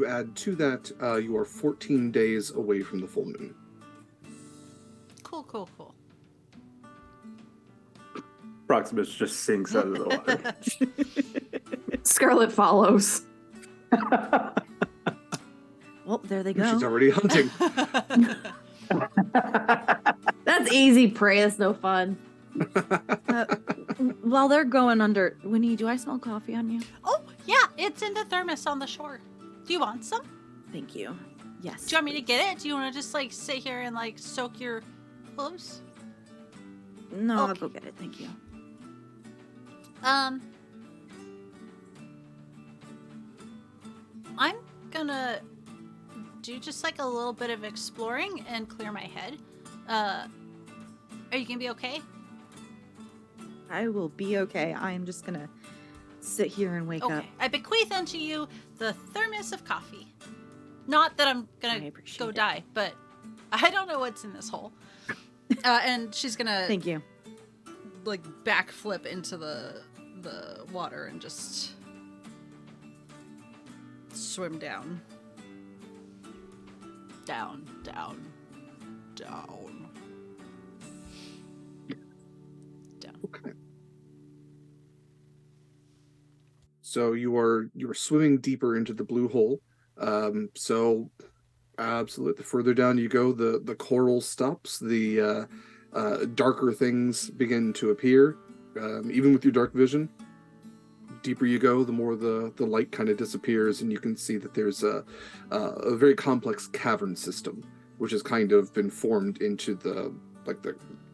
add to that, you are 14 days away from the full moon. Cool. Proximus just sinks out of the water. Scarlet follows. Well, there they go. She's already hunting. That's easy prey. That's no fun. While they're going under, Winnie, do I smell coffee on you? Oh, yeah, it's in the thermos on the shore. Do you want some? Thank you. Yes. Do you want me to get it? Do you want to just, like, sit here and, like, soak your clothes? No, I'll Okay. go get it. Thank you. I'm gonna do just, like, a little bit of exploring and clear my head. Are you gonna be okay? I will be okay. I'm just gonna sit here and wake up. Okay. I bequeath unto you the thermos of coffee. Not that I'm I gonna appreciate go it. die, but I don't know what's in this hole. And she's gonna Thank you. like backflip into the water and just swim down. Down. Okay. So you are swimming deeper into the blue hole. So absolutely, the further down you go, the coral stops. The darker things begin to appear. Even with your dark vision, deeper you go, the more the light kind of disappears, and you can see that there's a very complex cavern system, which has kind of been formed into the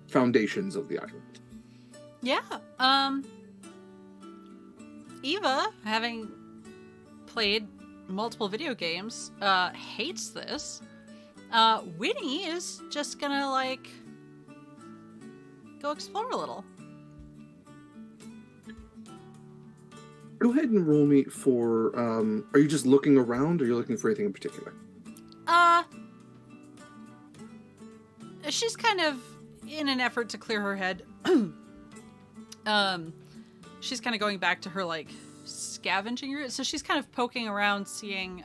foundations of the island. Yeah. Eva, having played multiple video games, hates this. Winnie is just gonna like go explore a little. Go ahead and roll me for. Are you just looking around, or are you looking for anything in particular? She's kind of in an effort to clear her head. She's kind of going back to her like scavenging route. So she's kind of poking around, seeing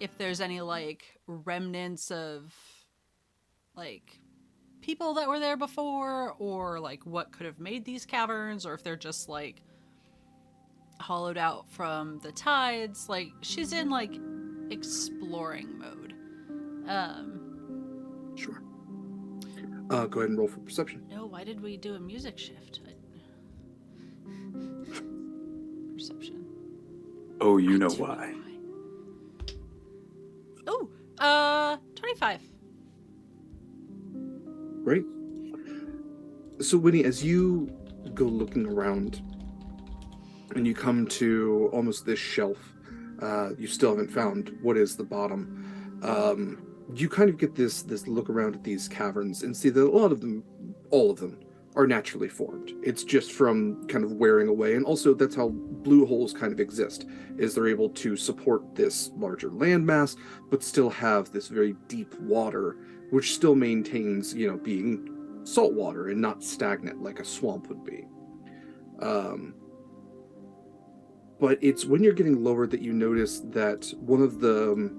if there's any like remnants of like people that were there before, or like what could have made these caverns, or if they're just like hollowed out from the tides. Like she's in like exploring mode. Sure. Go ahead and roll for perception. No, why did we do a music shift? Perception. Oh, you know I do why. Oh, 25. Great. So, Winnie, as you go looking around and you come to almost this shelf, you still haven't found what is the bottom. You kind of get this look around at these caverns and see that a lot of them, all of them, are naturally formed. It's just from kind of wearing away, and also that's how blue holes kind of exist, is they're able to support this larger landmass, but still have this very deep water, which still maintains, being salt water and not stagnant like a swamp would be. But it's when you're getting lower that you notice that one of the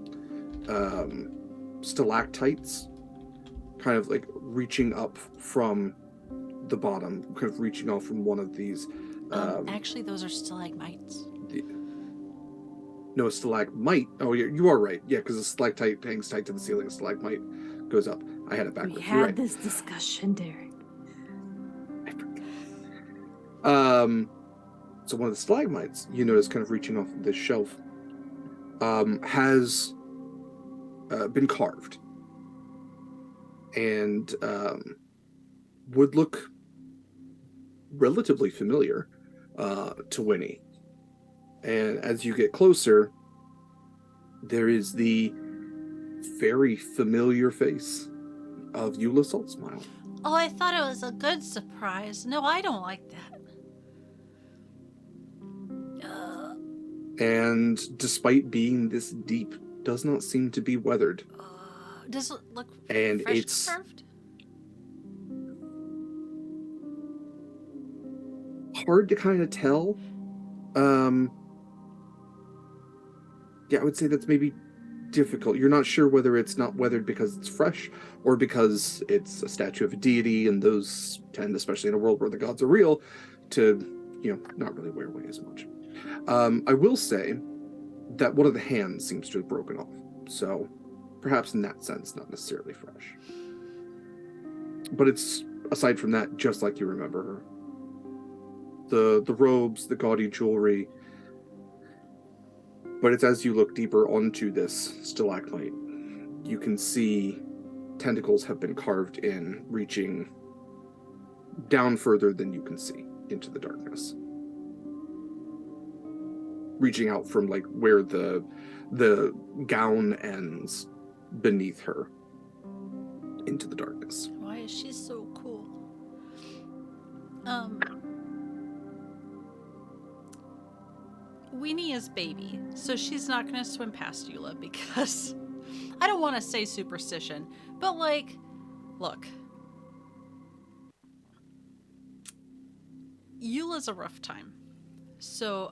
stalactites kind of like reaching up from the bottom, kind of reaching off from one of these. Actually, those are stalagmites. No, a stalagmite. Oh, you are right. Yeah, because a stalactite hangs tight to the ceiling. A stalagmite goes up. I had it backwards. We You're had right. this discussion, Derek. So one of the stalagmites, you notice, kind of reaching off this shelf, has been carved, and would look relatively familiar to Winnie. And as you get closer, there is the very familiar face of Eula Saltsmile. Oh, I thought it was a good surprise. No, I don't like that. And despite being this deep, does not seem to be weathered. Does it look And fresh it's carved? hard to kind of tell. Yeah, I would say that's maybe difficult. You're not sure whether it's not weathered because it's fresh or because it's a statue of a deity, and those tend, especially in a world where the gods are real, to, not really wear away as much. I will say that one of the hands seems to have broken off, so perhaps in that sense, not necessarily fresh. But it's, aside from that, just like you remember her. The robes, the gaudy jewelry. But it's as you look deeper onto this stalagmite, you can see tentacles have been carved in, reaching down further than you can see into the darkness. Reaching out from like where the gown ends beneath her into the darkness. Why is she so cool? Weenie is baby, so she's not gonna swim past Eula because I don't want to say superstition, but like, look, Eula's a rough time, so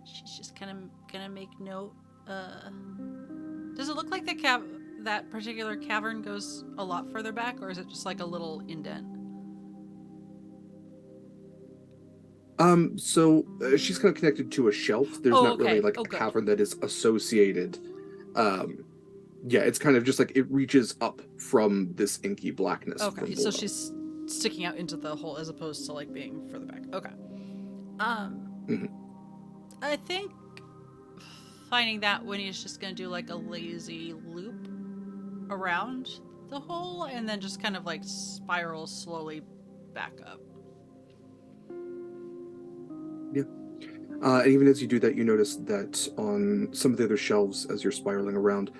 she's just kind of gonna make note. Does it look like that particular cavern goes a lot further back, or is it just like a little indent? So she's kind of connected to a shelf. There's not really like a cavern that is associated. Yeah, it's kind of just like it reaches up from this inky blackness. Okay, so she's sticking out into the hole as opposed to like being further back. Okay. I think finding that Winnie's just gonna do like a lazy loop around the hole and then just kind of like spiral slowly back up. Yeah. And even as you do that, you notice that on some of the other shelves, as you're spiraling around,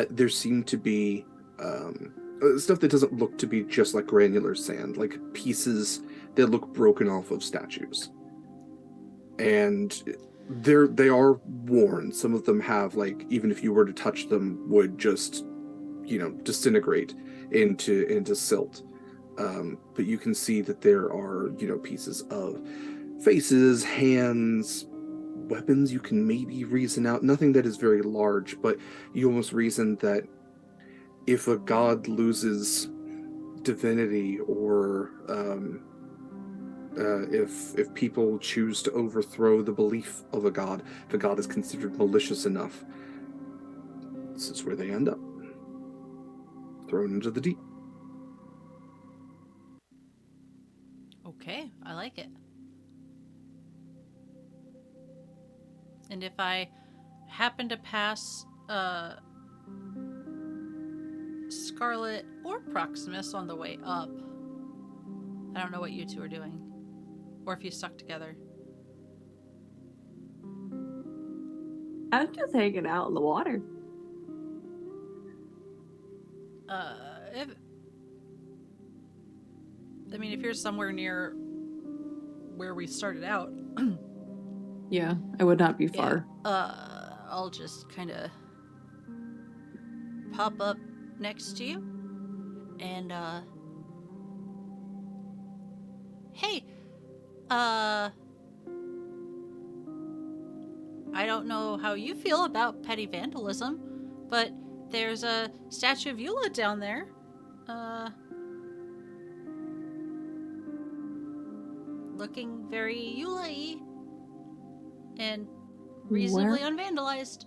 there seem to be stuff that doesn't look to be just like granular sand, like pieces that look broken off of statues. And they are worn. Some of them have, like, even if you were to touch them, would just, disintegrate into silt. But you can see that there are, pieces of faces, hands, weapons you can maybe reason out. Nothing that is very large, but you almost reason that if a god loses divinity, or if people choose to overthrow the belief of a god, if a god is considered malicious enough, this is where they end up. Thrown into the deep. Okay, I like it. And if I happen to pass Scarlet or Proximus on the way up, I don't know what you two are doing. Or if you stuck together. I'm just hanging out in the water. If you're somewhere near where we started out. Yeah, I would not be far. I'll just kind of pop up next to you. And, hey, I don't know how you feel about petty vandalism, but there's a statue of Eula down there. Looking very Eula-y and reasonably unvandalized.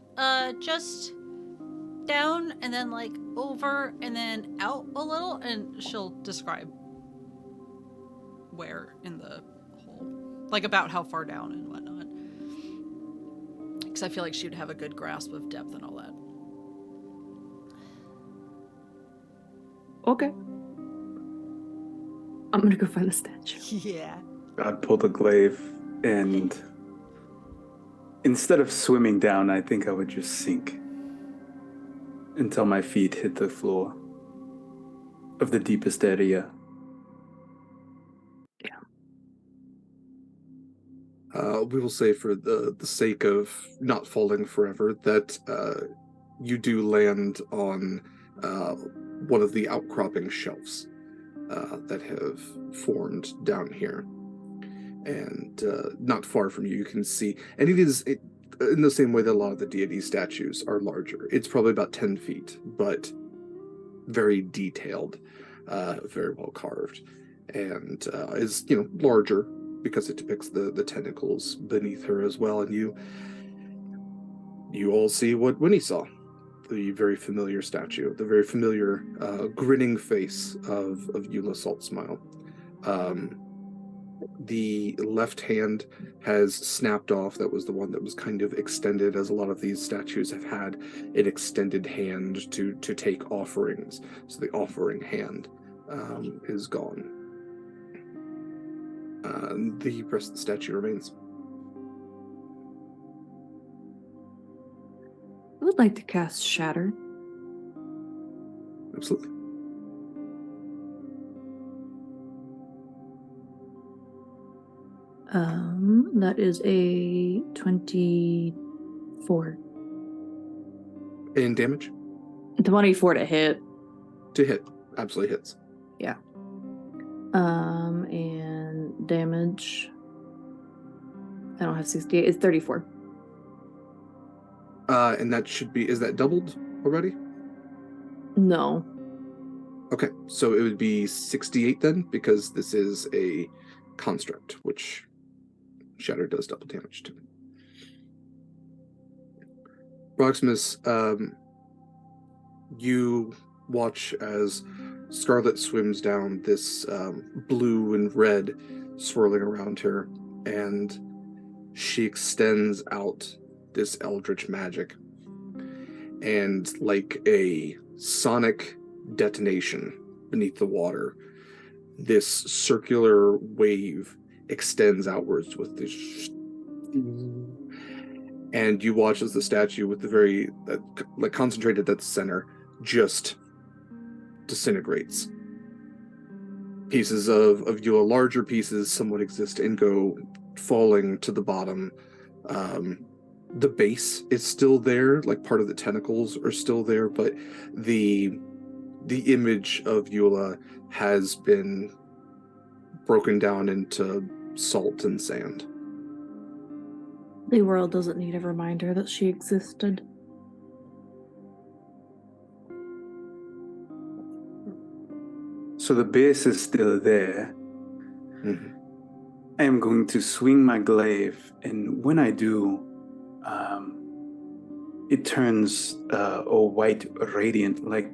Just down and then like over and then out a little, and she'll describe where in the hole, like about how far down and whatnot, because I feel like she would have a good grasp of depth and all that. Okay, I'm gonna go find the statue. Yeah. I'd pull the glaive, and instead of swimming down, I think I would just sink until my feet hit the floor of the deepest area. Yeah. We will say, for the sake of not falling forever, that you do land on one of the outcropping shelves. that have formed down here. And not far from you, you can see, and it is in the same way that a lot of the deity statues are larger. It's probably about 10 feet, but very detailed, very well carved, and is larger because it depicts the tentacles beneath her as well. And you all see what Winnie saw. The very familiar statue, the very familiar grinning face of Eula Saltsmile. The left hand has snapped off. That was the one that was kind of extended, as a lot of these statues have had an extended hand to take offerings. So the offering hand is gone. The rest of the statue remains. I would like to cast Shatter. Absolutely. That is a 24. And damage? 24 to hit. To hit. Absolutely hits. Yeah. And damage. I don't have 68. It's 34. And that should be, is that doubled already? No. Okay, so it would be 68 then, because this is a construct, which Shatter does double damage to. Proximus, you watch as Scarlet swims down this blue and red swirling around her, and she extends out this eldritch magic, and like a sonic detonation beneath the water, this circular wave extends outwards with this, and you watch as the statue with the very like concentrated at the center just disintegrates. Pieces of Eula, larger pieces, somewhat exist and go falling to the bottom. The base is still there, like part of the tentacles are still there, but the image of Eula has been broken down into salt and sand. The world doesn't need a reminder that she existed. So the base is still there. Mm-hmm. I am going to swing my glaive, and when I do, it turns a white radiant, like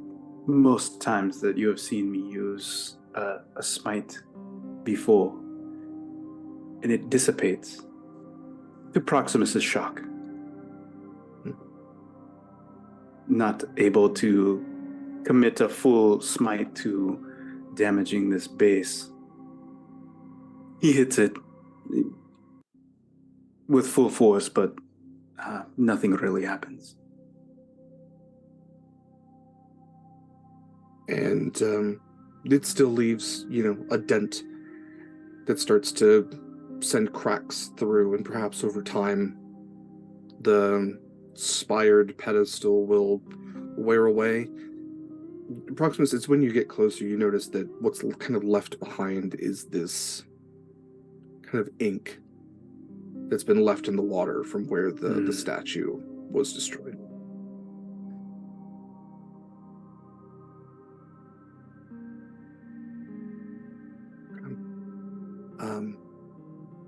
most times that you have seen me use a smite before, and it dissipates to Proximus's shock. Not able to commit a full smite to damaging this base. He hits it with full force, but nothing really happens. And it still leaves, a dent that starts to send cracks through, and perhaps over time, the spired pedestal will wear away. Proximus, it's when you get closer, you notice that what's kind of left behind is this kind of ink that's been left in the water from where the statue was destroyed.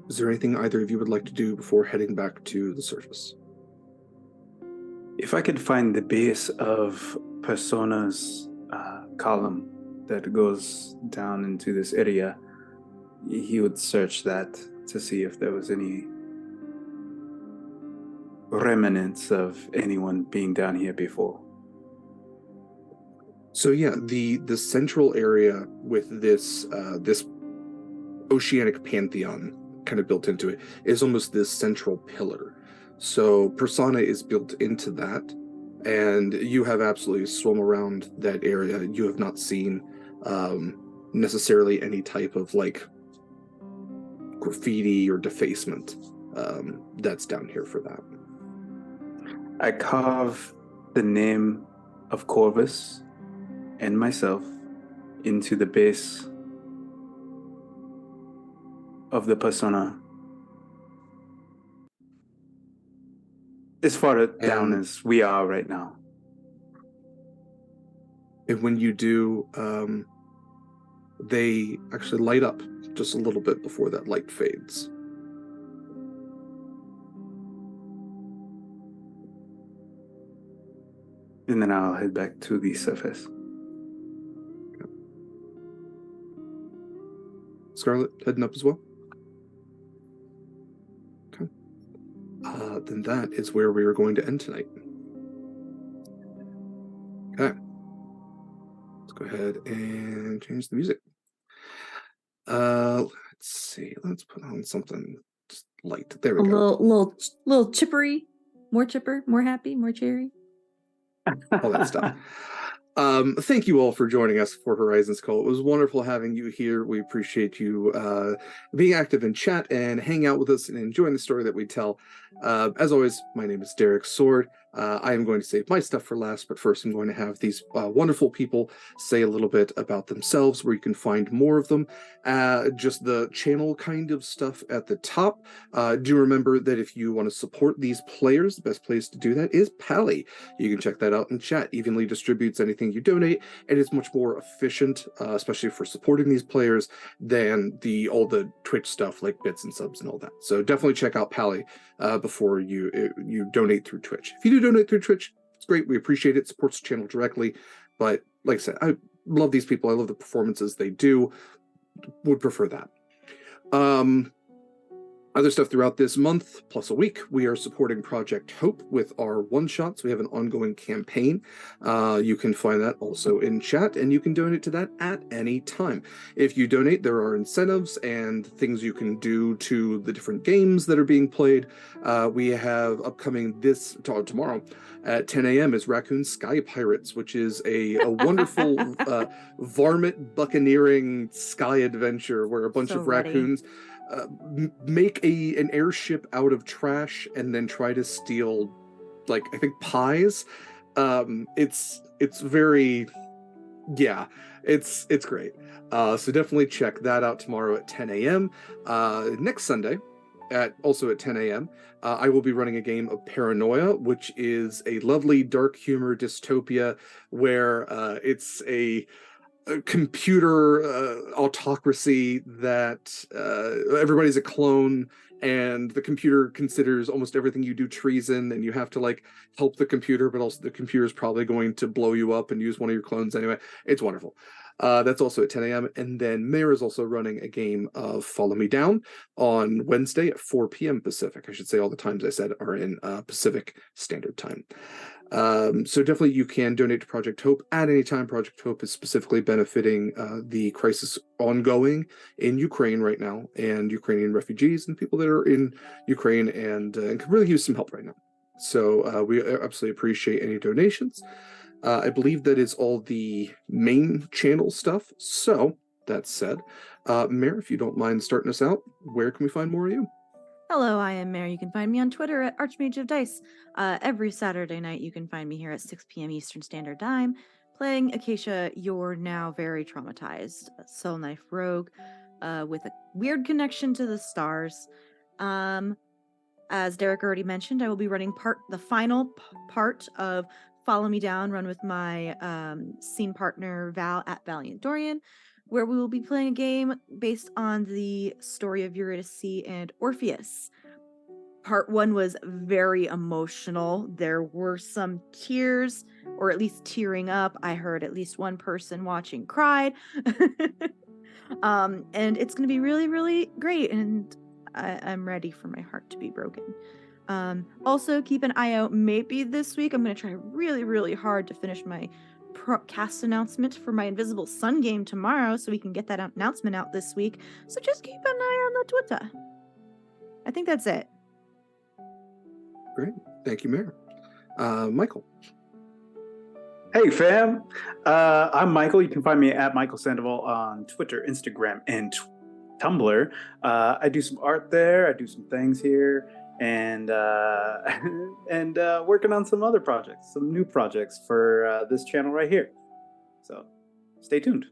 Is there anything either of you would like to do before heading back to the surface? If I could find the base of Persona's column that goes down into this area, he would search that to see if there was any remnants of anyone being down here before. So yeah, the central area with this this oceanic pantheon kind of built into it is almost this central pillar. So Persona is built into that, and you have absolutely swum around that area. You have not seen necessarily any type of like graffiti or defacement that's down here for that. I carve the name of Corvus and myself into the base of the persona as far down as we are right now. And when you do, they actually light up just a little bit before that light fades. And then I'll head back to the surface. Scarlet heading up as well? Okay. Then that is where we are going to end tonight. Okay. Let's go ahead and change the music. Let's see. Let's put on something just light. There we go. Little chippery. More chipper, more happy, more cheery. All that stuff. Thank you all for joining us for Horizons Call. It was wonderful having you here. We appreciate you being active in chat and hanging out with us and enjoying the story that we tell. As always, my name is Derek Sword. I am going to save my stuff for last, but first I'm going to have these wonderful people say a little bit about themselves, where you can find more of them. Just the channel kind of stuff at the top. Do remember that if you want to support these players, the best place to do that is Pally. You can check that out in chat. Evenly distributes anything you donate, and it's much more efficient, especially for supporting these players, than all the Twitch stuff like bits and subs and all that. So definitely check out Pally before you donate through Twitch. If you do donate through Twitch, it's great. We appreciate it. Supports the channel directly. But like I said, I love these people. I love the performances they do. Would prefer that. Other stuff throughout this month, plus a week, we are supporting Project Hope with our one-shots. We have an ongoing campaign. You can find that also in chat, and you can donate to that at any time. If you donate, there are incentives and things you can do to the different games that are being played. We have upcoming tomorrow at 10 a.m. is Raccoon Sky Pirates, which is a wonderful varmint buccaneering sky adventure where a bunch of raccoons make an airship out of trash and then try to steal, like, I think pies. It's very, yeah, it's great. So definitely check that out tomorrow at 10 a.m. Next Sunday, also at 10 a.m., I will be running a game of Paranoia, which is a lovely dark humor dystopia where it's a computer autocracy that everybody's a clone, and the computer considers almost everything you do treason, and you have to like help the computer, but also the computer is probably going to blow you up and use one of your clones anyway. It's wonderful. That's also at 10 a.m. And then Mayor is also running a game of Follow Me Down on Wednesday at 4 p.m. Pacific. I should say all the times I said are in Pacific Standard Time. So definitely you can donate to Project Hope at any time. Project Hope is specifically benefiting the crisis ongoing in Ukraine right now, and Ukrainian refugees and people that are in Ukraine and can really use some help right now. So we absolutely appreciate any donations. I believe that is all the main channel stuff. So that said, Mare, if you don't mind starting us out, where can we find more of you? Hello, I am Mare. You can find me on Twitter at Archmage of Dice. Every Saturday night, you can find me here at 6 p.m. Eastern Standard Time, playing Acacia, your now very traumatized Soul Knife Rogue, with a weird connection to the stars. As Derek already mentioned, I will be running the final part of Follow Me Down, run with my scene partner Val at Valiant Dorian, where we will be playing a game based on the story of Eurydice and Orpheus. Part 1 was very emotional. There were some tears, or at least tearing up. I heard at least one person watching cried. And it's going to be really, really great, and I'm ready for my heart to be broken. Also, keep an eye out. Maybe this week I'm going to try really, really hard to finish my cast announcement for my Invisible Sun game tomorrow, so we can get that announcement out this week. So just keep an eye on the Twitter. I think that's it. Great. Thank you, Mare. Michael. Hey, fam. I'm Michael. You can find me at Michael Sandoval on Twitter, Instagram, and Tumblr. I do some art there. I do some things here. And working on some other projects, some new projects for this channel right here. So stay tuned.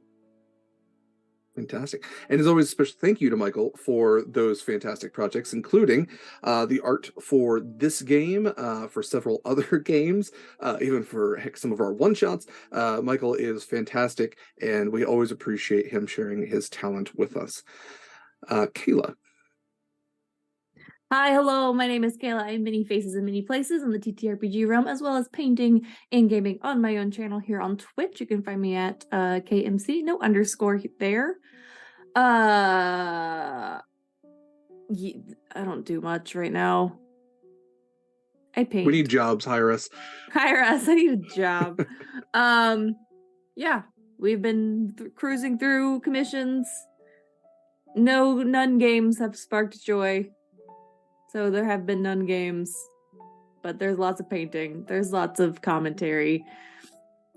Fantastic. And as always, a special thank you to Michael for those fantastic projects, including the art for this game, for several other games, even for some of our one-shots. Michael is fantastic, and we always appreciate him sharing his talent with us. Kayla. Hi, hello, my name is Kayla. I am many faces in many places in the TTRPG realm, as well as painting and gaming on my own channel here on Twitch. You can find me at KMC, no underscore there. I don't do much right now. I paint. We need jobs, hire us. Hire us, I need a job. Yeah, we've been cruising through commissions. None games have sparked joy. So there have been none games, but there's lots of painting. There's lots of commentary.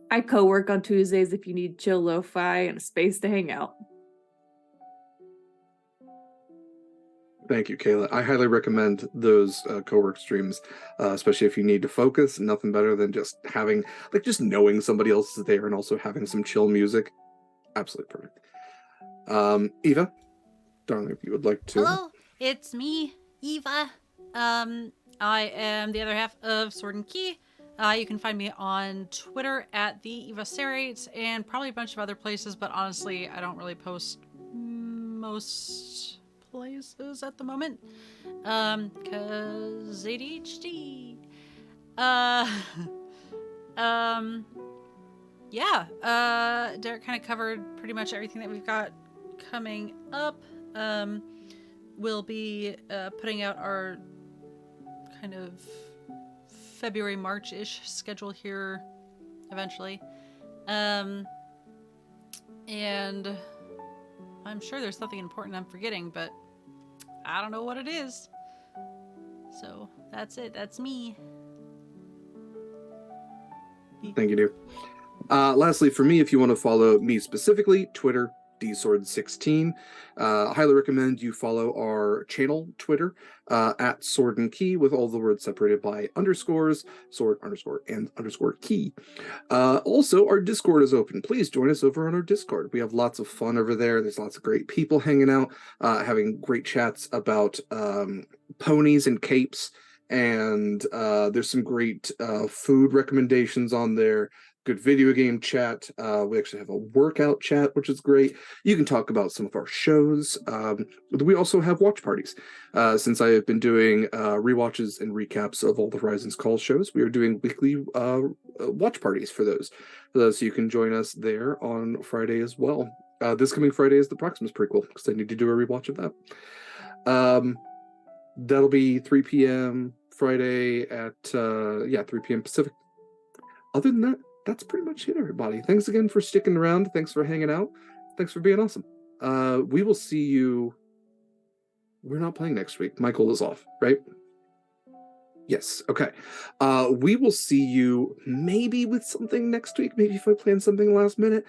I co-work on Tuesdays if you need chill lo-fi and a space to hang out. Thank you, Kayla. I highly recommend those co-work streams, especially if you need to focus. Nothing better than just having, just knowing somebody else is there and also having some chill music. Absolutely perfect. Eva, darling, if you would like to. Hello, it's me, Eva. I am the other half of Sword and Key. You can find me on Twitter at the Eva Serrates and probably a bunch of other places, but honestly, I don't really post most places at the moment. Cause ADHD. Yeah, Derek kind of covered pretty much everything that we've got coming up. We'll be putting out our kind of February, March-ish schedule here eventually. And I'm sure there's something important I'm forgetting, but I don't know what it is. So that's it. That's me. Thank you, dear. Lastly, for me, if you want to follow me specifically, Twitter, dsword16. Highly recommend you follow our channel, Twitter, at Sword and Key, with all the words separated by underscores, sword, underscore, and underscore key. Also, our Discord is open. Please join us over on our Discord. We have lots of fun over there. There's lots of great people hanging out, having great chats about ponies and capes, and there's some great food recommendations on there. Good video game chat. We actually have a workout chat, which is great. You can talk about some of our shows. We also have watch parties. Since I have been doing rewatches and recaps of all the Horizons Call shows, we are doing weekly watch parties for those. So you can join us there on Friday as well. This coming Friday is the Proximus prequel, because I need to do a rewatch of that. That'll be 3 p.m. Friday at 3 p.m. Pacific. Other than that, that's pretty much it, everybody. Thanks again for sticking around. Thanks for hanging out. Thanks for being awesome. We will see you. We're not playing next week. Michael is off, right? Yes. Okay. We will see you maybe with something next week. Maybe if I plan something last minute.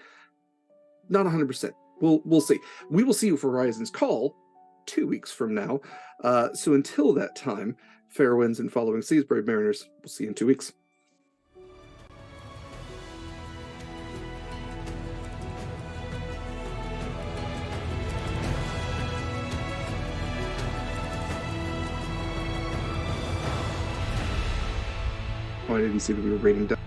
Not 100%. We'll see. We will see you for Horizons Call 2 weeks from now. So until that time, fair winds and following seas, brave mariners. We'll see you in 2 weeks. I didn't see that we were rating down.